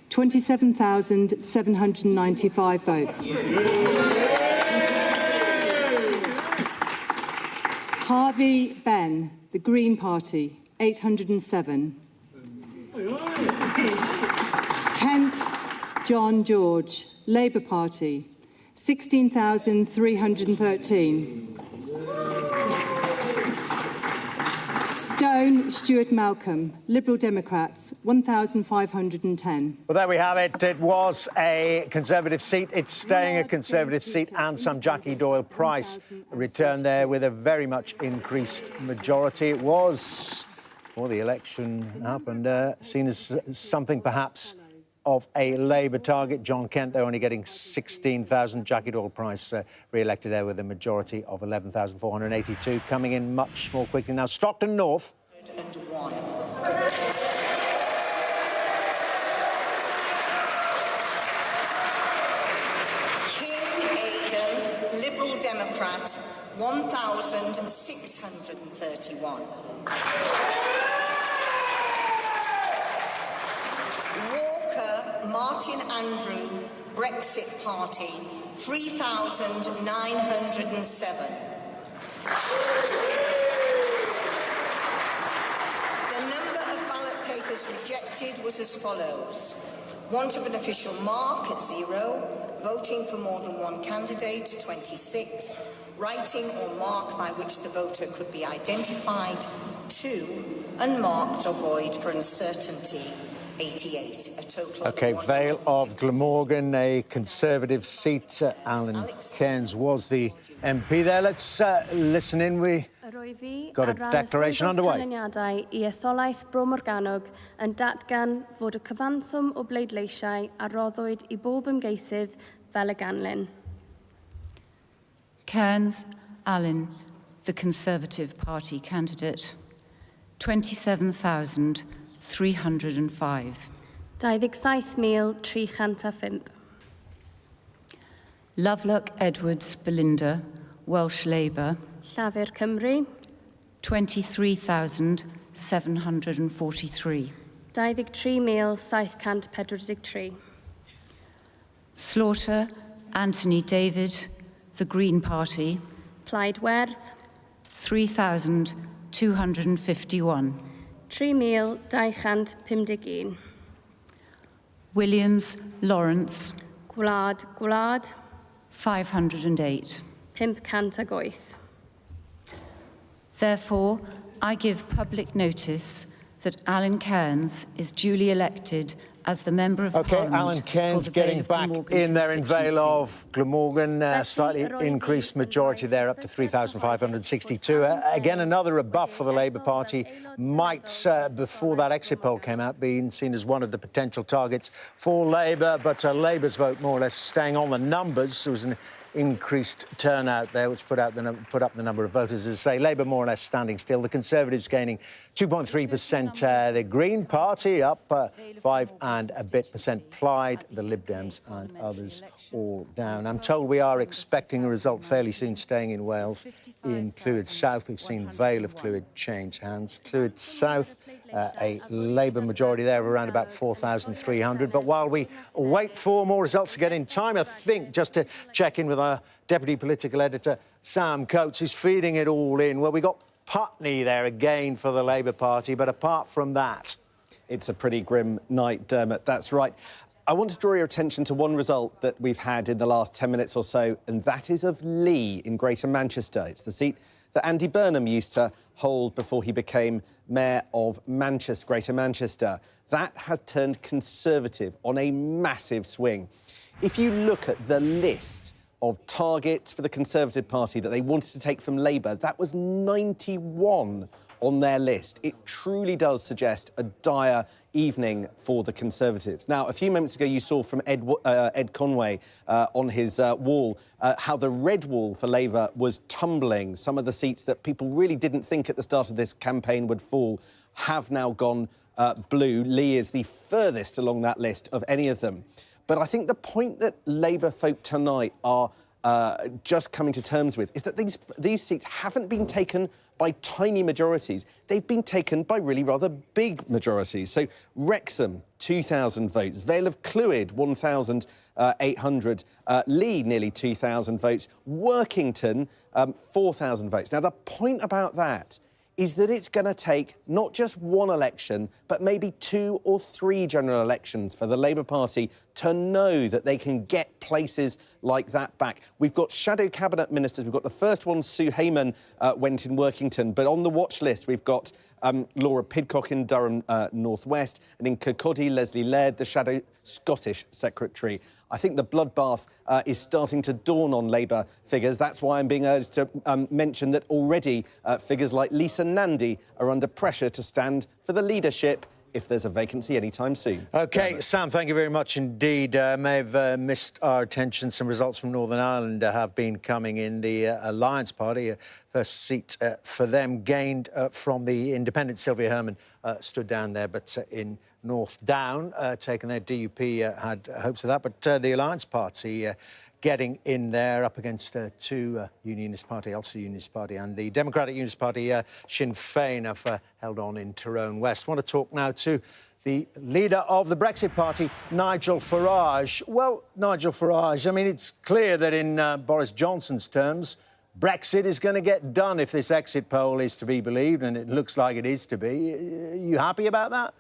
27,795 votes. Harvey Ben, the Green Party, 807. Kent John George, Labour Party, 16,313. Stone Stuart Malcolm, Liberal Democrats, 1,510. Well, there we have it. It was a Conservative seat. It's staying a Conservative seat, and some Jackie Doyle Price returned there with a very much increased majority. It was, before the election happened, seen as something perhaps of a Labour target. John Kent, though, only getting 16,000. Jackie Doyle Price re-elected there with a majority of 11,482, coming in much more quickly. Now, Stockton North. King Aidan, Liberal Democrat, 1,631. Martin Andrew, Brexit Party, 3,907. The number of ballot papers rejected was as follows. Want of an official mark at 0, voting for more than one candidate, 26, writing or mark by which the voter could be identified, 2, unmarked or void for uncertainty, 88, a total OK, Vale of Glamorgan, a Conservative seat. Alan Cairns was the MP there. Let's listen in. We got a declaration underway. Canlyniadau I etholaeth Bro Morgannwg yn datgan fod y cyfanswm o bleidleisiau a roddwyd I bob ymgeisydd Balaganlin. Cairns Allen, the Conservative Party candidate, 27,305. 27,305. Lovelock Edwards Belinda, Welsh Labour, Llafur Cymru. 23,743. 23,743. Slaughter Anthony David, the Green Party, Plaid Werth. 3,251. 3,251. Williams Lawrence, Gwlad. 508. 508. Therefore, I give public notice that Alan Cairns is duly elected as the Member of Parliament. Alan Cairns getting back in there in Vale of Glamorgan, slightly increased majority there, up to 3,562. Again, another rebuff for the Labour Party. Might, before that exit poll came out, been seen as one of the potential targets for Labour, but Labour's vote more or less staying on the numbers. There was an increased turnout there, which put up the number of voters. As I say, Labour more or less standing still. The Conservatives gaining 2.3%. The Green Party up 5 and a bit percent. Plaid, the Lib Dems and others all down. I'm told we are expecting a result fairly soon, staying in Wales. In Clwyd South, we've seen Vale of Clwyd change hands. Clwyd South, a Labour majority there of around about 4,300. But while we wait for more results to get in time, I think, just to check in with our Deputy Political Editor, Sam Coates, who's feeding it all in. Well, we got Putney there again for the Labour Party, but apart from that... It's a pretty grim night, Dermot, that's right. I want to draw your attention to one result that we've had in the last 10 minutes or so, and that is of Lee in Greater Manchester. It's the seat that Andy Burnham used to hold before he became Mayor of Manchester, Greater Manchester. That has turned Conservative on a massive swing. If you look at the list of targets for the Conservative Party that they wanted to take from Labour, that was 91 on their list. It truly does suggest a dire evening for the Conservatives. Now, a few moments ago, you saw from Ed Conway on his wall how the red wall for Labour was tumbling. Some of the seats that people really didn't think at the start of this campaign would fall have now gone blue. Lee is the furthest along that list of any of them. But I think the point that Labour folk tonight are just coming to terms with is that these seats haven't been taken by tiny majorities. They've been taken by really rather big majorities. So Wrexham, 2,000 votes. Vale of Clwyd, 1,800. Lee, nearly 2,000 votes. Workington, 4,000 votes. Now, the point about that is that it's going to take not just one election, but maybe 2 or 3 general elections for the Labour Party to know that they can get places like that back. We've got shadow cabinet ministers. We've got the first one, Sue Hayman, went in Workington. But on the watch list, we've got Laura Pidcock in Durham North West, and in Kirkcaldy, Leslie Laird, the shadow Scottish secretary. I think the bloodbath is starting to dawn on Labour figures. That's why I'm being urged to mention that already figures like Lisa Nandy are under pressure to stand for the leadership if there's a vacancy anytime soon. OK, Sam, thank you very much indeed. May have missed our attention. Some results from Northern Ireland have been coming in. The Alliance Party, first seat for them, gained from the independent. Sylvia Herman stood down there, but in North Down, taken there. DUP had hopes of that, but the Alliance Party getting in there up against 2 Unionist Party, Ulster Unionist Party, and the Democratic Unionist Party, Sinn Féin, have held on in Tyrone West. I want to talk now to the leader of the Brexit Party, Nigel Farage. Well, Nigel Farage, I mean, it's clear that in Boris Johnson's terms, Brexit is going to get done if this exit poll is to be believed, and it looks like it is to be. Are you happy about that?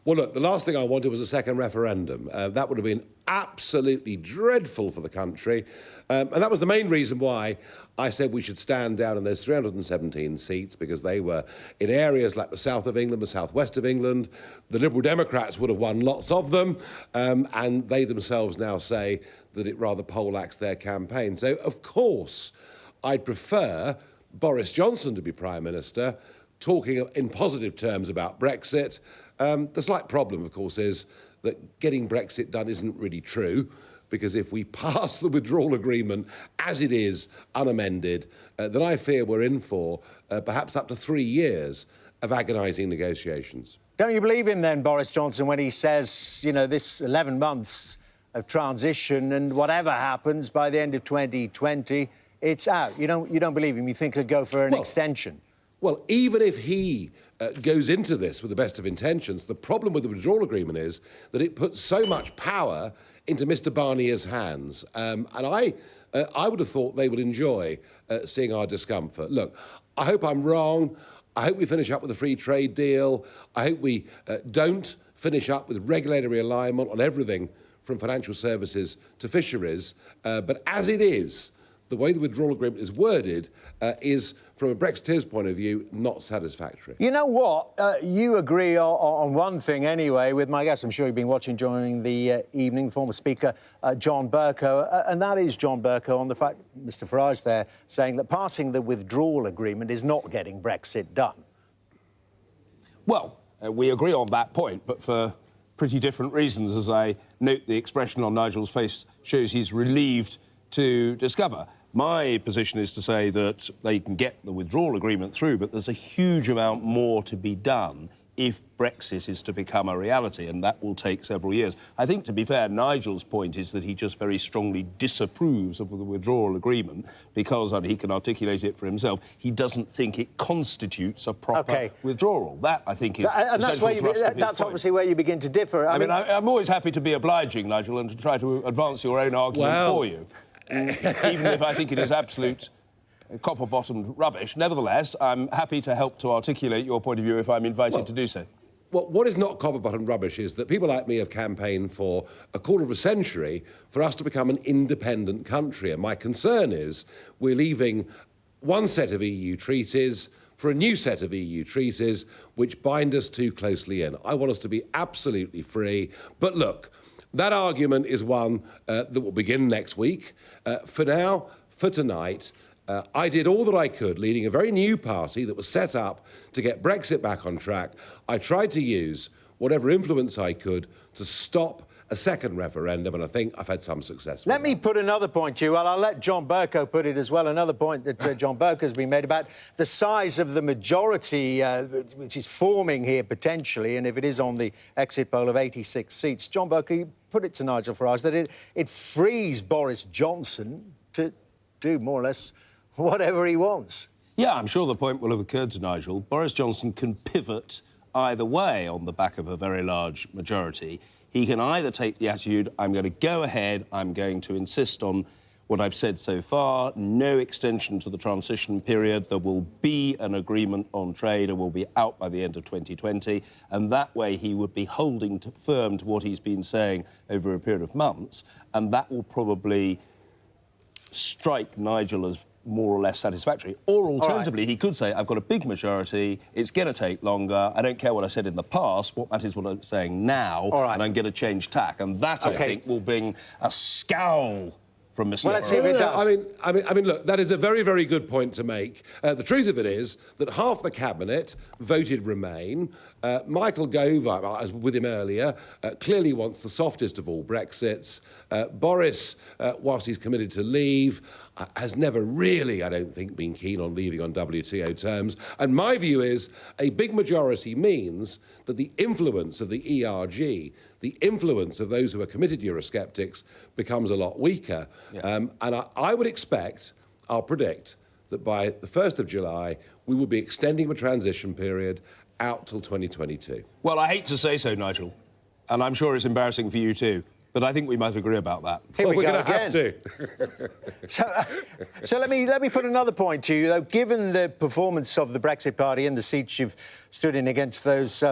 Well, look, the last thing I wanted was a second referendum. That would have been absolutely dreadful for the country. And that was the main reason why I said we should stand down in those 317 seats, because they were in areas like the south of England, the southwest of England. The Liberal Democrats would have won lots of them, and they themselves now say that it rather poleaxed their campaign. So, of course, I'd prefer Boris Johnson to be Prime Minister, talking in positive terms about Brexit. The slight problem, of course, is that getting Brexit done isn't really true. because if we pass the withdrawal agreement as it is, unamended, then I fear we're in for perhaps up to 3 years of agonising negotiations. Don't you believe him then, Boris Johnson, when he says, you know, this 11 months of transition and whatever happens by the end of 2020, it's out? You don't believe him? You think he'll go for an extension? Well, even if he goes into this with the best of intentions, the problem with the withdrawal agreement is that it puts so much power into Mr Barnier's hands. And I would have thought they would enjoy seeing our discomfort. Look, I hope I'm wrong. I hope we finish up with a free trade deal. I hope we don't finish up with regulatory alignment on everything from financial services to fisheries. But as it is, the way the withdrawal agreement is worded is, from a Brexiteer's point of view, not satisfactory. You know what? You agree on one thing anyway with my guest. I'm sure you've been watching during the evening, former Speaker John Bercow, and that is John Bercow on the fact, Mr Farage there, saying that passing the withdrawal agreement is not getting Brexit done. Well, we agree on that point, but for pretty different reasons, as I note the expression on Nigel's face shows he's relieved to discover. My position is to say that they can get the withdrawal agreement through, but there's a huge amount more to be done if Brexit is to become a reality, and that will take several years. I think, to be fair, Nigel's point is that he just very strongly disapproves of the withdrawal agreement because, and he can articulate it for himself, he doesn't think it constitutes a proper withdrawal. That, I think, is and that's where that's obviously where you begin to differ. I mean, I'm always happy to be obliging, Nigel, and to try to advance your own argument for you. Even if I think it is absolute copper-bottomed rubbish. Nevertheless, I'm happy to help to articulate your point of view if I'm invited to do so. Well, what is not copper-bottomed rubbish is that people like me have campaigned for a quarter of a century for us to become an independent country. And my concern is we're leaving one set of EU treaties for a new set of EU treaties which bind us too closely in. I want us to be absolutely free. But look, that argument is one that will begin next week. For now, for tonight, I did all that I could, leading a very new party that was set up to get Brexit back on track. I tried to use whatever influence I could to stop a second referendum, and I think I've had some success. Let me put another point to you. Well, I'll let John Bercow put it as well. Another point that John Bercow has been made about the size of the majority which is forming here potentially, and if it is on the exit poll of 86 seats. John Bercow, you put it to Nigel Farage that it frees Boris Johnson to do more or less whatever he wants. Yeah, I'm sure the point will have occurred to Nigel. Boris Johnson can pivot either way on the back of a very large majority. He can either take the attitude, I'm going to go ahead, I'm going to insist on what I've said so far, no extension to the transition period, there will be an agreement on trade, it will be out by the end of 2020, and that way he would be holding firm to what he's been saying over a period of months, and that will probably strike Nigel as more or less satisfactory. Or alternatively, he could say, I've got a big majority, it's going to take longer, I don't care what I said in the past, what matters is what I'm saying now, and I'm going to change tack. And that, I think, will bring a scowl from Mr. Well, let's see if it does. I mean, look, that is a very, very good point to make. The truth of it is that half the Cabinet voted Remain. Michael Gove, I was with him earlier, clearly wants the softest of all Brexits. Boris, whilst he's committed to leave, has never really, I don't think, been keen on leaving on WTO terms. And my view is a big majority means that the influence of the ERG, the influence of those who are committed Eurosceptics, becomes a lot weaker. And I would expect, I'll predict, that by the 1st of July, we will be extending the transition period out till 2022. Well, I hate to say so, Nigel, and I'm sure it's embarrassing for you too, but I think we might agree about that. Here we go again. So let me put another point to you, though. Given the performance of the Brexit Party and the seats you've stood in against those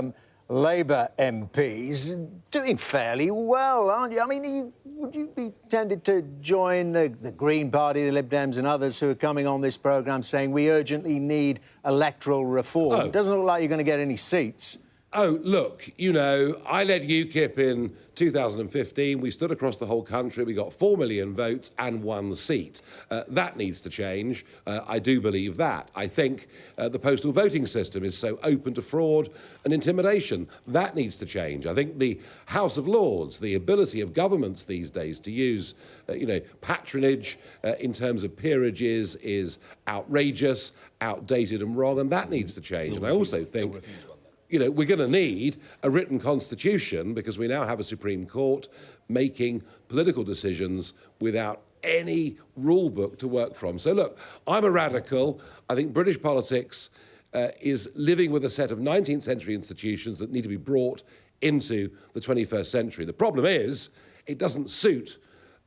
Labour MPs, doing fairly well, aren't you? I mean, would you be tempted to join the Green Party, the Lib Dems and others who are coming on this programme saying we urgently need electoral reform? It doesn't look like you're going to get any seats. oh, look, you know, I led UKIP in 2015. We stood across the whole country. We got 4 million votes and 1 seat. That needs to change. I do believe that. I think the postal voting system is so open to fraud and intimidation. That needs to change. I think the House of Lords, the ability of governments these days to use, patronage in terms of peerages is outrageous, outdated and wrong, and that needs to change. And I also think we're going to need a written constitution because we now have a Supreme Court making political decisions without any rule book to work from. So look, I'm a radical. I think British politics is living with a set of 19th century institutions that need to be brought into the 21st century. The problem is it doesn't suit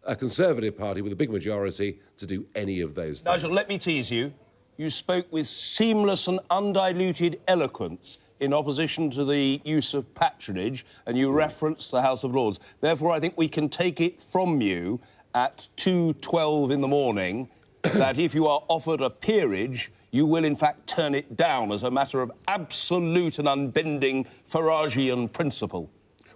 a Conservative Party with a big majority to do any of those things. Nigel, let me tease you. You spoke with seamless and undiluted eloquence in opposition to the use of patronage, and you referenced the House of Lords. Therefore, I think we can take it from you at 2:12 in the morning that if you are offered a peerage, you will in fact turn it down as a matter of absolute and unbending Faragian principle.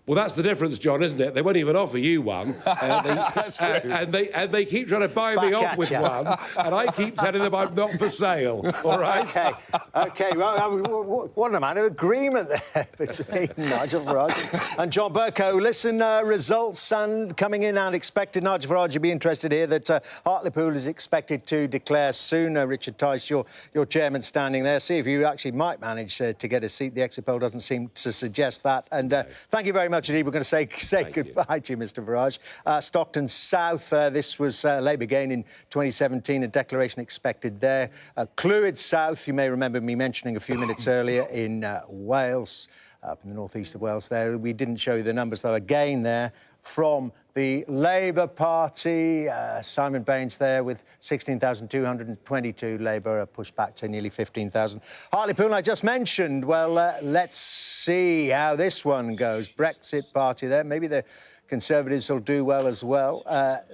Well, that's the difference, John, isn't it? They won't even offer you one. That's true. And they keep trying to buy me off with one, and I keep telling them I'm not for sale, all right? OK, well, what a man of agreement there between Nigel Farage and John Bercow. Listen, results and coming in unexpected. Nigel Farage, you'd be interested here that Hartlepool is expected to declare soon. Richard Tice, your chairman, standing there. See if you actually might manage to get a seat. The exit poll doesn't seem to suggest that. And thank you very much indeed. We're going to say goodbye to you, Mr Farage. Stockton South, this was Labour gain in 2017, a declaration expected there. Clwyd South, you may remember me mentioning a few minutes earlier in Wales, up in the northeast of Wales there. We didn't show you the numbers, though, again there from the Labour Party. Simon Baines there with 16,222. Labour pushed back to nearly 15,000. Hartlepool, I just mentioned. Well, let's see how this one goes. Brexit Party there. Maybe the Conservatives will do well as well.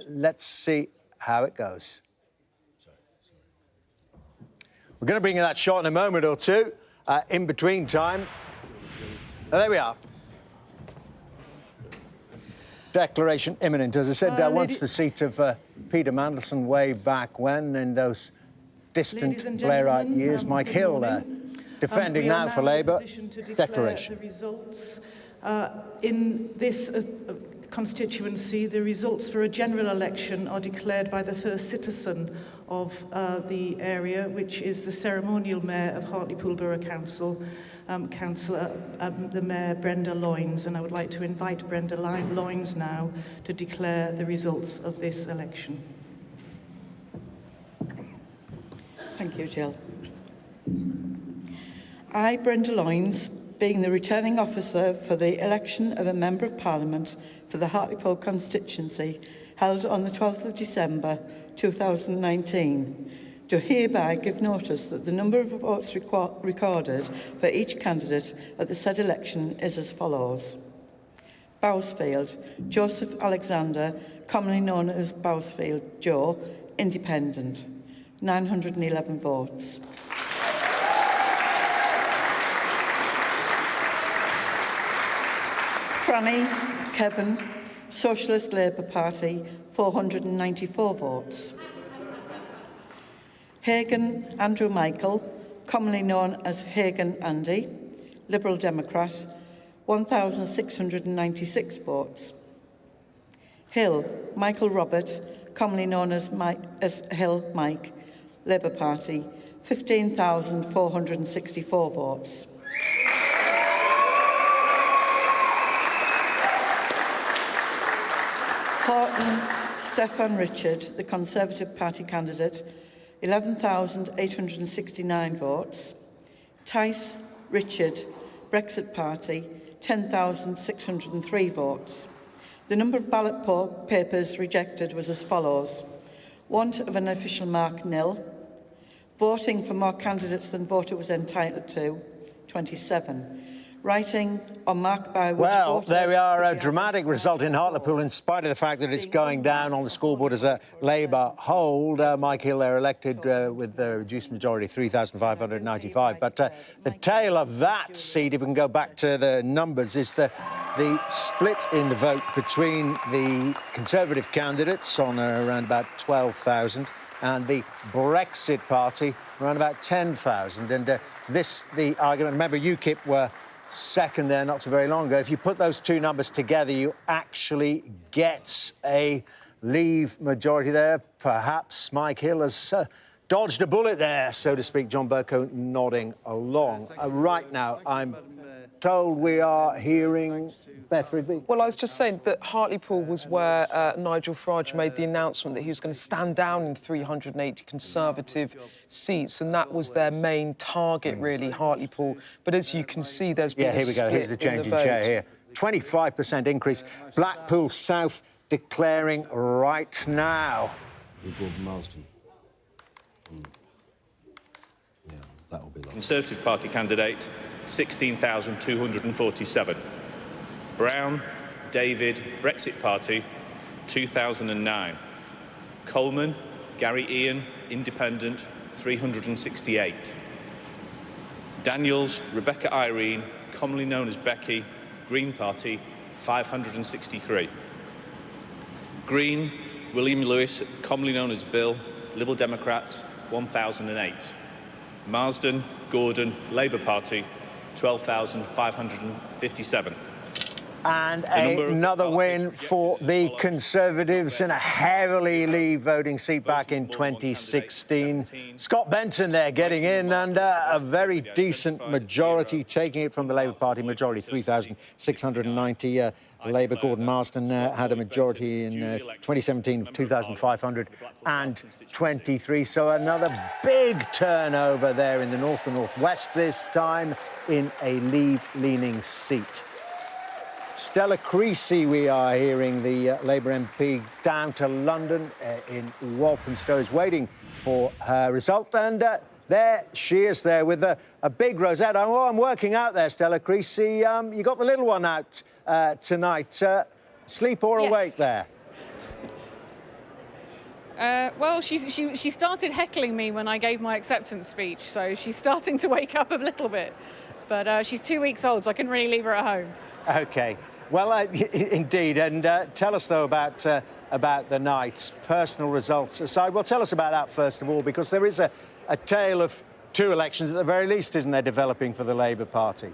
Let's see how it goes. We're going to bring you that shot in a moment or two. In between time. There we are. Declaration imminent. As I said, once the seat of Peter Mandelson way back when, in those distant Blairite years, Mike Hill defending now for Labour. Declaration. The results in this constituency, the results for a general election are declared by the first citizen of the area, which is the ceremonial mayor of Hartlepool Borough Council, Councillor, the Mayor Brenda Loynes, and I would like to invite Brenda Loynes now to declare the results of this election. Thank you, Jill. I, Brenda Loynes, being the returning officer for the election of a Member of Parliament for the Hartlepool constituency held on the 12th of December 2019, do hereby give notice that the number of votes recorded for each candidate at the said election is as follows. Bowsfield, Joseph Alexander, commonly known as Bowsfield Joe, Independent, 911 votes. Cranny, Kevin, Socialist Labour Party, 494 votes. Hagan Andrew Michael, commonly known as Hagan Andy, Liberal Democrat, 1,696 votes. Hill Michael Robert, commonly known as Hill Mike, Labour Party, 15,464 votes. Horton Stefan Richard, the Conservative Party candidate, 11,869 votes. Tice Richard, Brexit Party, 10,603 votes. The number of ballot papers rejected was as follows. Want of an official mark, nil. Voting for more candidates than voter was entitled to, 27. writing on mark by which Well, voter there we are, a could be dramatic result in Hartlepool, in spite of the fact that it's going down on the scoreboard as a Labour hold. Mike Hill, they're elected with a reduced majority, 3,595. But the tail of that seat, if we can go back to the numbers, is the split in the vote between the Conservative candidates on around about 12,000 and the Brexit Party around about 10,000. And the argument, remember, UKIP were second there not so very long ago. If you put those two numbers together, you actually get a Leave majority there. Perhaps Mike Hill has dodged a bullet there, so to speak. John Bercow nodding along. Right now, I'm told we are hearing Beth Rigby. Well, I was just saying that Hartlepool was where Nigel Farage made the announcement that he was going to stand down in 380 Conservative seats, and that was their main target, really, Hartlepool. But as you can see, there's been here we go. Here's the change in chair here. 25% increase. Blackpool South declaring right now. Gordon Marsden. Yeah, that will be long. Conservative Party candidate, 16,247. Brown, David, Brexit Party, 2009. Coleman, Gary Ian, Independent, 368. Daniels, Rebecca Irene, commonly known as Becky, Green Party, 563. Green, William Lewis, commonly known as Bill, Liberal Democrats, 1,008. Marsden, Gordon, Labour Party, 12,557. And another win for the Conservatives in a heavily Leave voting seat back in 2016. Scott Benton there getting in, and a very decent majority, taking it from the Labour Party majority, 3,690. Labour, Gordon Marsden had a majority in 2017 of 2,523. So another big turnover there in the north and northwest, this time in a Leave-leaning seat. Stella Creasy, we are hearing, the Labour MP down to London in Walthamstow, is waiting for her result. And there she is there with a big rosette. Oh, I'm working out there, Stella Creasy. You got the little one out tonight. Sleep or awake there? Well, she started heckling me when I gave my acceptance speech, so she's starting to wake up a little bit. But she's 2 weeks old, so I couldn't really leave her at home. OK. Well, indeed. And tell us, though, about the night's personal results aside. Well, tell us about that, first of all, because there is a tale of two elections, at the very least, isn't there, developing for the Labour Party?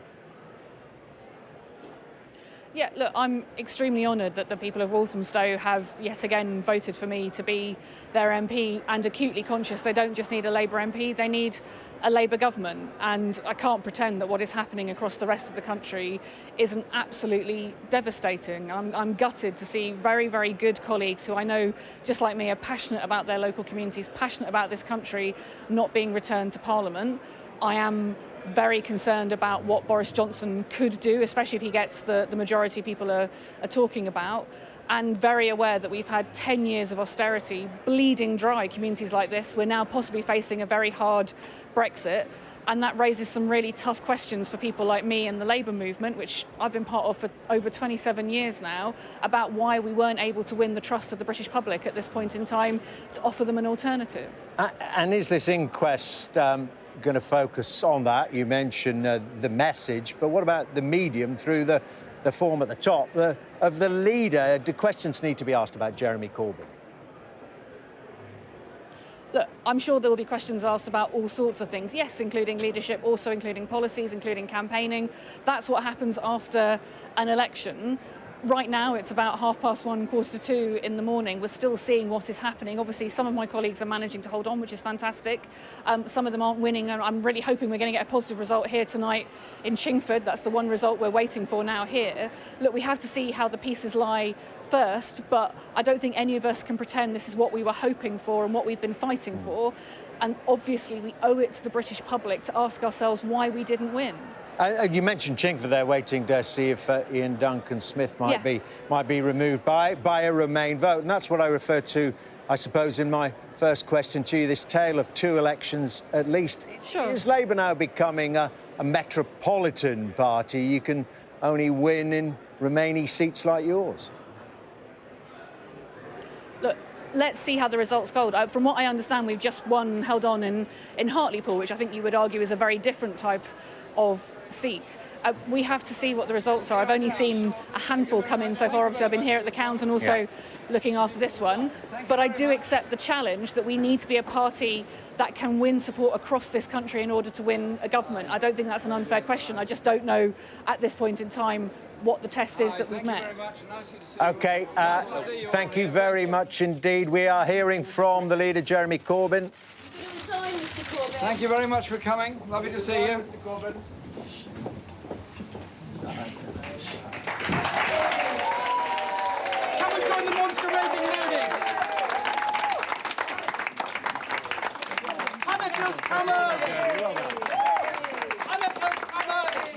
Yeah, look, I'm extremely honoured that the people of Walthamstow have yet again voted for me to be their MP, and acutely conscious they don't just need a Labour MP, they need a Labour government. And I can't pretend that what is happening across the rest of the country isn't absolutely devastating. I'm gutted to see very, very good colleagues who I know, just like me, are passionate about their local communities, passionate about this country, not being returned to Parliament. I am very concerned about what Boris Johnson could do, especially if he gets the majority people are talking about, and very aware that we've had 10 years of austerity, bleeding dry communities like this. We're now possibly facing a very hard Brexit, and that raises some really tough questions for people like me and the Labour movement, which I've been part of for over 27 years now, about why we weren't able to win the trust of the British public at this point in time to offer them an alternative. And is this inquest going to focus on that? You mentioned the message, but what about the medium through the form at the top of the leader? Do questions need to be asked about Jeremy Corbyn? Look, I'm sure there will be questions asked about all sorts of things, yes, including leadership, also including policies, including campaigning. That's what happens after an election. Right now, it's about 1:30, 1:45 in the morning. We're still seeing what is happening. Obviously, some of my colleagues are managing to hold on, which is fantastic. Some of them aren't winning, and I'm really hoping we're going to get a positive result here tonight in Chingford. That's the one result we're waiting for now here. Look, we have to see how the pieces lie first, but I don't think any of us can pretend this is what we were hoping for and what we've been fighting for. And obviously, we owe it to the British public to ask ourselves why we didn't win. You mentioned Chingford there, waiting to see if Ian Duncan-Smith might be removed by a Remain vote, and that's what I referred to I suppose in my first question to you, this tale of two elections at least, is Labour now becoming a metropolitan party? You can only win in remaining seats like yours. Look, let's see how the results go. From what I understand, we've just held on in Hartlepool, which I think you would argue is a very different type of seat. We have to see what the results are. I've only seen a handful come in so far. Obviously, I've been here at the count and also looking after this one. But I do accept the challenge that we need to be a party that can win support across this country in order to win a government. I don't think that's an unfair question. I just don't know at this point in time what the test is that we've met. OK, thank you very much indeed. We are hearing from the leader, Jeremy Corbyn. Thank you very much for coming. Lovely to see you. Mr. Corbyn. Come and join the monster raving loonies. Hanukkah's come early. Hanukkah's come early.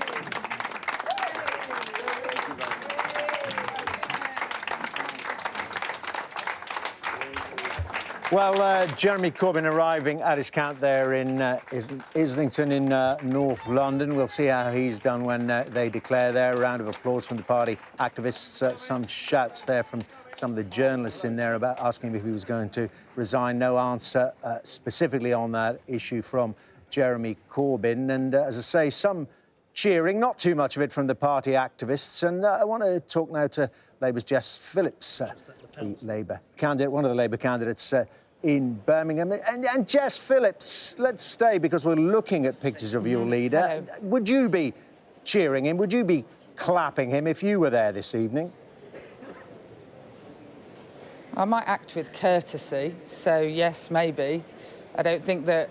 Well, Jeremy Corbyn arriving at his count there in Islington in North London. We'll see how he's done when they declare there. A round of applause from the party activists. Some shouts there from some of the journalists in there about asking him if he was going to resign. No answer specifically on that issue from Jeremy Corbyn. And as I say, some cheering, not too much of it from the party activists. And I want to talk now to Labour's Jess Phillips, the Labour candidate, one of the Labour candidates in Birmingham. And Jess Phillips, let's stay because we're looking at pictures of your leader. Hello. Would you be cheering him? Would you be clapping him if you were there this evening? I might act with courtesy, so yes, maybe. I don't think that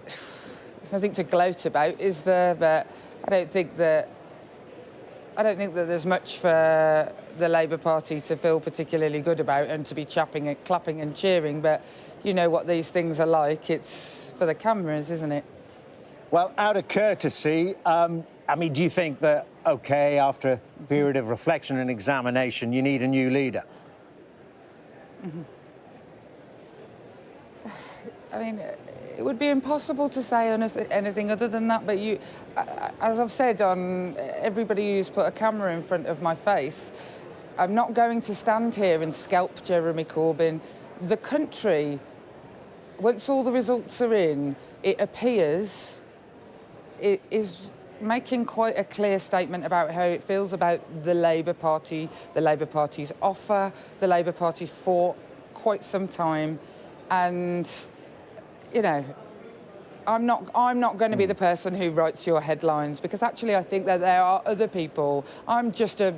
there's nothing to gloat about, is there? But I don't think that there's much for the Labour Party to feel particularly good about and to be clapping and cheering. But you know what these things are like. It's for the cameras, isn't it? Well, out of courtesy, I mean, do you think that, OK, after a period of reflection and examination, you need a new leader? I mean, it would be impossible to say anything other than that, but as I've said on everybody who's put a camera in front of my face, I'm not going to stand here and scalp Jeremy Corbyn. The country, once all the results are in, it appears it is making quite a clear statement about how it feels about the Labour Party, the Labour Party's offer. The Labour Party for quite some time, and you know, I'm not going to be the person who writes your headlines, because actually I think that there are other people. I'm just a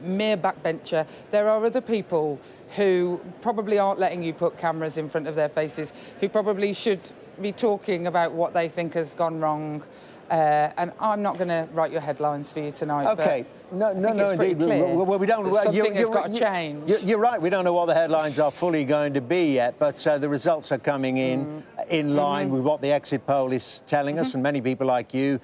mere backbencher. There are other people who probably aren't letting you put cameras in front of their faces, who probably should be talking about what they think has gone wrong. And I'm not going to write your headlines for you tonight. OK. No, indeed. Well, we don't. Something has got to change. You're right. We don't know what the headlines are fully going to be yet, but the results are coming in line with what the exit poll is telling us, and many people like you,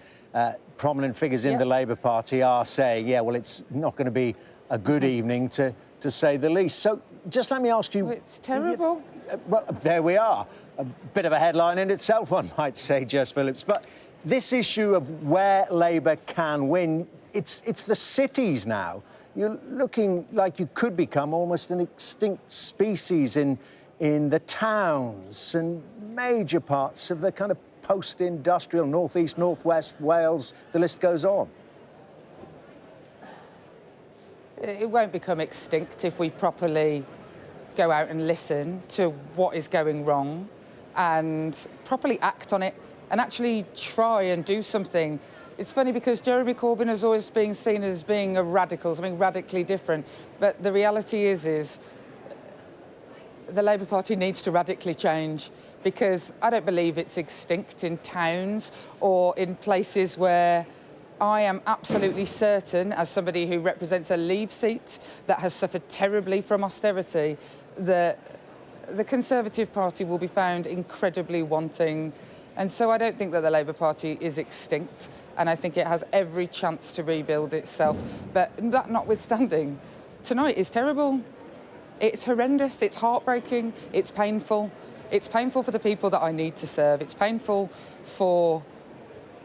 prominent figures in the Labour Party, are saying, yeah, well, it's not going to be a good evening, to say the least. So just let me ask you. Well, it's terrible. Well, there we are. A bit of a headline in itself, one might say, Jess Phillips. But this issue of where Labour can win, it's the cities now. You're looking like you could become almost an extinct species in the towns and major parts of the kind of post-industrial northeast, northwest Wales. The list goes on. It won't become extinct if we properly go out and listen to what is going wrong and properly act on it and actually try and do something. It's funny because Jeremy Corbyn has always been seen as being a radical, something radically different. But the reality is the Labour Party needs to radically change, because I don't believe it's extinct in towns or in places where I am absolutely certain, as somebody who represents a Leave seat that has suffered terribly from austerity, that the Conservative Party will be found incredibly wanting. And so I don't think that the Labour Party is extinct, and I think it has every chance to rebuild itself. But that notwithstanding, tonight is terrible. It's horrendous, it's heartbreaking, it's painful. It's painful for the people that I need to serve. It's painful for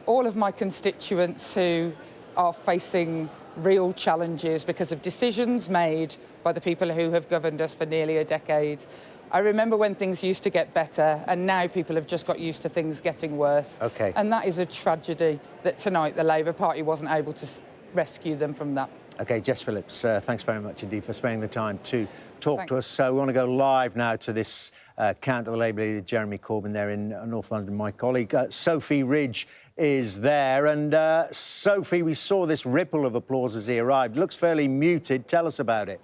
all of my constituents who are facing real challenges because of decisions made by the people who have governed us for nearly a decade. I remember when things used to get better, and now people have just got used to things getting worse. OK. And that is a tragedy that tonight the Labour Party wasn't able to rescue them from that. OK, Jess Phillips, thanks very much indeed for spending the time to talk to us. So we want to go live now to this count of the Labour leader, Jeremy Corbyn, there in North London. My colleague Sophie Ridge is there. And Sophie, we saw this ripple of applause as he arrived. Looks fairly muted. Tell us about it.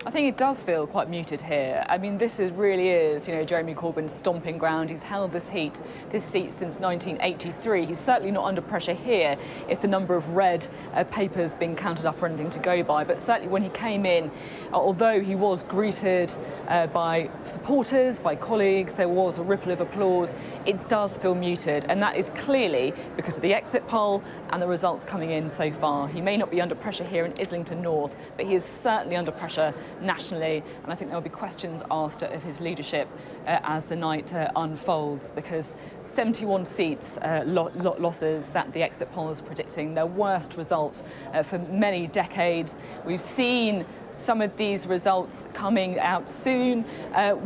I think it does feel quite muted here. I mean, this really is, you know, Jeremy Corbyn's stomping ground. He's held this seat since 1983. He's certainly not under pressure here if the number of red papers being counted up or anything to go by. But certainly when he came in, although he was greeted by supporters, by colleagues, there was a ripple of applause, it does feel muted. And that is clearly because of the exit poll and the results coming in so far. He may not be under pressure here in Islington North, but he is certainly under pressure nationally, and I think there will be questions asked of his leadership as the night unfolds, because 71 seats losses that the exit poll is predicting, their worst result for many decades. We've seen some of these results coming out soon.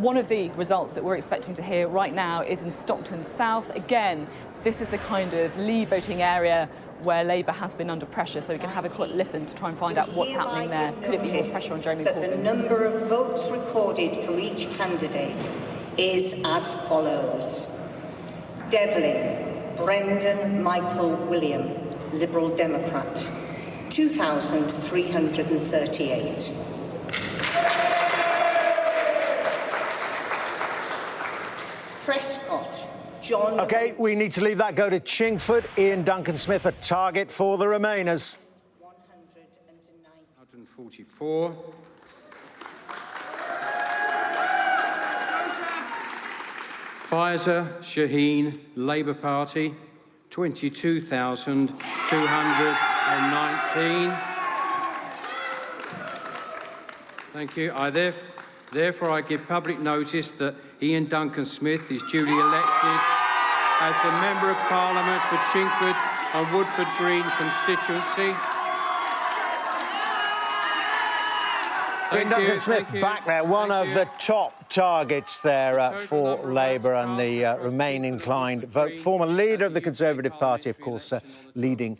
One of the results that we're expecting to hear right now is in Stockton South. Again, this is the kind of Leave voting area where Labour has been under pressure, so we can have a quick listen to try and find out what's happening there. Could it be more pressure on Jeremy Corbyn? The number of votes recorded for each candidate is as follows. Devlin, Brendan Michael William, Liberal Democrat, 2,338. Prescott, John... OK, we need to leave that go to Chingford. Ian Duncan-Smith, a target for the Remainers. 144. Pfizer Shaheen, Labour Party, 22,219. Thank you. Therefore, I give public notice that Ian Duncan-Smith is duly elected as the Member of Parliament for Chingford and Woodford Green constituency. Ian Duncan-Smith back there, one of the top targets there for Labour and the Remain inclined vote. Former leader of the Conservative Party, of course, leading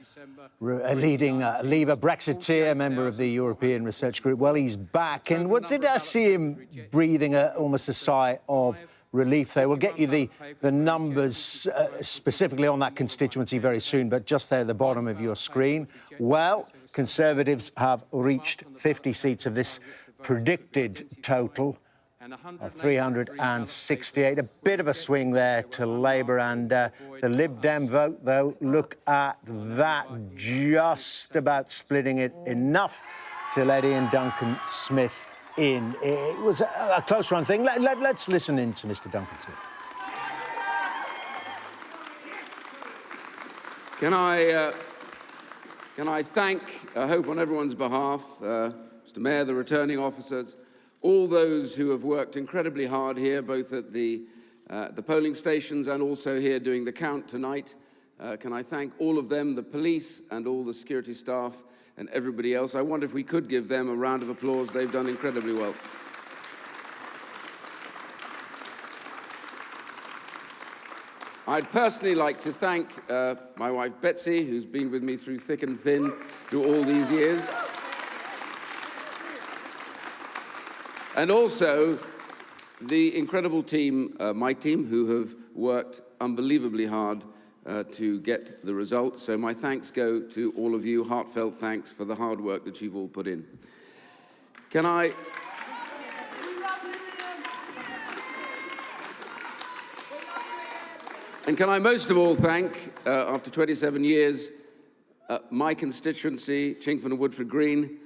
Leaver, Brexiteer, member of the European Research Group. Well, he's back. And what did I see him breathing almost a sigh of relief there? We'll get you the numbers specifically on that constituency very soon, but just there at the bottom of your screen. Well, Conservatives have reached 50 seats of this predicted total of 368. A bit of a swing there to Labour, and the Lib Dem vote, though, look at that, just about splitting it enough to let Ian Duncan-Smith in. It was a close-run thing. Let's listen in to Mr. Duncan-Smith. Can I thank, I hope on everyone's behalf, Mr. Mayor, the returning officers, all those who have worked incredibly hard here, both at the polling stations and also here doing the count tonight. Can I thank all of them, the police and all the security staff and everybody else. I wonder if we could give them a round of applause. They've done incredibly well. I'd personally like to thank my wife, Betsy, who's been with me through thick and thin through all these years. And also the incredible team, my team, who have worked unbelievably hard to get the results. So my thanks go to all of you, heartfelt thanks for the hard work that you've all put in. And can I most of all thank, after 27 years, my constituency, Chingford and Woodford Green.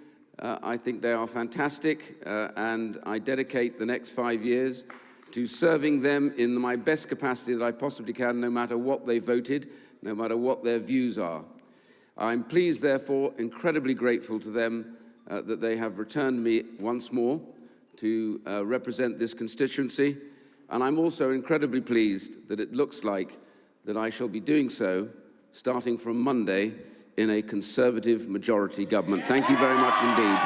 I think they are fantastic, and I dedicate the next 5 years to serving them in my best capacity that I possibly can, no matter what they voted, no matter what their views are. I'm pleased, therefore, incredibly grateful to them that they have returned me once more to represent this constituency. And I'm also incredibly pleased that it looks like that I shall be doing so starting from Monday in a Conservative majority government. Thank you very much indeed.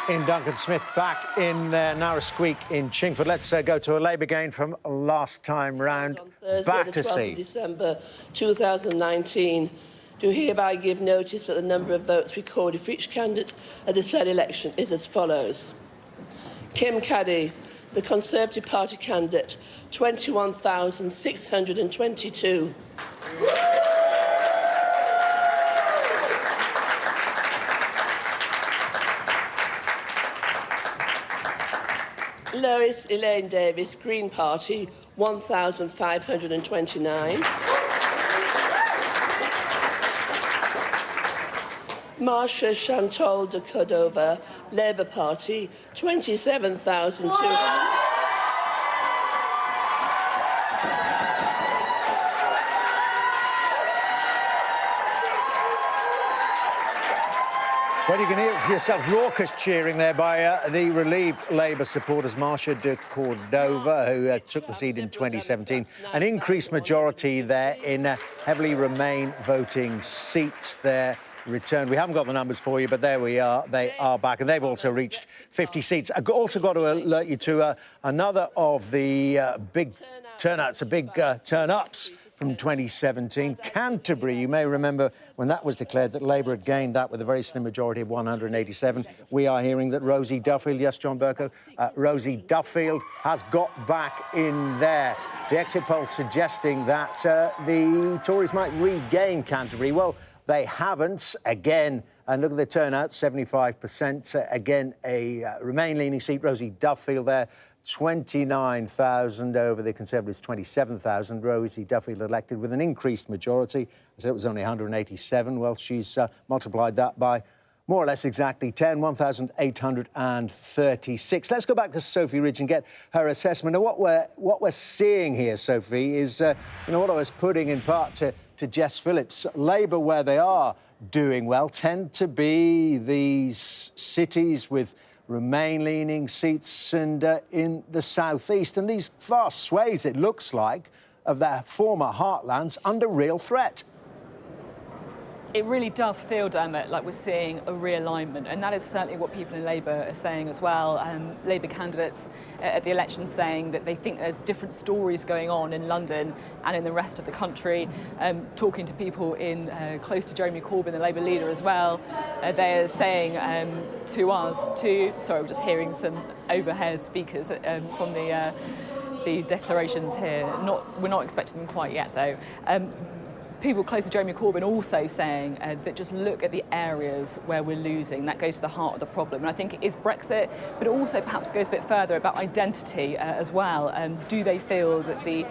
In Duncan Smith back in Narrow Squeak in Chingford. Let's go to a Labour gain from last time round. Back to see. December 2019, do hereby give notice that the number of votes recorded for each candidate at the said election is as follows. Kim Caddy, the Conservative Party candidate, 21,622. Lois Elaine Davis, Green Party, 1,529. Marsha Chantal de Cordova, Labour Party, 27,200. Well, you can hear it for yourself. Raucous cheering there by the relieved Labour supporters. Marsha de Cordova, who took the seat in 2017. An increased majority there in heavily Remain voting seats there returned. We haven't got the numbers for you, but there we are. They are back, and they've also reached 50 seats. I've also got to alert you to another of the big turnouts, big turn-ups from 2017. Canterbury, you may remember when that was declared that Labour had gained that with a very slim majority of 187. We are hearing that Rosie Duffield, yes, John Bercow, Rosie Duffield has got back in there. The exit poll suggesting that the Tories might regain Canterbury. Well, they haven't. Again, and look at the turnout, 75%. Again, a Remain-leaning seat, Rosie Duffield there. 29,000 over the Conservatives, 27,000. Rosie Duffield elected with an increased majority. I said it was only 187. Well, she's multiplied that by more or less exactly 10, 1,836. Let's go back to Sophie Ridge and get her assessment. Now, what we're seeing here, Sophie, is what I was putting in part to Jess Phillips. Labour, where they are doing well, tend to be these cities with Remain-leaning seats and in the southeast, and these vast swathes, it looks like, of their former heartlands under real threat. It really does feel, Dermot, like we're seeing a realignment, and that is certainly what people in Labour are saying as well. Labour candidates at the election saying that they think there's different stories going on in London and in the rest of the country. Talking to people in close to Jeremy Corbyn, the Labour leader as well, they're saying to us, sorry, we're just hearing some overhead speakers from the declarations here. We're not expecting them quite yet, though. People close to Jeremy Corbyn also saying that just look at the areas where we're losing. That goes to the heart of the problem. And I think it is Brexit, but it also perhaps goes a bit further about identity as well. Do they feel that the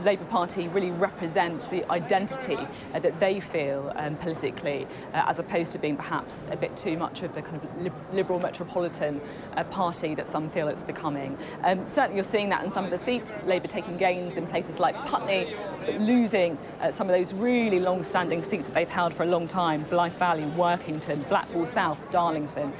Labour Party really represents the identity that they feel politically, as opposed to being perhaps a bit too much of the kind of liberal metropolitan party that some feel it's becoming. Certainly you're seeing that in some of the seats. Labour taking gains in places like Putney, but losing some of those really long-standing seats that they've held for a long time: Blythe Valley, Workington, Blackpool South, Darlington.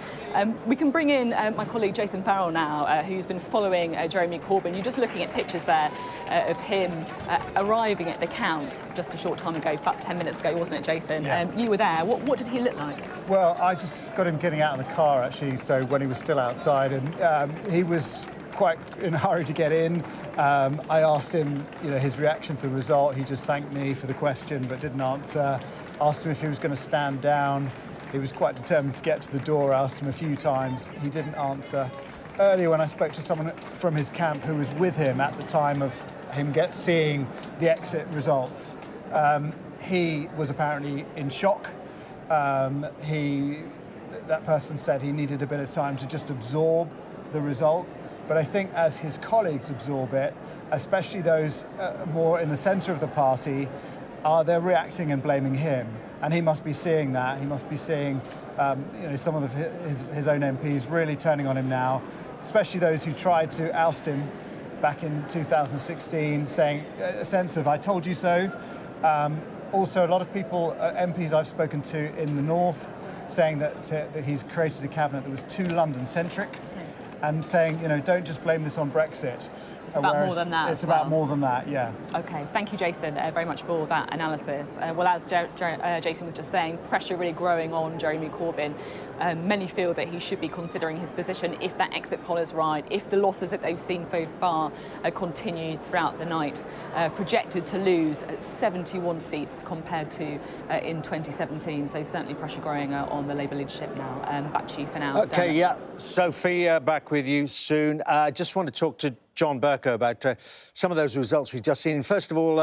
We can bring in my colleague Jason Farrell now, who's been following Jeremy Corbyn. You're just looking at pictures there of him arriving at the count just a short time ago, about 10 minutes ago, wasn't it, Jason? Yeah. You were there. What did he look like? Well, I just got him getting out of the car, actually, so when he was still outside, and he was quite in a hurry to get in. I asked him, his reaction to the result. He just thanked me for the question, but didn't answer. Asked him if he was going to stand down. He was quite determined to get to the door. I asked him a few times. He didn't answer. Earlier, when I spoke to someone from his camp who was with him at the time of him seeing the exit results, he was apparently in shock. That person said he needed a bit of time to just absorb the result. But I think as his colleagues absorb it, especially those more in the centre of the party, they're reacting and blaming him. And he must be seeing that. He must be seeing some of his own MPs really turning on him now, especially those who tried to oust him back in 2016, saying a sense of, I told you so. Also, a lot of people, MPs I've spoken to in the north, saying that he's created a cabinet that was too London-centric, and saying, you know, don't just blame this on Brexit. It's about more than that. It's about more than that, yeah. OK, thank you, Jason, very much for that analysis. Well, as Jason was just saying, pressure really growing on Jeremy Corbyn. Many feel that he should be considering his position if that exit poll is right, if the losses that they've seen so far continue throughout the night. Projected to lose 71 seats compared to in 2017. So certainly pressure growing on the Labour leadership now. Back to you for now. OK, yeah. Sophie, back with you soon. I just want to talk to John Bercow about some of those results we've just seen. First of all,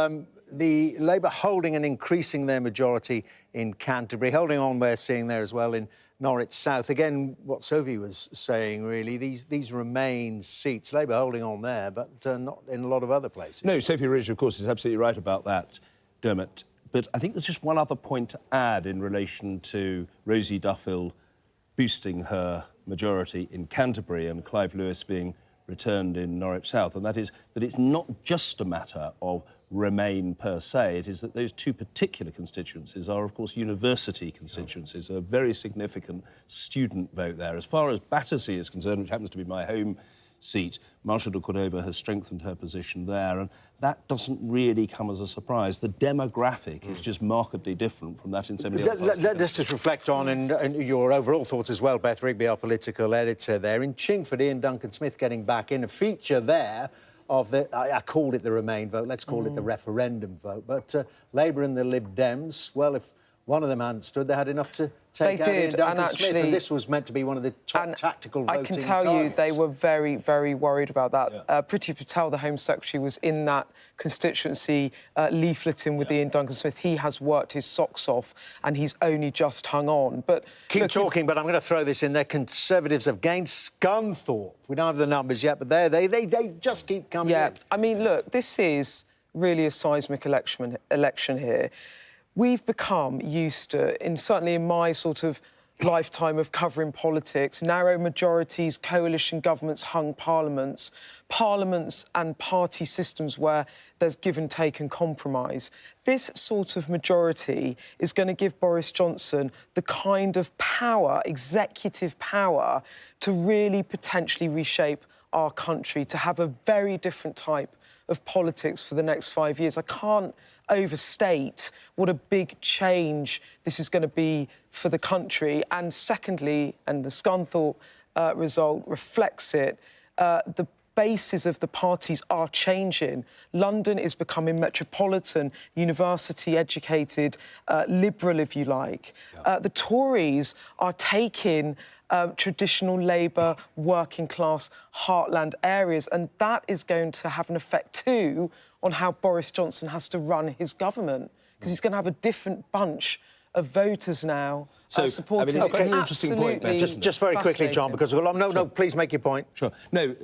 the Labour holding and increasing their majority in Canterbury, holding on, we're seeing there as well in Norwich South. Again, what Sophie was saying, really, these remain seats. Labour holding on there, but not in a lot of other places. No, Sophie Ridge, of course, is absolutely right about that, Dermot. But I think there's just one other point to add in relation to Rosie Duffield boosting her majority in Canterbury and Clive Lewis being returned in Norwich South, and that is that it's not just a matter of Remain per se. It is that those two particular constituencies are, of course, university constituencies, a very significant student vote there. As far as Battersea is concerned, which happens to be my home seat, Marsha de Cordova has strengthened her position there, and that doesn't really come as a surprise. The demographic is just markedly different from that in so many other parts. Let's just reflect on and your overall thoughts as well, Beth Rigby, our political editor there. In Chingford, Ian Duncan-Smith getting back in, a feature there of the, I called it the Remain vote, let's call it the referendum vote. But Labour and the Lib Dems, well, if one of them hadn't stood, they had enough to take out Ian Duncan-Smith, and this was meant to be one of the top tactical voting I can tell you they were very, very worried about that. Yeah. Priti Patel, the Home Secretary, was in that constituency leafleting with Ian Duncan-Smith. He has worked his socks off and he's only just hung on. But keep talking, but I'm going to throw this in there. Conservatives have gained Scunthorpe. We don't have the numbers yet, but they just keep coming in. I mean, look, this is really a seismic election here. We've become used to, certainly in my sort of lifetime of covering politics, narrow majorities, coalition governments, hung parliaments and party systems where there's give and take and compromise. This sort of majority is going to give Boris Johnson the kind of power, executive power, to really potentially reshape our country, to have a very different type of politics for the next 5 years. I can't overstate what a big change this is going to be for the country. And secondly, and the Scunthorpe result reflects it, the bases of the parties are changing. London is becoming metropolitan, university-educated, liberal, if you like. The Tories are taking traditional Labour, working-class, heartland areas, and that is going to have an effect too on how Boris Johnson has to run his government, because he's going to have a different bunch of voters now supporting. It's an interesting point, Beth. Just very quickly, John, because no, please make your point. Sure. No,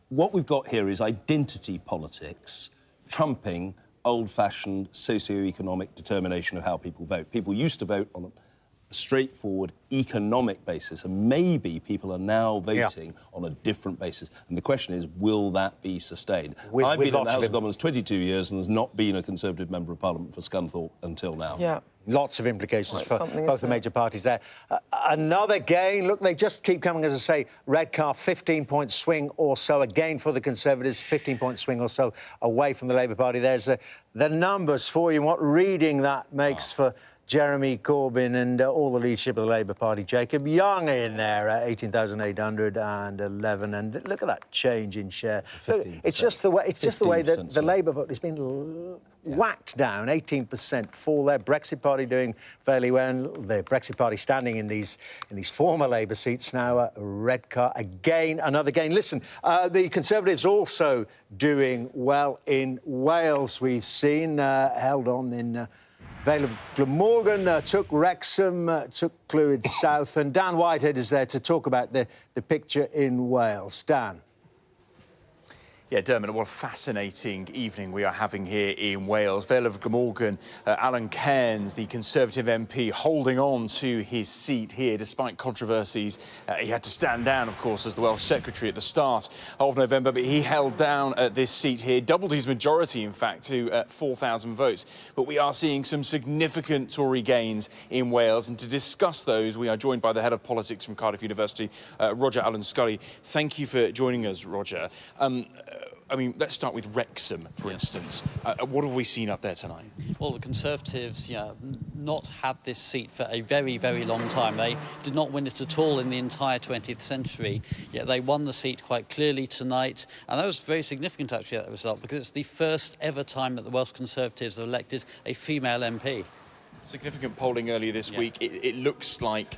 what we've got here is identity politics trumping old-fashioned socio-economic determination of how people vote. People used to vote on a straightforward economic basis, and maybe people are now voting on a different basis. And the question is, will that be sustained? I've been in the House of Commons 22 years, and there's not been a Conservative Member of Parliament for Scunthorpe until now. Yeah. Lots of implications for both the major parties there. Another gain. Look, they just keep coming, as I say, Redcar, 15-point swing or so, again for the Conservatives, 15-point swing or so away from the Labour Party. There's the numbers for you, what reading that makes for Jeremy Corbyn and all the leadership of the Labour Party. Jacob Young in there at 18,811, and look at that change in share. Look, it's just the way. It's just the way that the Labour vote has been whacked down. 18% fall there. Brexit Party doing fairly well. The Brexit Party standing in these former Labour seats now. Redcar again, another gain. Listen, the Conservatives also doing well in Wales. We've seen held on in Vale of Glamorgan, took Wrexham, took Clwyd South, and Dan Whitehead is there to talk about the picture in Wales. Dan. Yeah, Dermot, what a fascinating evening we are having here in Wales. Vale of Glamorgan, Alan Cairns, the Conservative MP, holding on to his seat here despite controversies. He had to stand down, of course, as the Welsh Secretary at the start of November, but he held down this seat here, doubled his majority, in fact, to 4,000 votes. But we are seeing some significant Tory gains in Wales, and to discuss those, we are joined by the Head of Politics from Cardiff University, Roger Allen Scully. Thank you for joining us, Roger. I mean, let's start with Wrexham, for instance. What have we seen up there tonight? Well, the Conservatives, not had this seat for a very, very long time. They did not win it at all in the entire 20th century, yet they won the seat quite clearly tonight. And that was very significant, actually, that result, because it's the first ever time that the Welsh Conservatives have elected a female MP. Significant polling earlier this week. It looks like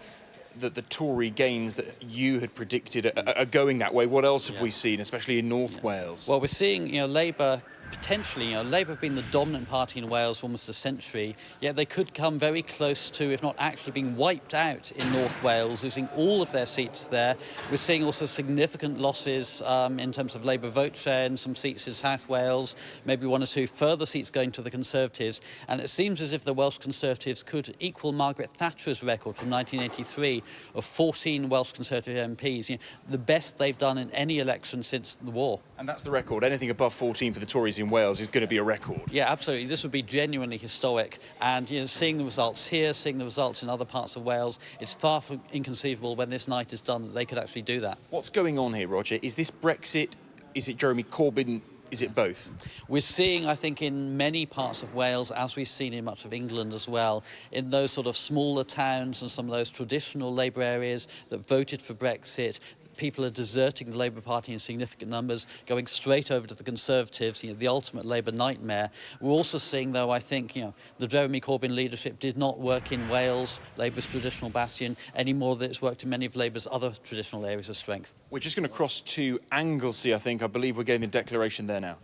that the Tory gains that you had predicted are going that way. What else have we seen, especially in North Wales? Well, we're seeing, Labour potentially, Labour have been the dominant party in Wales for almost a century, yet they could come very close to, if not actually being wiped out in North Wales, losing all of their seats there. We're seeing also significant losses in terms of Labour vote share in some seats in South Wales, maybe one or two further seats going to the Conservatives. And it seems as if the Welsh Conservatives could equal Margaret Thatcher's record from 1983 of 14 Welsh Conservative MPs, the best they've done in any election since the war. And that's the record. Anything above 14 for the Tories in Wales is going to be a record. Yeah, absolutely. This would be genuinely historic. And seeing the results here, seeing the results in other parts of Wales, it's far from inconceivable when this night is done that they could actually do that. What's going on here, Roger? Is this Brexit? Is it Jeremy Corbyn? Is it both? We're seeing, I think, in many parts of Wales, as we've seen in much of England as well, in those sort of smaller towns and some of those traditional Labour areas that voted for Brexit, people are deserting the Labour Party in significant numbers, going straight over to the Conservatives, the ultimate Labour nightmare. We're also seeing, though, I think, the Jeremy Corbyn leadership did not work in Wales, Labour's traditional bastion, any more than it's worked in many of Labour's other traditional areas of strength. We're just going to cross to Anglesey, I think. I believe we're getting the declaration there now.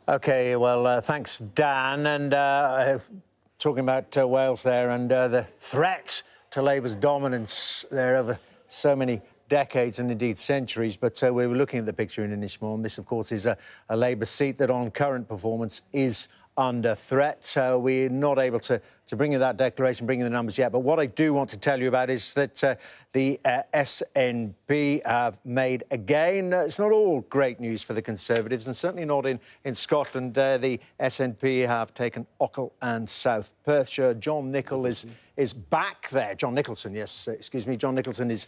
OK, well, thanks, Dan. And talking about Wales there and the threat to Labour's dominance there over so many decades and indeed centuries. But we were looking at the picture in Inishmore, and this, of course, is a Labour seat that on current performance is under threat. So we're not able to bring you that declaration, bring you the numbers yet. But what I do want to tell you about is that the SNP have made a gain. It's not all great news for the Conservatives, and certainly not in Scotland. The SNP have taken Ochil and South Perthshire. John Nichol is back there. John Nicholson, yes, excuse me. John Nicholson is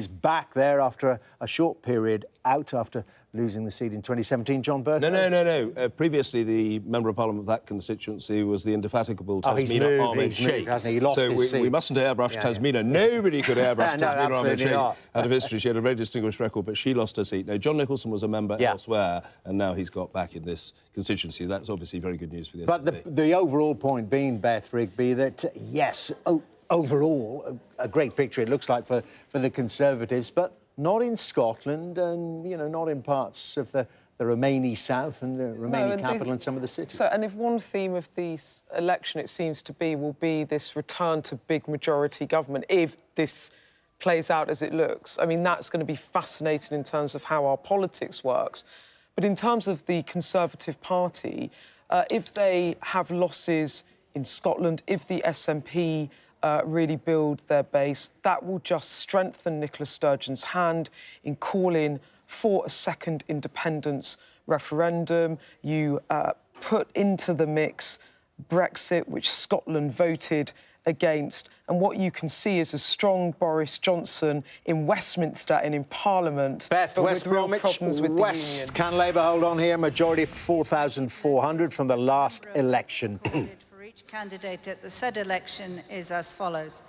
back there after a short period out after losing the seat in 2017. John Burke? No. Previously, the Member of Parliament of that constituency was the indefatigable Tasmina Ahmed Sheikh. He lost his seat. We mustn't airbrush Tasmina. Nobody could airbrush Tasmina Ahmed Sheikh out of history. She had a very distinguished record, but she lost her seat. Now, John Nicholson was a member elsewhere, and now he's got back in this constituency. That's obviously very good news for the SNP. But the overall point being, Beth Rigby, that, yes, overall, a great picture it looks like for the Conservatives, but not in Scotland and, not in parts of the Romani South and the Romani capital and some of the cities. So, and if one theme of the election, it seems to be, will be this return to big majority government, if this plays out as it looks. I mean, that's going to be fascinating in terms of how our politics works. But in terms of the Conservative Party, if they have losses in Scotland, if the SNP really build their base, that will just strengthen Nicola Sturgeon's hand in calling for a second independence referendum. You put into the mix Brexit, which Scotland voted against, and what you can see is a strong Boris Johnson in Westminster and in Parliament. Beth, West Bromwich West. Can Labour hold on here? Majority of 4,400 from the last election. For each candidate at the said election is as follows.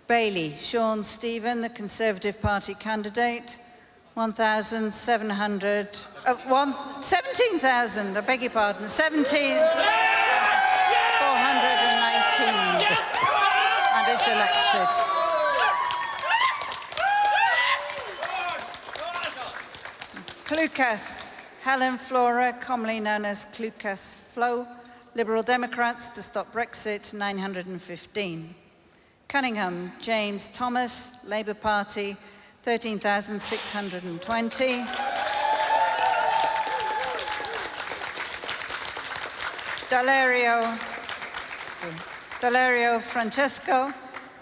Bailey, Sean Stephen, the Conservative Party candidate, 1,700... 17,000, I beg your pardon, 17,419, and is elected. Clucas, Helen Flora, commonly known as Clucas Flo, Liberal Democrats to stop Brexit, 915. Cunningham James Thomas, Labour Party, 13,620. Dalerio Francesco,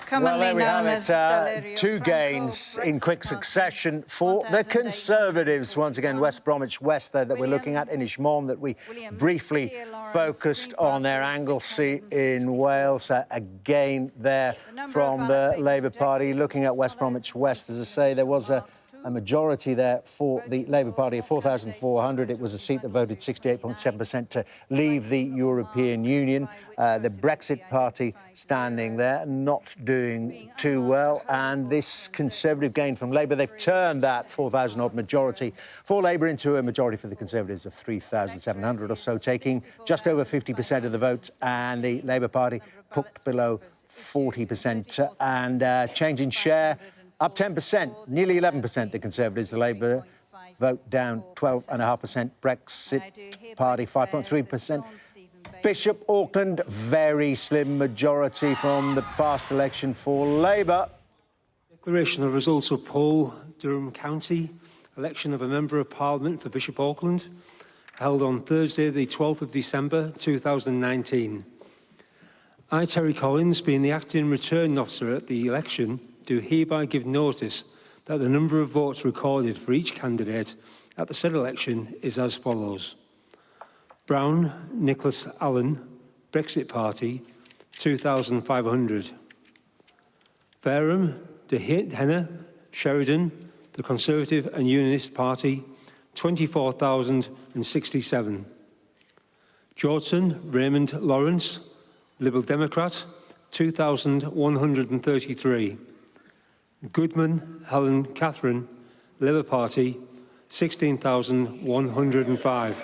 commonly Well, there we known have as it. Dalerio Two gains in quick succession for the Conservatives. Once again, West Bromwich West there that we're looking at, Inishmore that we briefly focused on their Anglesey in Wales. A gain there from the Labour Party. Looking at West Bromwich West, as I say, there was a majority there for the Labour Party of 4,400. It was a seat that voted 68.7% to leave the European Union. The Brexit Party standing there, not doing too well. And this Conservative gain from Labour, they've turned that 4,000-odd majority for Labour into a majority for the Conservatives of 3,700 or so, taking just over 50% of the votes. And the Labour Party put below 40%. And change in share, up 10%, nearly 11%, the Conservatives. The Labour vote down 12.5%. Brexit Party, 5.3%. Bishop Auckland, very slim majority from the past election for Labour. Declaration of results of poll, Durham County, election of a Member of Parliament for Bishop Auckland, held on Thursday, the 12th of December, 2019. I, Terry Collins, being the acting returning officer at the election, do hereby give notice that the number of votes recorded for each candidate at the said election is as follows. Brown, Nicholas Allen, Brexit Party, 2,500. Fairham, De Henna, Sheridan, the Conservative and Unionist Party, 24,067. Georgeson, Raymond Lawrence, Liberal Democrat, 2,133. Goodman, Helen Catherine, Labour Party, 16,105.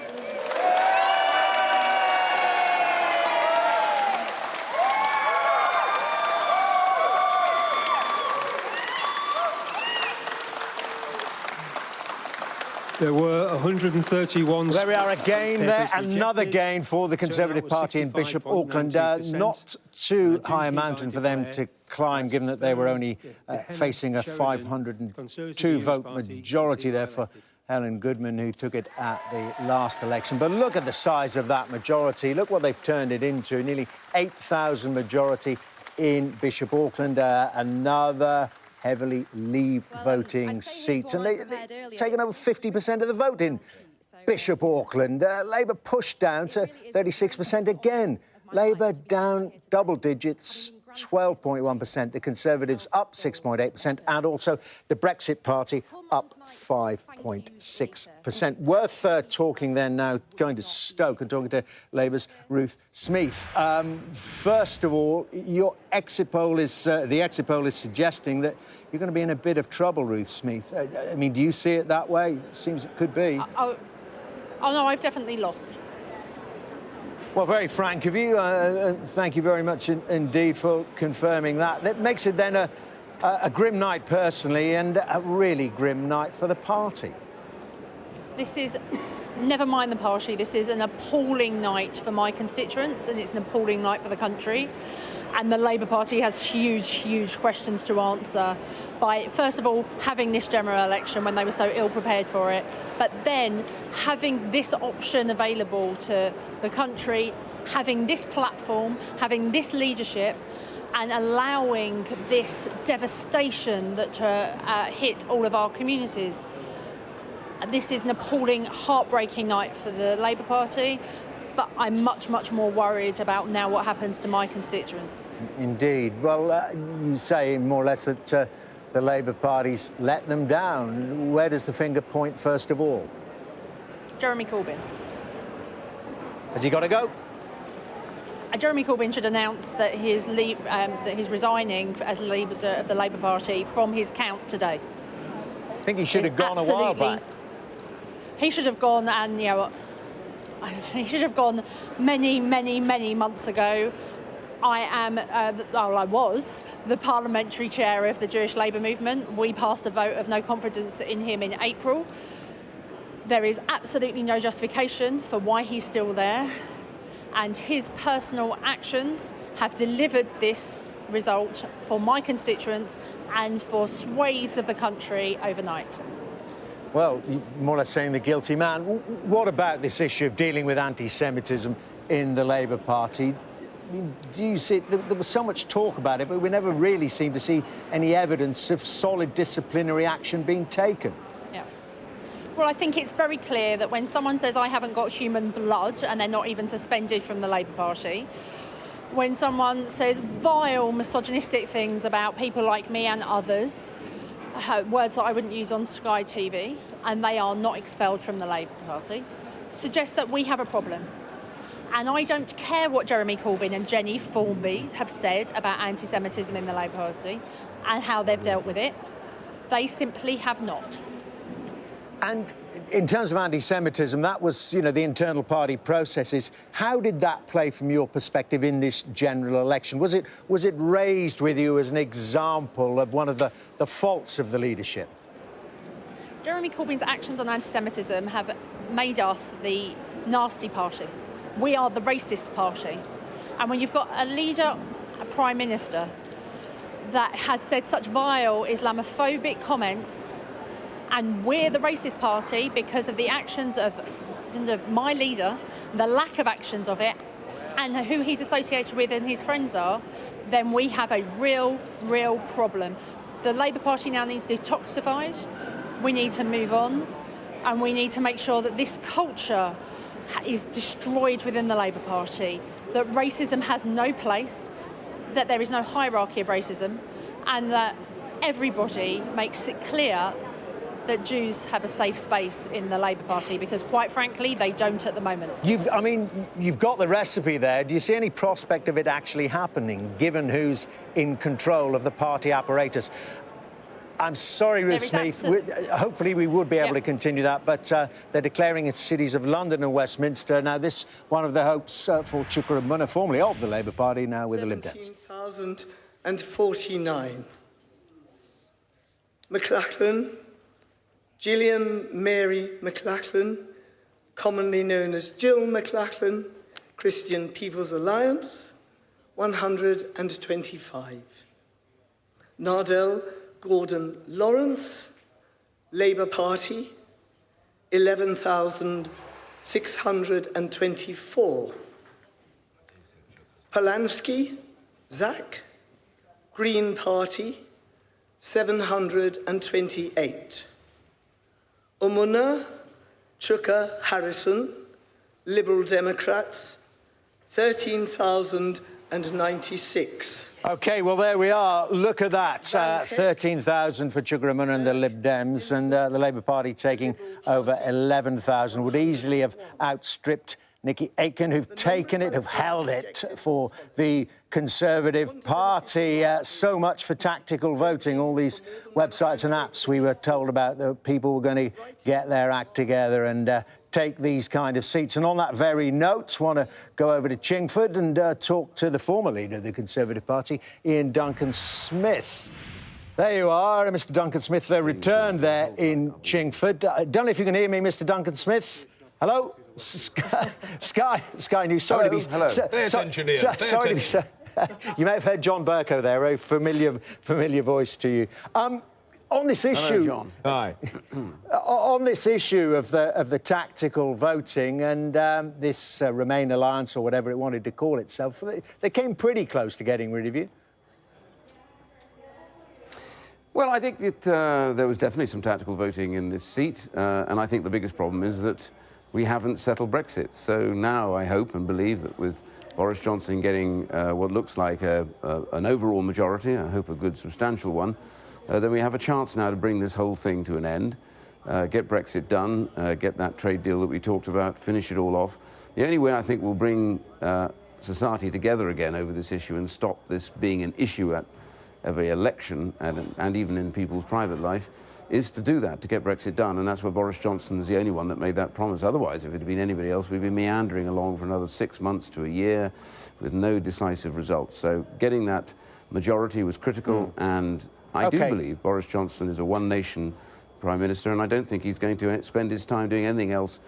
There were 131... There we are again there, another gain for the Conservative Party in Bishop Auckland. Not too high a mountain for them to climb, given that they were only facing a 502-vote majority there for Helen Goodman, who took it at the last election. But look at the size of that majority. Look what they've turned it into, nearly 8,000 majority in Bishop Auckland. Another heavily leave voting seats, and they've taken over 50% of the vote in Bishop Auckland. Labour pushed down to 36% again. Labour down double digits, 12.1%. The Conservatives up 6.8%, and also the Brexit Party up 5.6%. Worth talking then now, going to Stoke and talking to Labour's Ruth Smeeth. First of all, your exit poll is the exit poll is suggesting that you're going to be in a bit of trouble, Ruth Smeeth. I mean, do you see it that way? It seems it could be. Oh no, I've definitely lost. Well, very frank of you. Thank you very much indeed for confirming that. That makes it then a grim night personally, and a really grim night for the party. This is, never mind the party, this is an appalling night for my constituents, and it's an appalling night for the country. And the Labour Party has huge, huge questions to answer by, first of all, having this general election when they were so ill-prepared for it, but then having this option available to the country, having this platform, having this leadership, and allowing this devastation that hit all of our communities. This is an appalling, heartbreaking night for the Labour Party, but I'm much, much more worried about now what happens to my constituents. Indeed. Well, you say more or less that the Labour Party's let them down. Where does the finger point first of all? Jeremy Corbyn. Has he got to go? Jeremy Corbyn should announce that he's resigning as leader of the Labour Party from his count today. I think he should have gone a while back. He should have gone, and he should have gone many, many, many months ago. I was the parliamentary chair of the Jewish Labour movement. We passed a vote of no confidence in him in April. There is absolutely no justification for why he's still there, and his personal actions have delivered this result for my constituents and for swathes of the country overnight. Well, you're more or less saying the guilty man. What about this issue of dealing with anti-Semitism in the Labour Party? I mean, do you see, there was so much talk about it, but we never really seemed to see any evidence of solid disciplinary action being taken. Yeah. Well, I think it's very clear that when someone says I haven't got human blood and they're not even suspended from the Labour Party, when someone says vile misogynistic things about people like me and others, words that I wouldn't use on Sky TV, and they are not expelled from the Labour Party, suggests that we have a problem. And I don't care what Jeremy Corbyn and Jenny Formby have said about anti-Semitism in the Labour Party and how they've dealt with it. They simply have not. And in terms of anti-Semitism, that was, you know, the internal party processes. How did that play from your perspective in this general election? Was it raised with you as an example of one of the faults of the leadership? Jeremy Corbyn's actions on anti-Semitism have made us the nasty party. We are the racist party. And when you've got a leader, a prime minister, that has said such vile Islamophobic comments, and we're the racist party because of the actions of my leader, the lack of actions of it, and who he's associated with and his friends are, then we have a real problem. The Labour Party now needs detoxified. We need to move on, and we need to make sure that this culture is destroyed within the Labour Party, that racism has no place, that there is no hierarchy of racism, and that everybody makes it clear that Jews have a safe space in the Labour Party, because quite frankly, they don't at the moment. You've got the recipe there. Do you see any prospect of it actually happening, given who's in control of the party apparatus? I'm sorry, Ruth Smith. Hopefully we would be able to continue that, but they're declaring it's cities of London and Westminster. Now, this one of the hopes for Chuka Umunna, formerly of the Labour Party, now with the Lib Dems. 17,049. McLachlan, Gillian Mary McLachlan, commonly known as Jill McLachlan, Christian People's Alliance, 125. Nardell Gordon Lawrence, Labour Party, 11,624. Polanski, Zach, Green Party, 728. Umunna, Chuka Harrison, Liberal Democrats, 13,096. OK, well, there we are. Look at that. 13,000 for Chuka Umunna and the Lib Dems, and the Labour Party taking over 11,000. Would easily have outstripped Nikki Aiken, who've taken it, who've held it for the Conservative Party. So much for tactical voting. All these websites and apps we were told about, that people were going to get their act together and take these kind of seats. And on that very note, want to go over to Chingford and talk to the former leader of the Conservative Party, Ian Duncan-Smith. There you are, Mr. Duncan-Smith, returned there in Chingford. I don't know if you can hear me, Mr. Duncan-Smith. Hello? Sky News. Sorry to be... Hello. Pay attention, Ian. Sorry to be... You may have heard John Bercow there, a familiar voice to you. On this issue... Hello, John. Hi. On this issue of the tactical voting and this Remain Alliance, or whatever it wanted to call itself, they came pretty close to getting rid of you. Well, I think that there was definitely some tactical voting in this seat, and I think the biggest problem is that we haven't settled Brexit. So now I hope and believe that with Boris Johnson getting what looks like an overall majority, I hope a good substantial one, then we have a chance now to bring this whole thing to an end, get Brexit done, get that trade deal that we talked about, finish it all off. The only way I think we'll bring society together again over this issue and stop this being an issue at every election and even in people's private life is to do that, to get Brexit done. And that's where Boris Johnson is the only one that made that promise. Otherwise, if it had been anybody else, we'd be meandering along for another 6 months to a year with no decisive results. So getting that majority was critical, and I do believe Boris Johnson is a one-nation Prime Minister, and I don't think he's going to spend his time doing anything else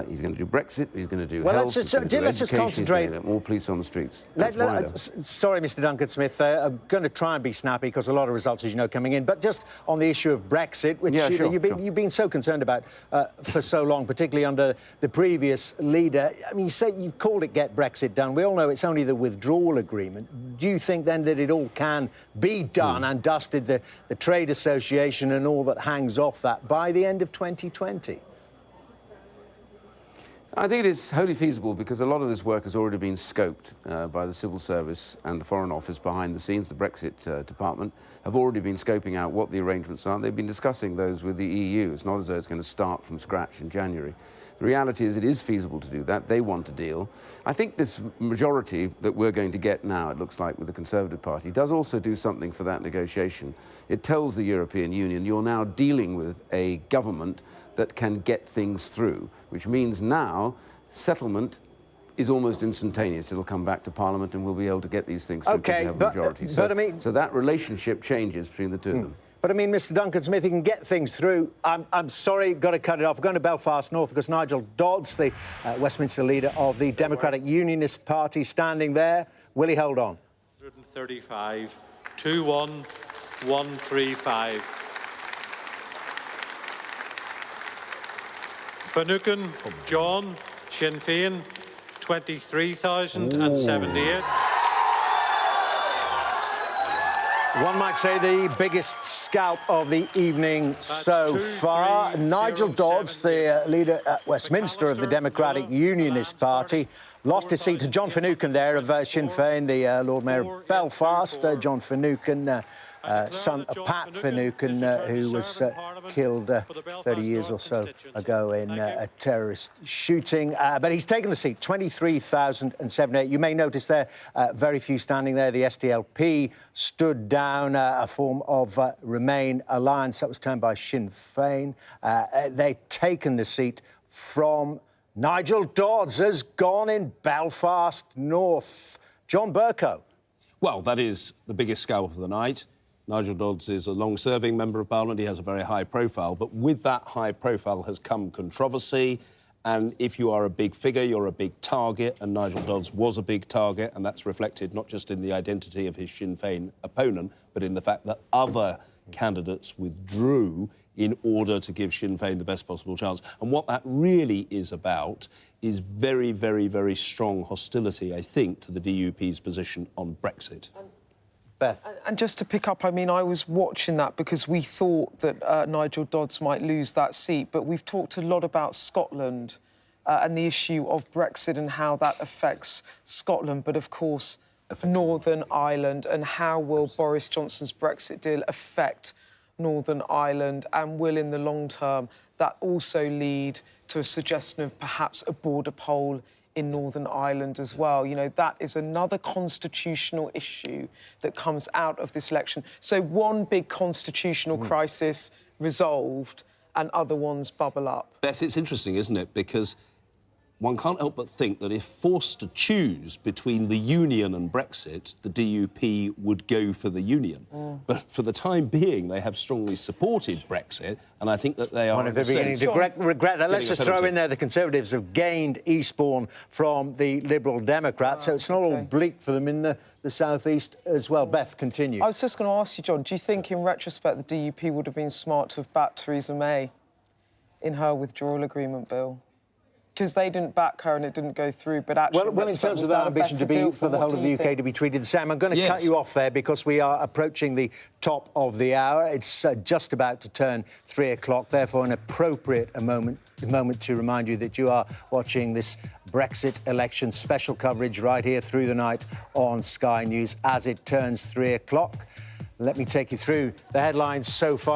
He's going to do Brexit. He's going to do well, health. let's just concentrate. More police on the streets. Sorry, Mr. Duncan-Smith. I'm going to try and be snappy because a lot of results, as you know, coming in. But just on the issue of Brexit, which you've been so concerned about for so long, particularly under the previous leader. I mean, you've called it "Get Brexit Done." We all know it's only the withdrawal agreement. Do you think then that it all can be done and dusted, the trade association and all that hangs off that, by the end of 2020? I think it is wholly feasible because a lot of this work has already been scoped by the Civil Service and the Foreign Office behind the scenes. The Brexit department have already been scoping out what the arrangements are. They've been discussing those with the EU. It's not as though it's going to start from scratch in January. The reality is it is feasible to do that. They want a deal. I think this majority that we're going to get now, it looks like, with the Conservative Party, does also do something for that negotiation. It tells the European Union you're now dealing with a government that can get things through, which means now settlement is almost instantaneous. It'll come back to Parliament and we'll be able to get these things through because we have a majority. So that relationship changes between the two of them. But I mean, Mr. Duncan-Smith, he can get things through. I'm sorry, got to cut it off. We're going to Belfast North because Nigel Dodds, the Westminster leader of the Democratic Unionist Party, standing there. Will he hold on? 135, 21135. Finucane, John, Sinn Féin, 23,078. One might say the biggest scalp of the evening so far. Nigel Dodds, the leader at Westminster of the Democratic Unionist Party, lost his seat to John Finucane there of Sinn Féin, the Lord Mayor of Belfast. John Finucane, son of Pat Finucane, who was killed 30 years or so ago in a terrorist shooting. But he's taken the seat, 23,078. You may notice there, very few standing there. The SDLP stood down, a form of Remain alliance that was turned by Sinn Féin. They've taken the seat from Nigel Dodds, has gone in Belfast North. John Bercow. Well, that is the biggest scalp of the night. Nigel Dodds is a long-serving Member of Parliament. He has a very high profile. But with that high profile has come controversy. And if you are a big figure, you're a big target. And Nigel Dodds was a big target. And that's reflected not just in the identity of his Sinn Féin opponent, but in the fact that other candidates withdrew in order to give Sinn Féin the best possible chance. And what that really is about is very, very, very strong hostility, I think, to the DUP's position on Brexit. Beth. And just to pick up, I mean, I was watching that because we thought that Nigel Dodds might lose that seat, but we've talked a lot about Scotland and the issue of Brexit and how that affects Scotland, but of course Northern Ireland, and how will Boris Johnson's Brexit deal affect Northern Ireland, and will in the long term that also lead to a suggestion of perhaps a border poll in Northern Ireland as well? You know, that is another constitutional issue that comes out of this election. So one big constitutional crisis resolved and other ones bubble up. Beth, it's interesting, isn't it? Because one can't help but think that if forced to choose between the Union and Brexit, the DUP would go for the Union. But for the time being, they have strongly supported Brexit, and I think that they are... They're beginning to regret that. Let's just throw in there the Conservatives have gained Eastbourne from the Liberal Democrats, so it's not all bleak for them in the South East as well. Beth, continue. I was just going to ask you, John, do you think in retrospect the DUP would have been smart to have backed Theresa May in her withdrawal agreement bill? Because they didn't back her and it didn't go through, but actually... Well, in terms of that ambition to be for the whole of the UK to be treated the same, I'm going to cut you off there because we are approaching the top of the hour. It's just about to turn 3 o'clock, therefore an appropriate moment to remind you that you are watching this Brexit election special coverage right here through the night on Sky News as it turns 3 o'clock. Let me take you through the headlines so far.